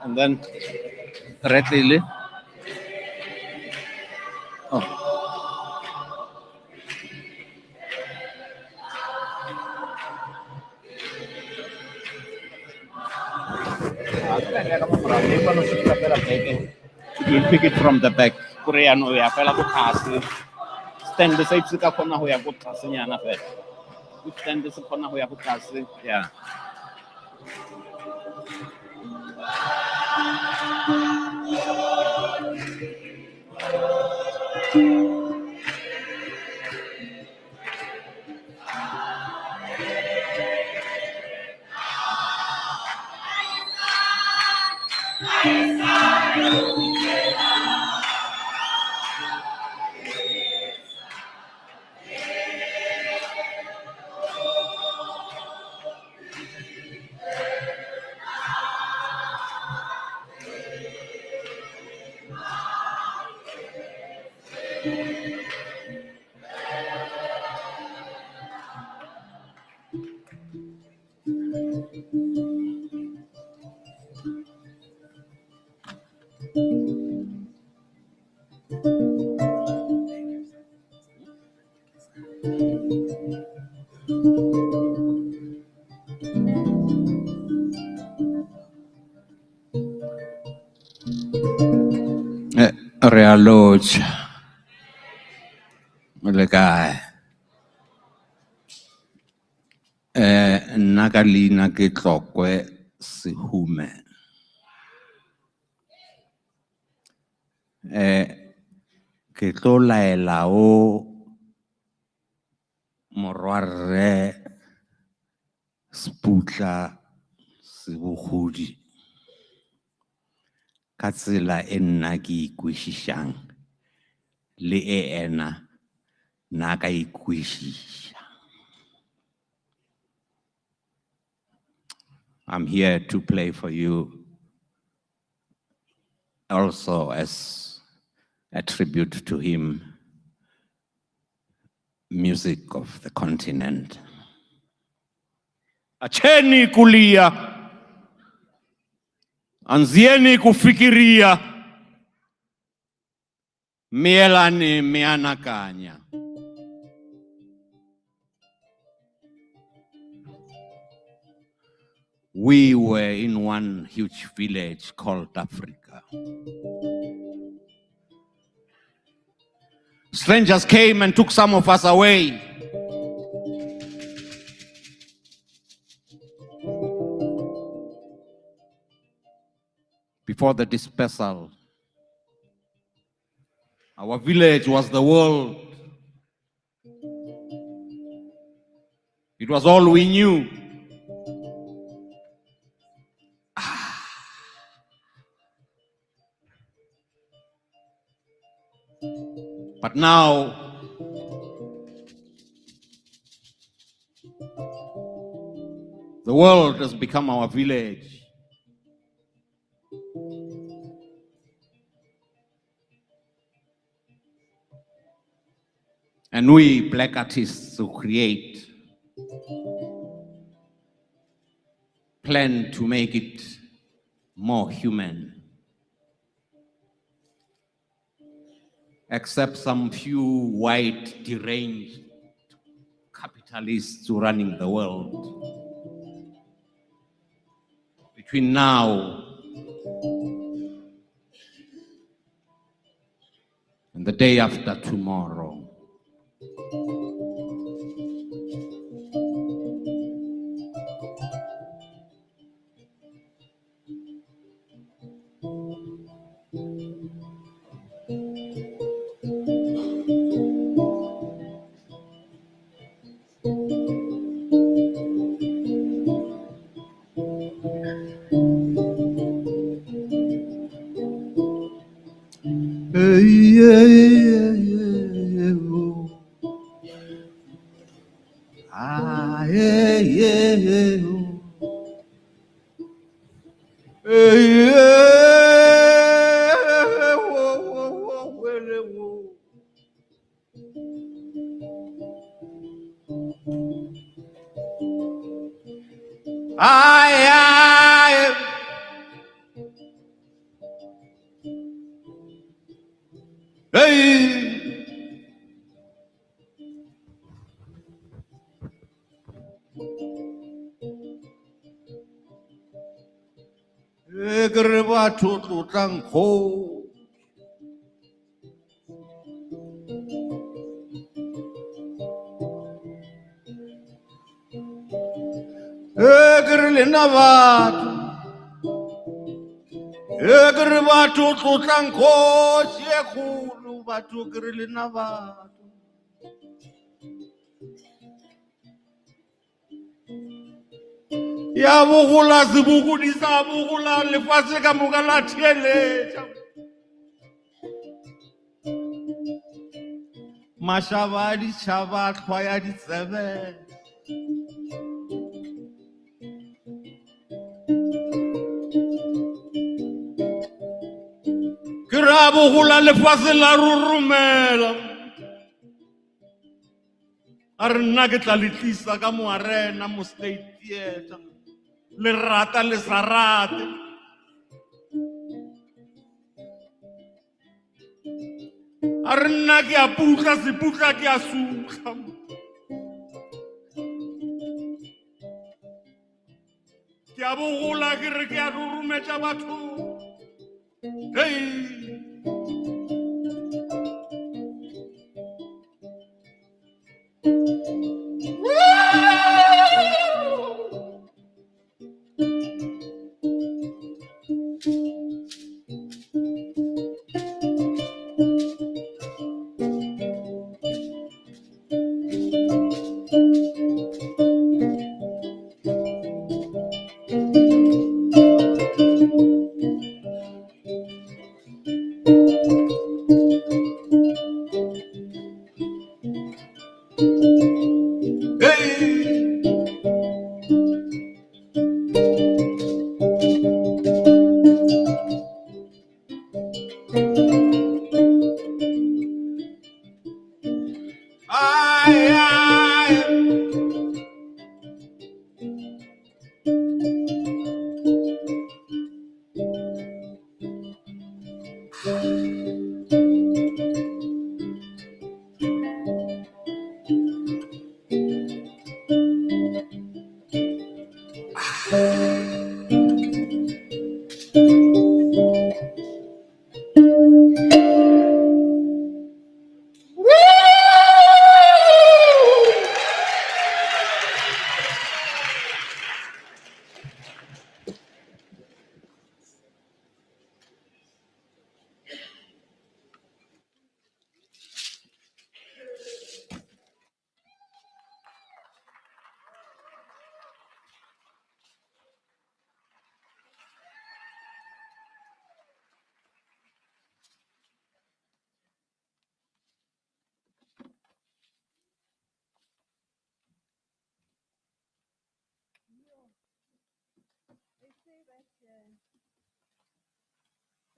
And then red lily. Oh. You'll pick it from the back. Koreano ya fela go tlase. Stand the side ka khona ho ya go tlase nyana fela. Stand se khona ho ya go tlase. Yeah. Realoch, le kae? Nna ka leina ke Tlokwe Sehume. Ke tlo laela o morwarre Seputla Sebogodi ka tsela e nna ke ikwešišang le e ena nna ka ikwešiša. I'm here to play for you also as a tribute to him, music of the continent. Acheni kulia, anzieni kufikiria, mielani mianakanya. We were in one huge village called Africa. Strangers came and took some of us away. Before the dispersal, our village was the world. It was all we knew. But now, the world has become our village. And we black artists who create plan to make it more human. Except some few white deranged capitalists running the world. Between now and the day after tomorrow, ke re batho tlotlang kgoši e kgolo batho ke re lena batho ya bogola sebogodi sa bogola lefatshe ka moka la theeletša mašaba a ditšhaba a hlwa ya ditsebe ke re a bogola lefatshe la roromela a re nna ke tla le tlisa ka moarena mo state theatre le rata le sa rate a re nna ke a putla seputla ke a sutla ke a bogola ke re ke a rurumetša batho hei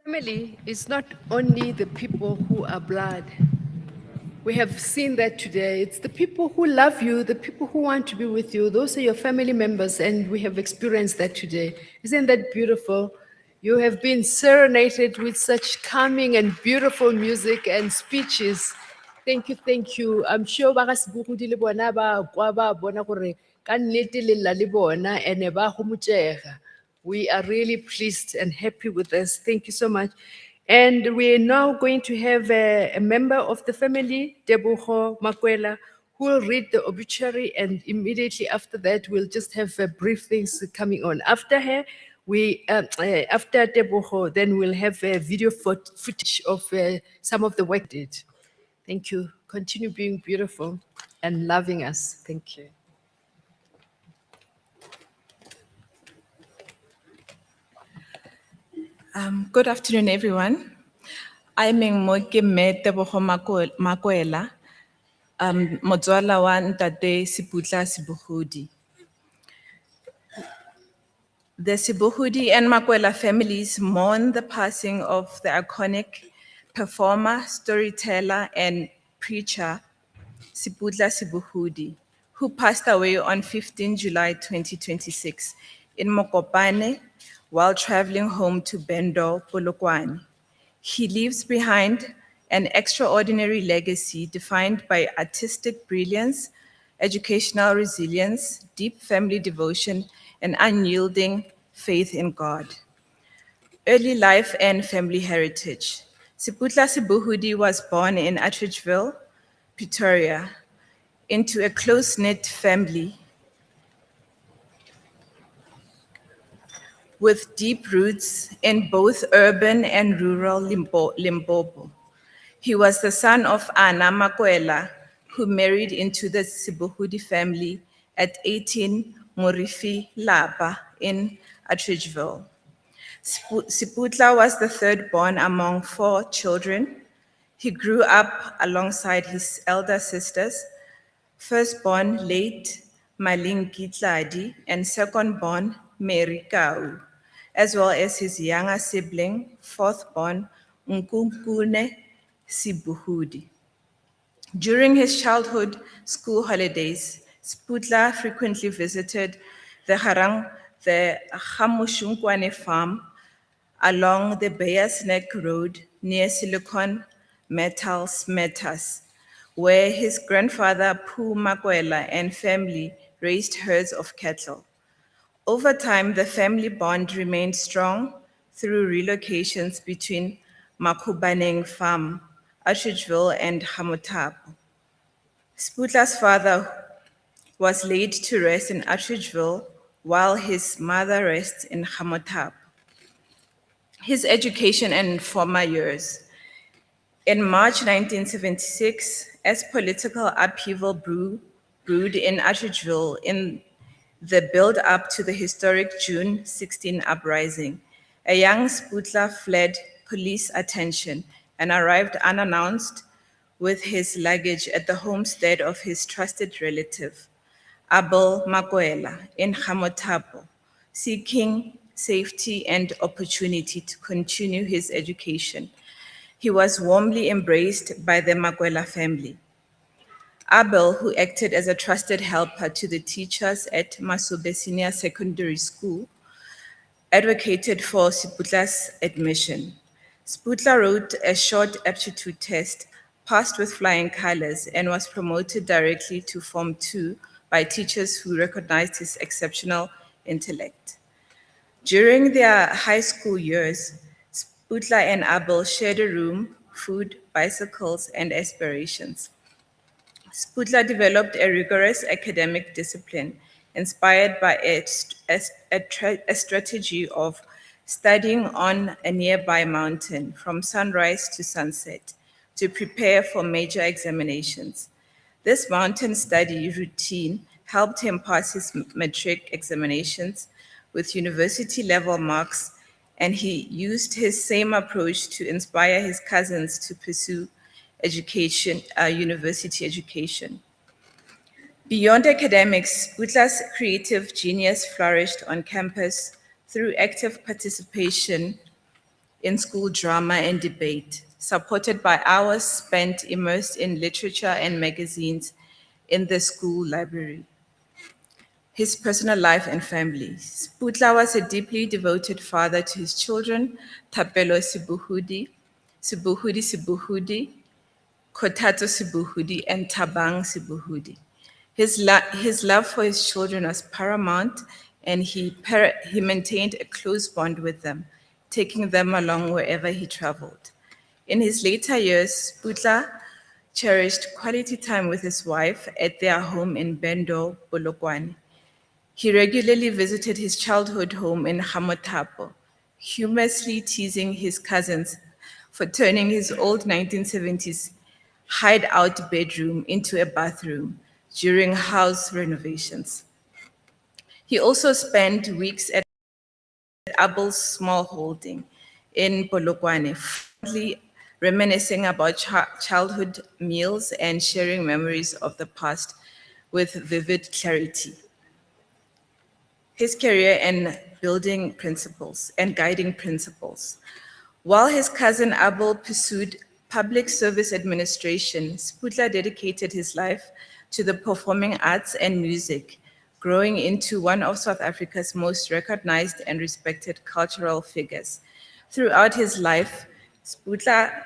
Family is not only the people who are blood. We have seen that today. It's the people who love you, the people who want to be with you. Those are your family members, and we have experienced that today. Isn't that beautiful? You have been serenaded with such calming and beautiful music and speeches. Thank you, thank you. I'm sure ba ga Sebogodi le bona ba kwa ba bona gore ka nnete le lla le bona ene ba homotšega. We are really pleased and happy with this. Thank you so much. And we are now going to have a member of the family, Tebogo Makwela, who will read the obituary, and immediately after that, we'll just have brief things coming on. After her, after Tebogo, then we'll have a video footage of some of the work did. Thank you. Continue being beautiful and loving us. Thank you. Good afternoon, everyone. I'm Moke Tebogo Makwela, motswala wa ntate Seputla Sebogodi. The Sebogodi and Makwela families mourn the passing of the iconic performer, storyteller, and preacher Seputla Sebogodi, who passed away on 15 July 2026 in Mokopane while traveling home to Bendo, Polokwane. He leaves behind an extraordinary legacy defined by artistic brilliance, educational resilience, deep family devotion, and unyielding faith in God. Early life and family heritage. Seputla Sebogodi was born in Attridgeville, Pretoria, into a close-knit family with deep roots in both urban and rural Limpopo. He was the son of Anna Makwela, who married into the Sebogodi family at 18 Morifi Lapa in Atteridgeville. Seputla was the third born among 4 children. He grew up alongside his elder sisters, firstborn late Malinki Tladi and secondborn Mary Kau, as well as his younger sibling, fourthborn Nkunkune Sibuhudi. During his childhood school holidays, Seputla frequently visited the Hamushunkwane farm along the Bears Neck Road near Silicon Metal Smelters, where his grandfather Phu Makwela and family raised herds of cattle. Over time, the family bond remained strong through relocations between Makubaneng Farm, Atteridgeville, and Hamutapu. Seputla's father was laid to rest in Atteridgeville while his mother rests in Hamutapu. His education and former years. In March 1976, as political upheaval brewed in Atteridgeville in the build-up to the historic June 16 uprising, a young Seputla fled police attention and arrived unannounced with his luggage at the homestead of his trusted relative, Abel Makwela, in Hamotapo, seeking safety and opportunity to continue his education. He was warmly embraced by the Makwela family. Abel, who acted as a trusted helper to the teachers at Masube Senior Secondary School, advocated for Seputla's admission. Seputla wrote a short aptitude test, passed with flying colors, and was promoted directly to Form 2 by teachers who recognized his exceptional intellect. During their high school years, Seputla and Abel shared a room, food, bicycles, and aspirations. Seputla developed a rigorous academic discipline inspired by a strategy of studying on a nearby mountain from sunrise to sunset to prepare for major examinations. This mountain study routine helped him pass his matric examinations with university-level marks, and he used his same approach to inspire his cousins to pursue university education. Beyond academics, Seputla's creative genius flourished on campus through active participation in school drama and debate, supported by hours spent immersed in literature and magazines in the school library. His personal life and family. Seputla was a deeply devoted father to his children, Thapelo Sebogodi, Sebogodi, Kotato Sebogodi, and Tabang Sebogodi. His love for his children was paramount, and he maintained a close bond with them, taking them along wherever he traveled. In his later years, Seputla cherished quality time with his wife at their home in Bendo, Polokwane. He regularly visited his childhood home in Hamotapo, humorously teasing his cousins for turning his old 1970s hideout bedroom into a bathroom during house renovations. He also spent weeks at Abel's small holding in Polokwane, fondly reminiscing about childhood meals and sharing memories of the past with vivid clarity. His career and building principles and guiding principles. While his cousin Abel pursued public service administration, Seputla dedicated his life to the performing arts and music, growing into one of South Africa's most recognized and respected cultural figures. Throughout his life, Seputla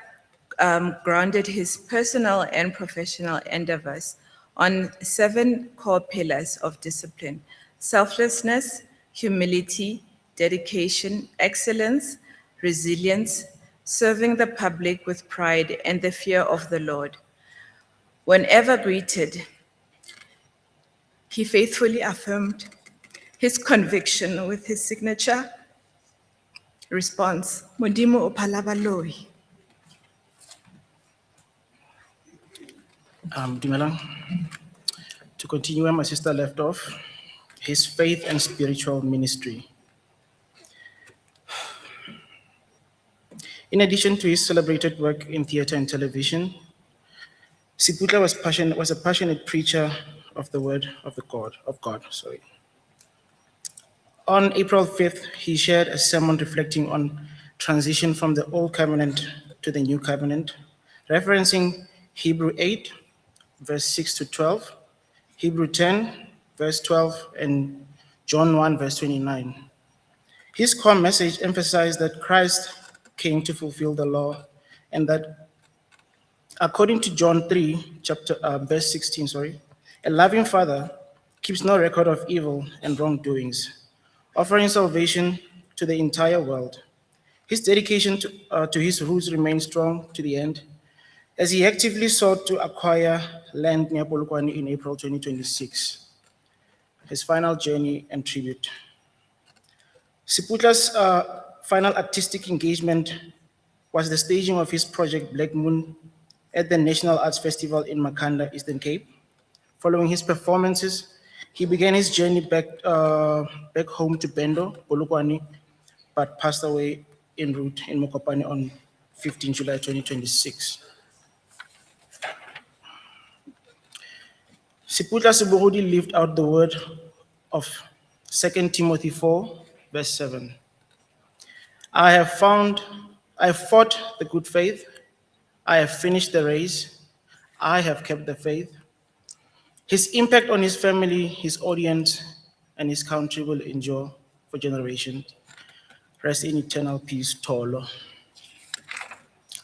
grounded his personal and professional endeavors on 7 core pillars of discipline: selflessness, humility, dedication, excellence, resilience, serving the public with pride, and the fear of the Lord. Whenever greeted, he faithfully affirmed his conviction with his signature Response, Modimo o phala baloi. Dumelang. To continue where my sister left off, his faith and spiritual ministry. In addition to his celebrated work in theater and television, Seputla was a passionate preacher of the word of God. On April 5th, he shared a sermon reflecting on transition from the Old Covenant to the New Covenant, referencing Hebrew 8, verse 6 to 12, Hebrew 10, verse 12, and John 1, verse 29. His core message emphasized that Christ came to fulfill the law, and that according to John 3, verse 16, a loving father keeps no record of evil and wrongdoings, offering salvation to the entire world. His dedication to his roots remained strong to the end, as he actively sought to acquire land near Polokwane in April 2026. His final journey and tribute. Seputla's final artistic engagement was the staging of his project Black Moon at the National Arts Festival in Makanda, Eastern Cape. Following his performances, he began his journey back home to Bendo, Polokwane, but passed away en route in Mokopane on 15 July 2026. Seputla Sebogodi lived out the word of 2 Timothy 4, verse 7. I fought the good faith. I have finished the race. I have kept the faith. His impact on his family, his audience, and his country will endure for generations. Rest in eternal peace, Tolo.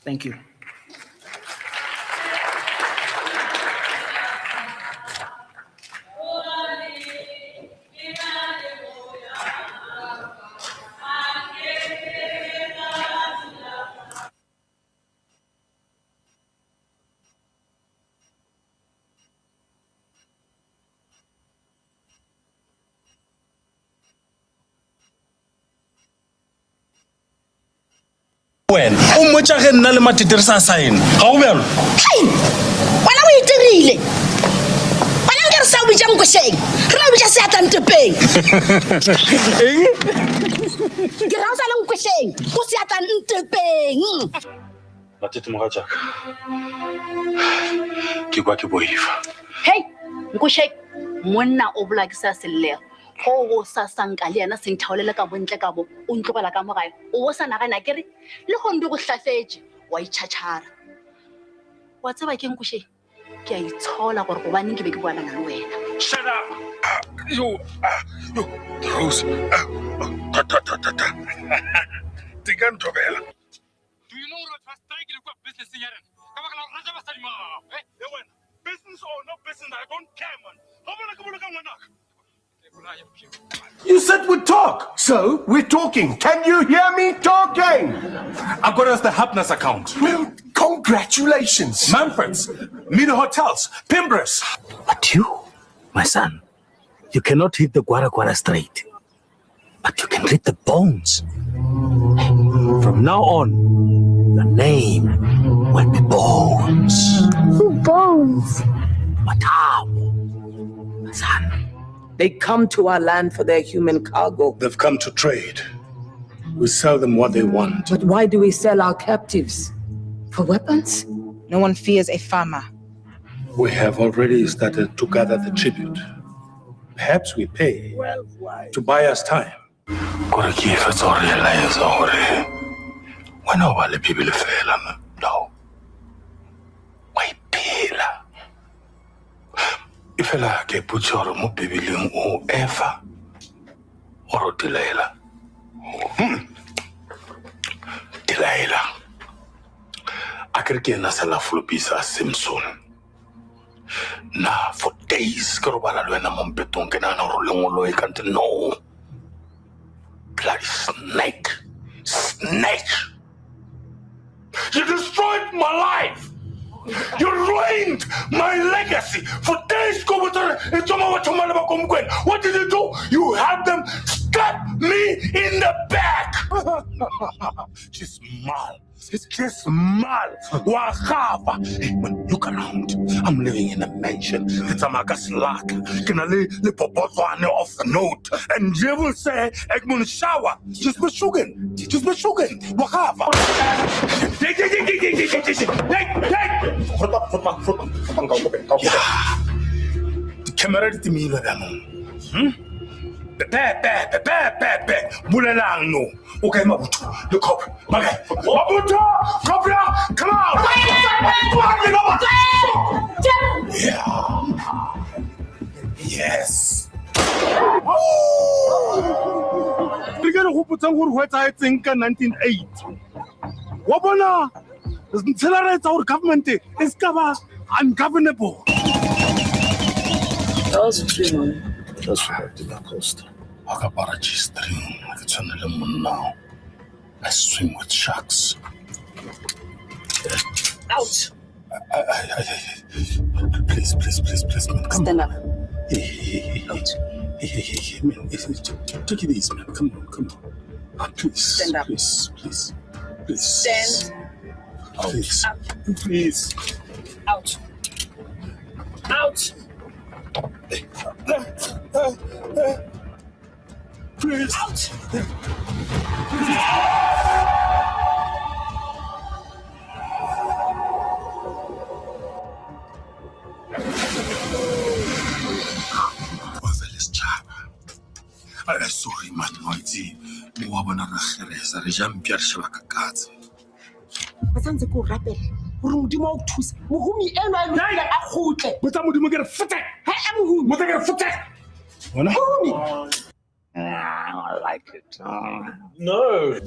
Thank you. Wena o mmotsa ge nna le matete re sa sign ga o bjalo wena o itirile wena nke re sa o bitša nkošeng re la o bitša seatlang tepeng ke ra o sa le nkošeng o seatlang tepeng matete mogatšaka ke kwa ke boifa hei nkošeng monna o bola ke sa sellego go sa sanka le yena se nthaolela ka bontle ka bo o ntlogela ka mogae o bo sa nagana kere le go ndi go hlafetse wa itšhatšhara wa tseba ke nkošeng ke a itshola gore go baneng ke be ke boanana le wena shut up yo Rose tika ntobela do you know what was striking kwa business yaren ka ba ka raja ba sa di ma wena business or no business I don't care man ga bona ke bolo ka ngwanaka. You said we'd talk, so we're talking. Can you hear me talking? I've got us the Hapnas account. Well, congratulations. Manfred's, Mina Hotels, Pimbres. But you, my son, you cannot hit the Guara straight, but you can hit the bones. From now on, your name will be Bones. Who Bones? Matamo, my son. They come to our land for their human cargo. They've come to trade. We sell them what they want. But why do we sell our captives? For weapons? No one fears a farmer. We have already started to gather the tribute. Perhaps we pay to buy us time. No. Ifela ke putsoro mo bibileng o ever or Delilah. Delilah. Akrike na sala flopisa Simpson. Na for days ke robala le wena mo mpetong ke na ro lengolo e kante no. Bloody snake. You destroyed my life. You ruined my legacy. For days, what did you do? You had them stab me in the back. She's mal. She's mal. Wahava. Hey, man, look around. I'm living in a mansion. It's a magas lack. Can I le popotwane off the note? And you will say, Egmont shower. Just be shugan. Just be shugan. Wahava. Hey. Yeah. The camera is me. Pepe, Bulelang, no. Okay, Mabuto, the cop. Okay, Mabuto, Copra, come on! Yeah. Yes. We get a hoop of what I think in 1908. Wabona, the accelerate our government is cover ungovernable. That was a dream. That's what did not cost. Akabarachi stream, it's on the moon now. I swim with sharks. Out. Please, man. Come Stand on. up. Hey, Out. man. Take it easy, man. Come on. Please. Stand up. Please. Stand. Please. Up. Please. Out. Please. Out. Sorry, man. Mighty. Muabana Reza, Rejam Pierre Shabakats. Batsanze ko rapela hore modimo o thusa mohumi eno a ile a khutle But I'm going to get a foot. ha mohumi But I get a foot. mohumi I like it. No.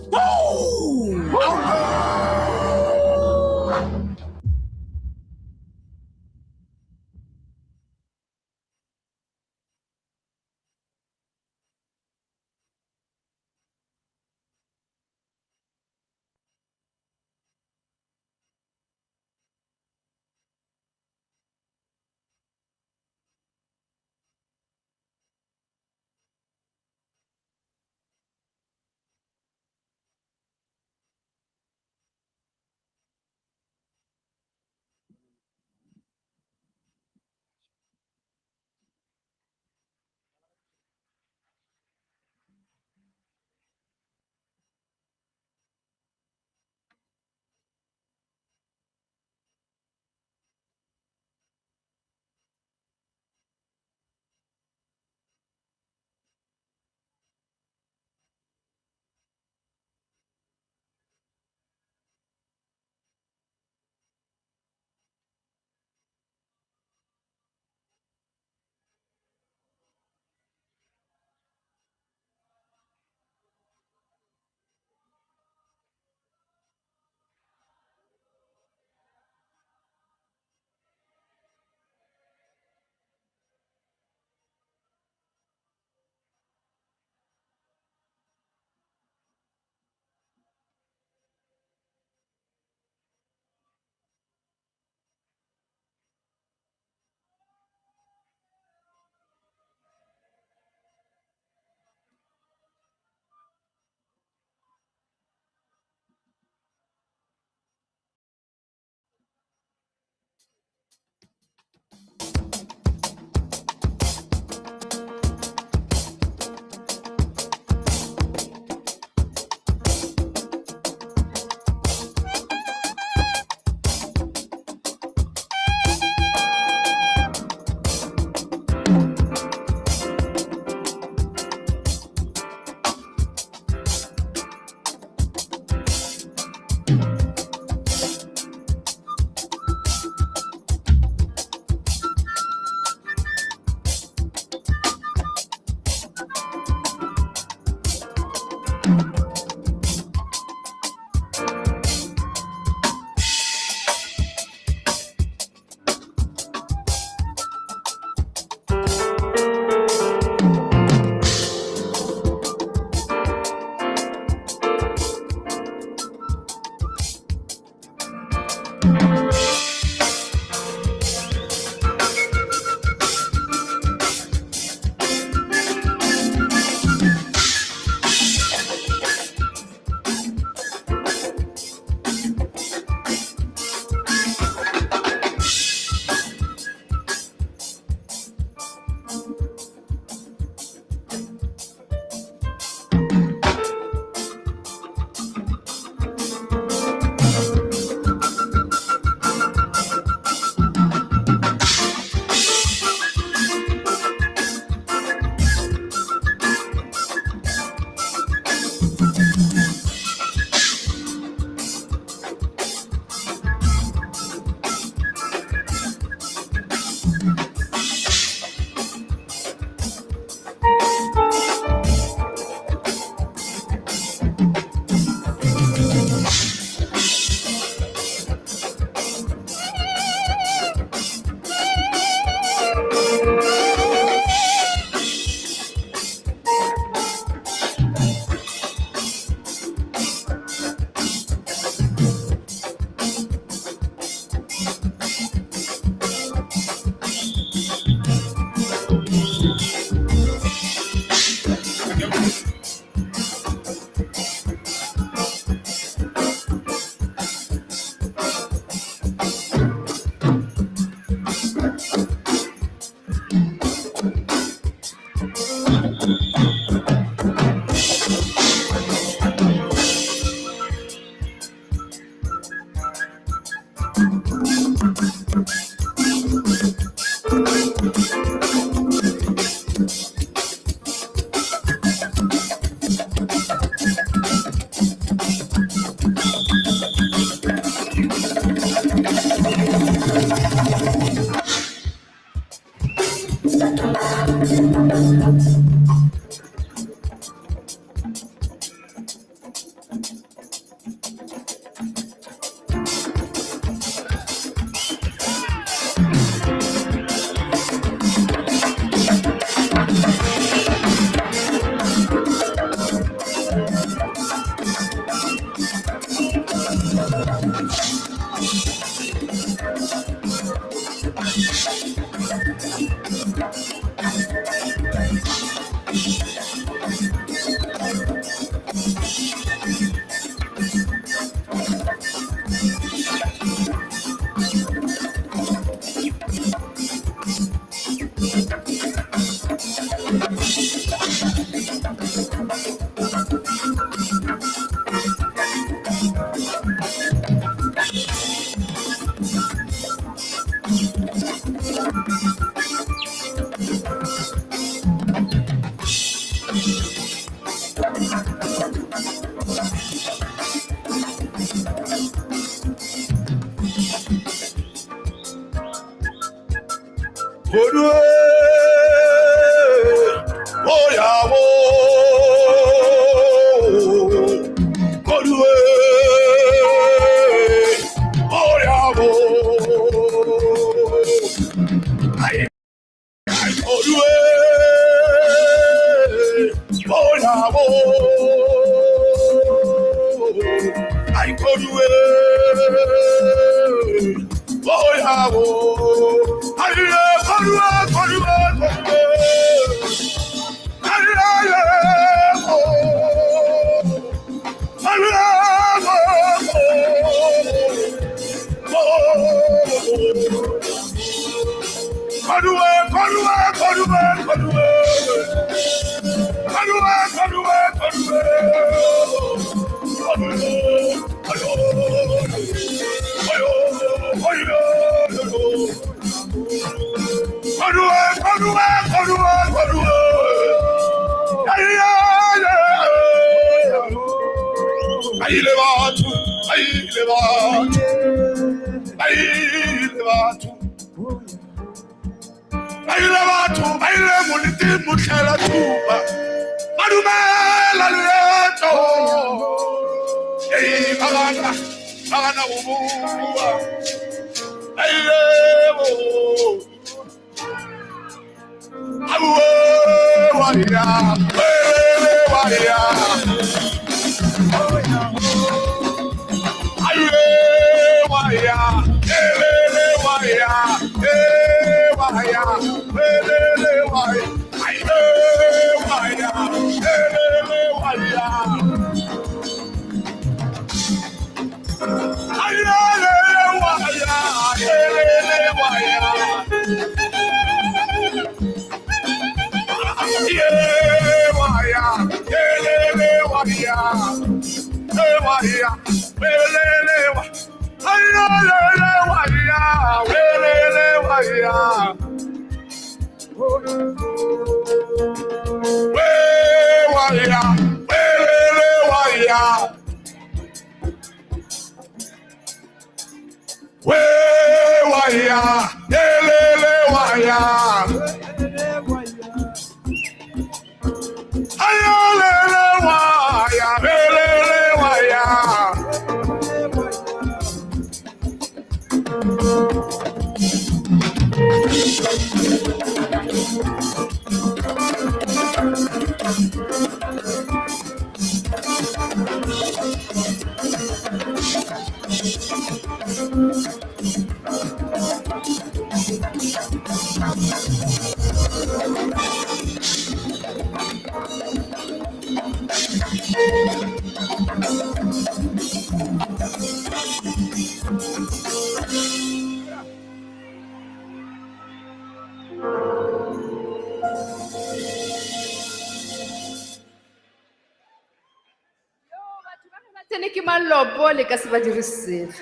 Tene ke malopo le ka se ba dirisitseng.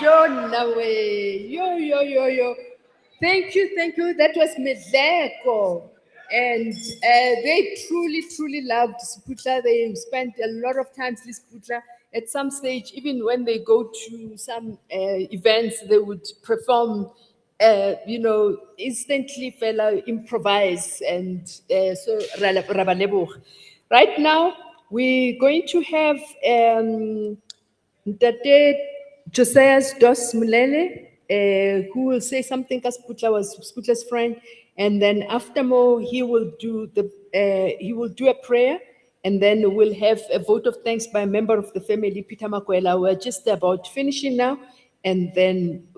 Yo nawe, yo. Thank you. That was Medleko. And they truly loved Seputla. They spent a lot of time with Seputla. At some stage, even when they go to some events, they would perform, instantly fella improvise. And so, Rabaleboch. Right now, we're going to have Ntate Josias Dos Mulele, who will say something because Seputla was Seputla's friend, and then after more he will do a prayer, and then we'll have a vote of thanks by a member of the family, Peter Makwela. We're just about finishing now, and then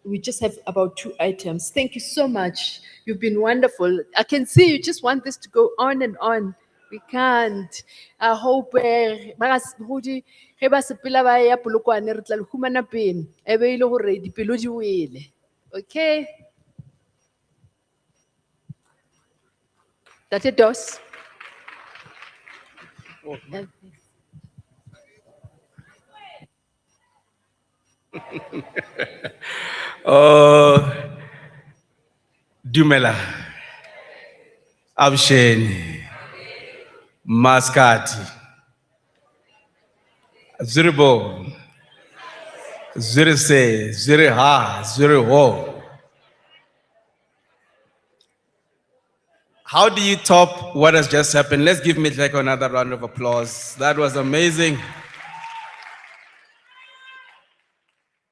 we just have about 2 items. Thank you so much. You've been wonderful. I can see you just want this to go on and on. We can't. I hope Sebogodi, ge ba sepela ba ya Polokwane re tla le humana pele e be ile gore dipelo di wele. Okay? Tate Dos. Oh, Dumela, Absheni, Mascati, Zuribo, Zurise, Zuriha, Zuriho. How do you top what has just happened? Let's give Mitleko another round of applause. That was amazing.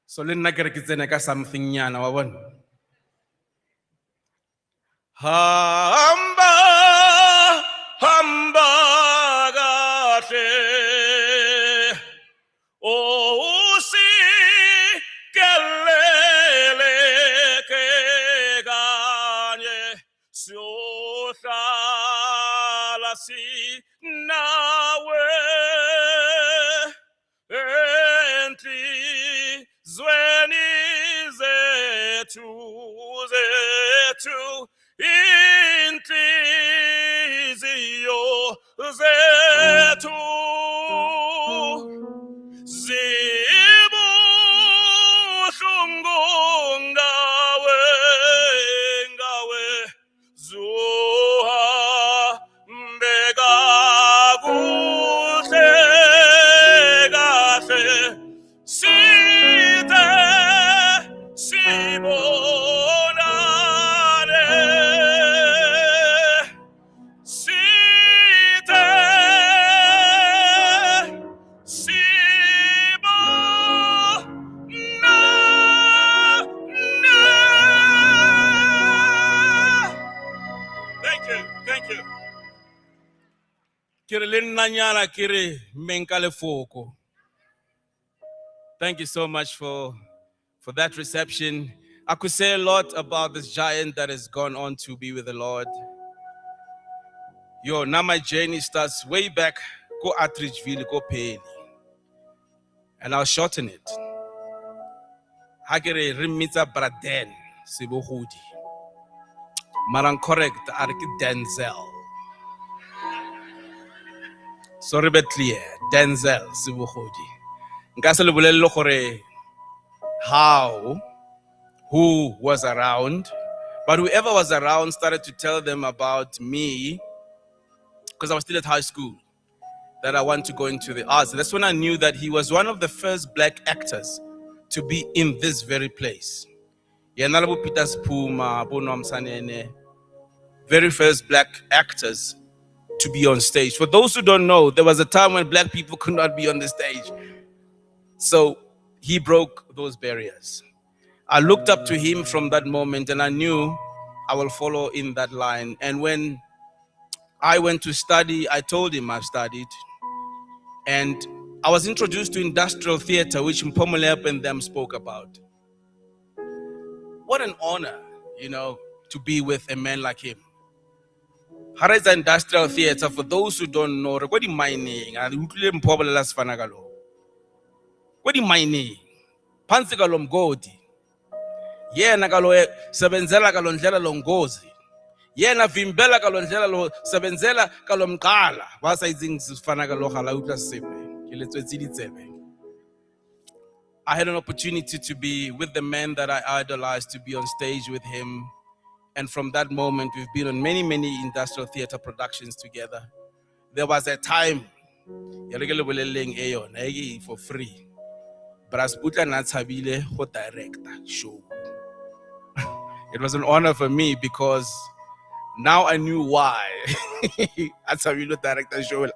So let's not something nyana wabon. Hamba, hamba gate. Oh, si kelele ke ganye. So shala si nawe. Enti zweni zetu inhliziyo zethu zibuhlungu ngawe zuhambeka kuhle kahle sithe sibonane sithe Thank you. Kiri linnanyana kiri menkale foko. Thank you so much for that reception. I could say a lot about this giant that has gone on to be with the Lord. Yo, now my journey starts way back, go Atteridgeville, go Penny. And I'll shorten it. Hagere Rimita Braden, Sebogodi. Marang correct, Arki Denzel. Sorry, but clear, Denzel, Sebogodi. Nkasele bolelo gore how, who was around, but whoever was around started to tell them about me, because I was still at high school, that I want to go into the arts. That's when I knew that he was one of the first black actors to be in this very place. Very first black actors to be on stage. For those who don't know, there was a time when black people could not be on the stage. So he broke those barriers. I looked up to him from that moment and I knew I will follow in that line. And when I went to study, I told him I've studied. And I was introduced to industrial theater, which Mpomolep and them spoke about. What an honor, to be with a man like him. Hareza industrial theater, for those who don't know, what is mining? What is mining? Pansigalom Godi. Yena kalo sebenzela kalo ndlela longozi. Yena vimbela kalo ndlela lo sebenzela kalo mqala. Basa izingifana kalo khala utla sepe. I had an opportunity to be with the man that I idolized, to be on stage with him. And from that moment, we've been on many, many industrial theater productions together. There was a time, for free. But Seputla Sebogodi ho director show. It was an honor for me because now I knew why. That's how you know director show.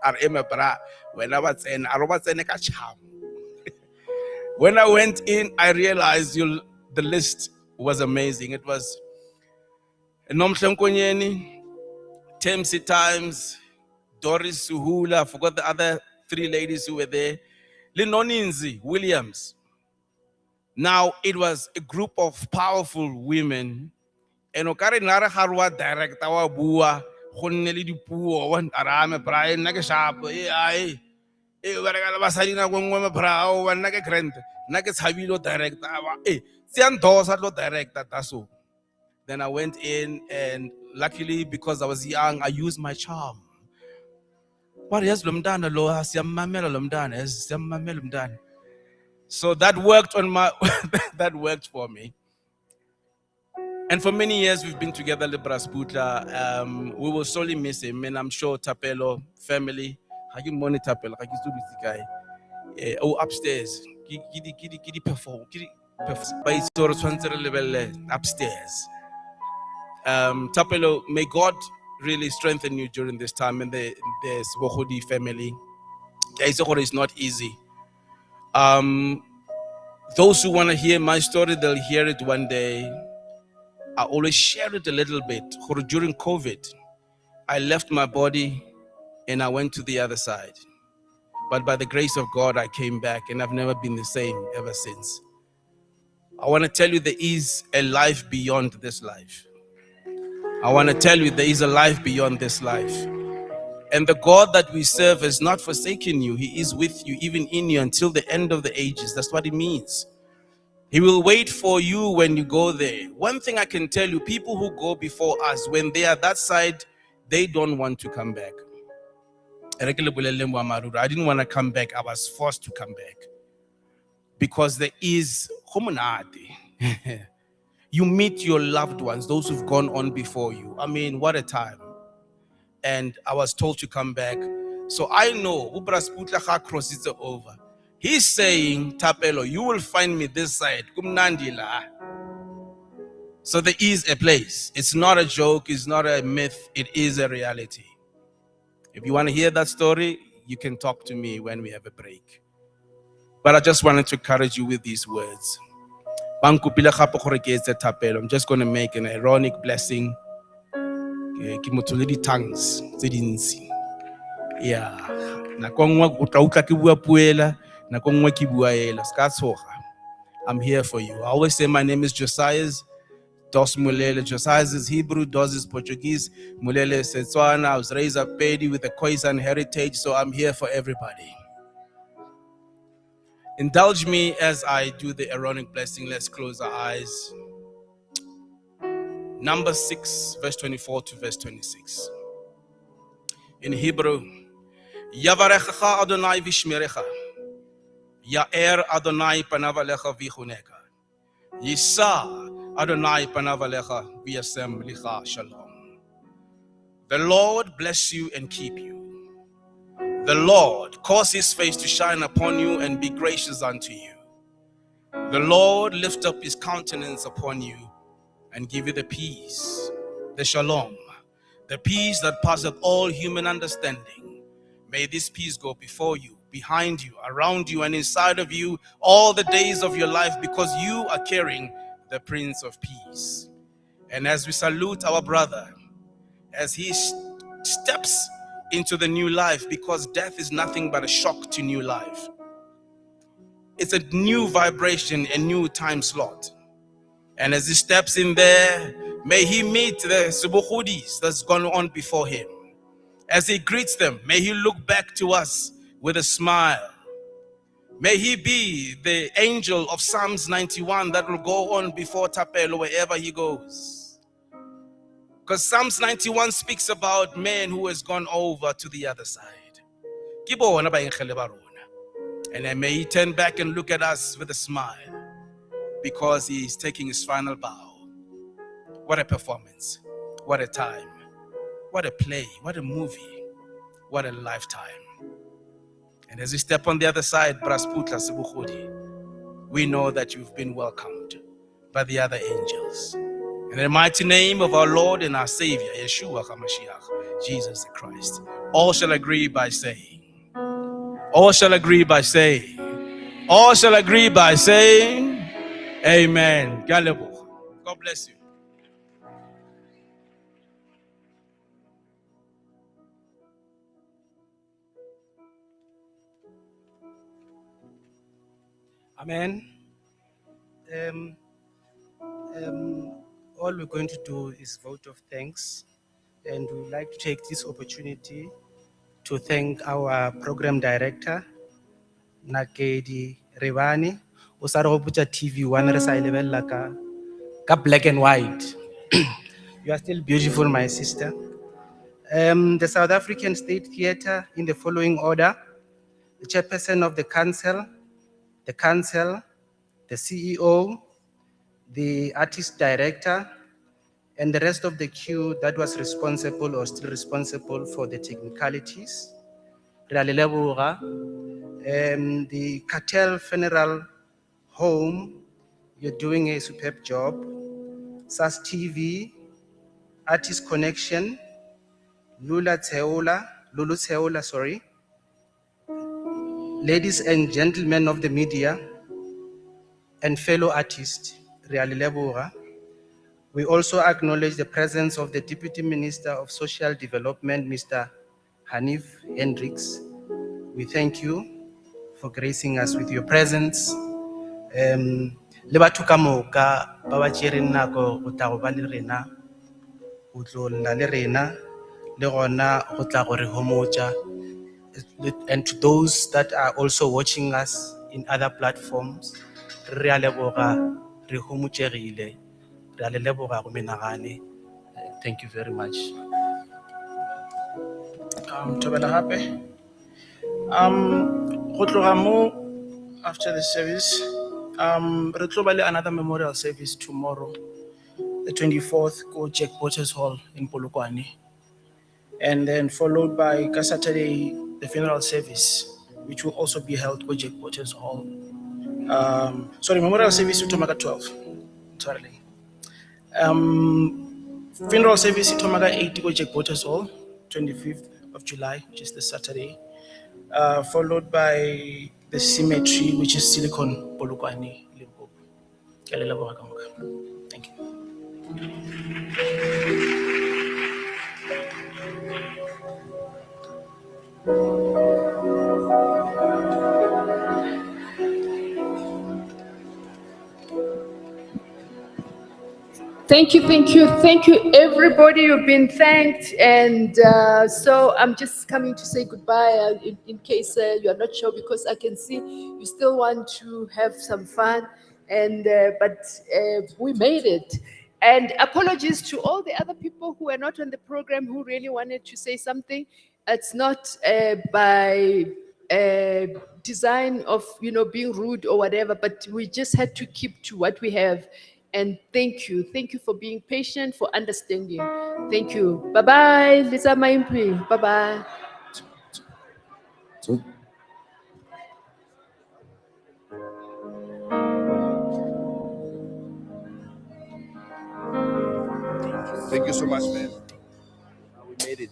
When I went in, I realized the list was amazing. It was Nomhle Nkonyeni, Temsi Times, Doris Suhula, I forgot the other 3 ladies who were there. Linoninzi Williams. Now, it was a group of powerful women. And okare nare harwa director wa bua go nne le dipuo wa arame Brian nna ke sharp ai ba re ka basadi na go ngwe me brao wa nna ke grand nna ke tshabilo director wa se andosa lo director taso. Then I went in, and luckily, because I was young, I used my charm. What is lumdana lo siyamamela lumdana is siyamamela lumdana. So that worked on my that worked for me. And for many years we've been together, Libra Seputla. We will sorely miss him, and I'm sure Tapelo family. How you money Tapelo? How you do this guy? Oh, upstairs. Giddy perform. By sort of level upstairs. Tapelo, may God really strengthen you during this time, and the Sebogodi family. The is not easy. Those who want to hear my story, they'll hear it one day. I always share it a little bit. During COVID, I left my body and I went to the other side. But by the grace of God, I came back, and I've never been the same ever since. I want to tell you there is a life beyond this life. I want to tell you there is a life beyond this life. And the God that we serve has not forsaken you. He is with you, even in you, until the end of the ages. That's what it means. He will wait for you when you go there. One thing I can tell you, people who go before us, when they are that side, they don't want to come back. I didn't want to come back. I was forced to come back. Because there is, you meet your loved ones, those who've gone on before you. I mean, what a time. And I was told to come back. So I know, Seputla crosses it over. He's saying, Tapelo, you will find me this side. So there is a place. It's not a joke. It's not a myth. It is a reality. If you want to hear that story, you can talk to me when we have a break. But I just wanted to encourage you with these words. I'm just going to make an ironic blessing. Tongues. Yeah. I'm here for you. I always say my name is Josiah. Dos Mulele. Josiah is Hebrew, Dos is Portuguese. Mulele is Setswana. I was raised up Pedi with a Khoisan heritage, so I'm here for everybody. Indulge me as I do the Aaronic blessing. Let's close our eyes. Number 6, verse 24 to verse 26. In Hebrew, Yavarecha Adonai vishmerecha, Ya'er Adonai panavalecha vichuneka, Yisa Adonai panavalecha v'yasem licha shalom. The Lord bless you and keep you. The Lord cause his face to shine upon you and be gracious unto you. The Lord lift up his countenance upon you and give you the peace, the shalom, the peace that passeth all human understanding. May this peace go before you, behind you, around you, and inside of you all the days of your life, because you are carrying the Prince of Peace. And as we salute our brother, as he steps into the new life, because death is nothing but a shock to new life. It's a new vibration, a new time slot. And as he steps in there, may he meet the Sebogodis that's gone on before him. As he greets them, may he look back to us with a smile. May he be the angel of Psalms 91 that will go on before Tapelo wherever he goes. Because Psalms 91 speaks about man who has gone over to the other side. And then may he turn back and look at us with a smile, because he is taking his final bow. What a performance. What a time. What a play. What a movie. What a lifetime. And as we step on the other side, Seputla Sebogodi, we know that you've been welcomed by the other angels. In the mighty name of our Lord and our Savior, Yeshua HaMashiach, Jesus the Christ. All shall agree by saying, all shall agree by saying, all shall agree by saying, Amen. God bless you. Amen. All we're going to do is vote of thanks, and we'd like to take this opportunity to thank our program director, Nakedi Ribani. O sa re go botsa TV one re sa e lebelela ka black and white. You are still beautiful, my sister. The South African State Theatre in the following order: the chairperson of the council, the CEO, the artist director, and the rest of the queue that was responsible or still responsible for the technicalities. Re a le leboga. The Cartel Funeral Home, you're doing a superb job. SAS TV, Artist Connection, Lulu Tseola, sorry. Ladies and gentlemen of the media and fellow artists, re a le leboga. We also acknowledge the presence of the Deputy Minister of Social Development, Mr. Hanif Hendricks. We thank you for gracing us with your presence. Le batho ka moka ba ba tšereng nako go tla go ba le rena, go tlo lla le rena, le gona go tla go re homotša. And to those that are also watching us in other platforms, re a leboga, re homotšegile, re a le leboga go menagane. Thank you very much. Thobela gape. Go tloga mo, after the service, re tlo ba le another memorial service tomorrow, the 24th, go Jack Waters Hall in Polokwane. And then followed by Saturday, the funeral service, which will also be held go Jack Waters Hall. Sorry, memorial service to Tomaga 12. Sorry. Funeral service to Tomaga 8 go Jack Waters Hall, 25th of July, which is the Saturday. Followed by the cemetery, which is Silicon Polokwane, Limpopo. Thank you. Thank you, everybody. You've been thanked. And so I'm just coming to say goodbye in case you are not sure, because I can see you still want to have some fun. And but we made it. And apologies to all the other people who were not on the program who really wanted to say something. It's not by design of being rude or whatever, but we just had to keep to what we have. And thank you for being patient, for understanding. Thank you. Bye-bye, Lisa Maimpi. Bye-bye. Thank you so much, man. We made it.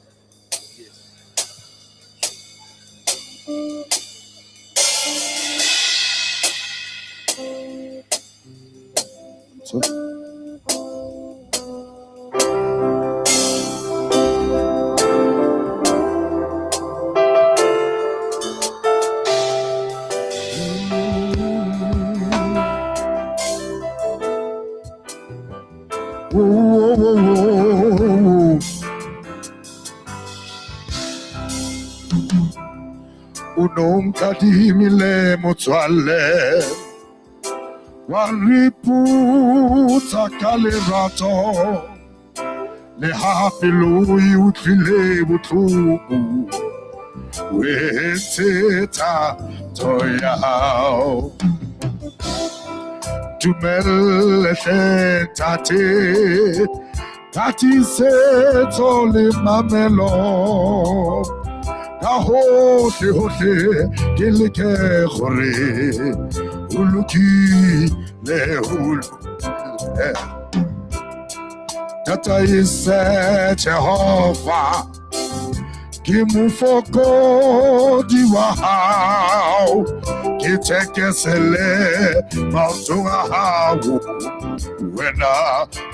Unomkadimile motswalle Wariputa kalerato Le hapilo utlile butluku Weteta toyao Tumele tate Tati se tole mamelo Ka hohle ke leke gore ulukile Tata ise Jehovah ke mufokodi wa hao ke tekesele mautunga hao wena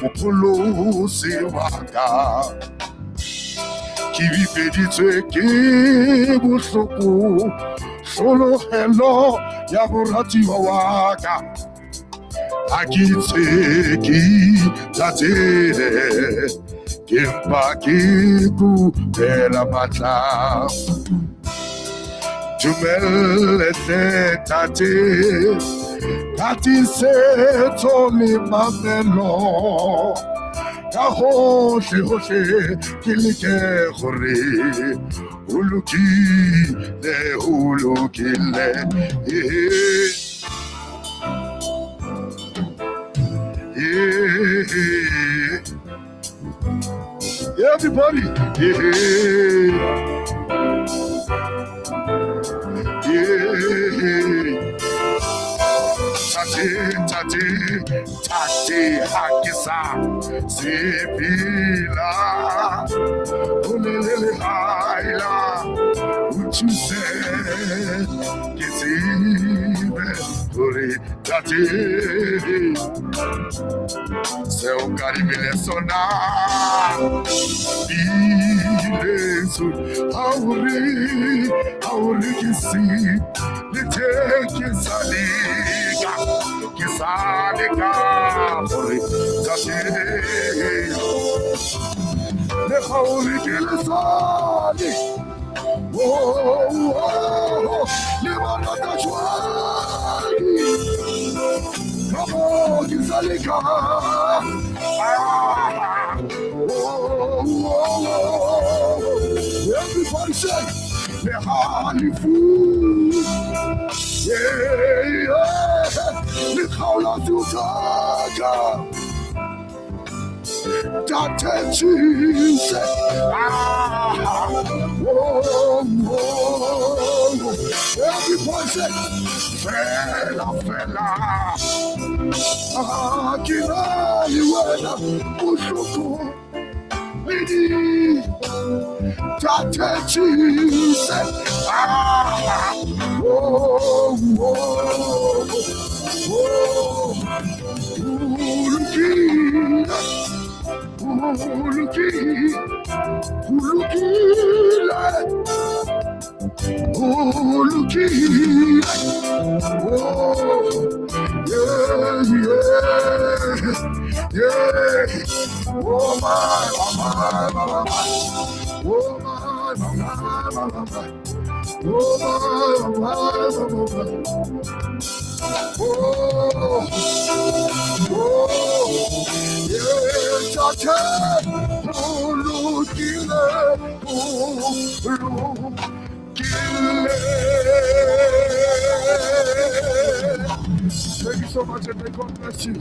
mupulusi waka Ki vipeditse ke busuku solo hello ya burati waka Akitseki tate Kimpakiku Pela Mata Tumele tate Tati se toli mamelo Kahoshi hoshi kilike hori Uluki le ulukile Everybody Tati hakisa Sepila Olele haila Uchise Kisibe Uri Tati Se ukaribile sona Bilesu Auri kisi Lite Kisalika Uri Tati Le hauri kilisali Le manata chwali Kamo kisalika Everybody say Le halifu Le kaula tutaka Tate Jesus Everybody say Fela Kina Iwena Ushuku Lidi Tate Jesus Thank you so much, and may God bless you.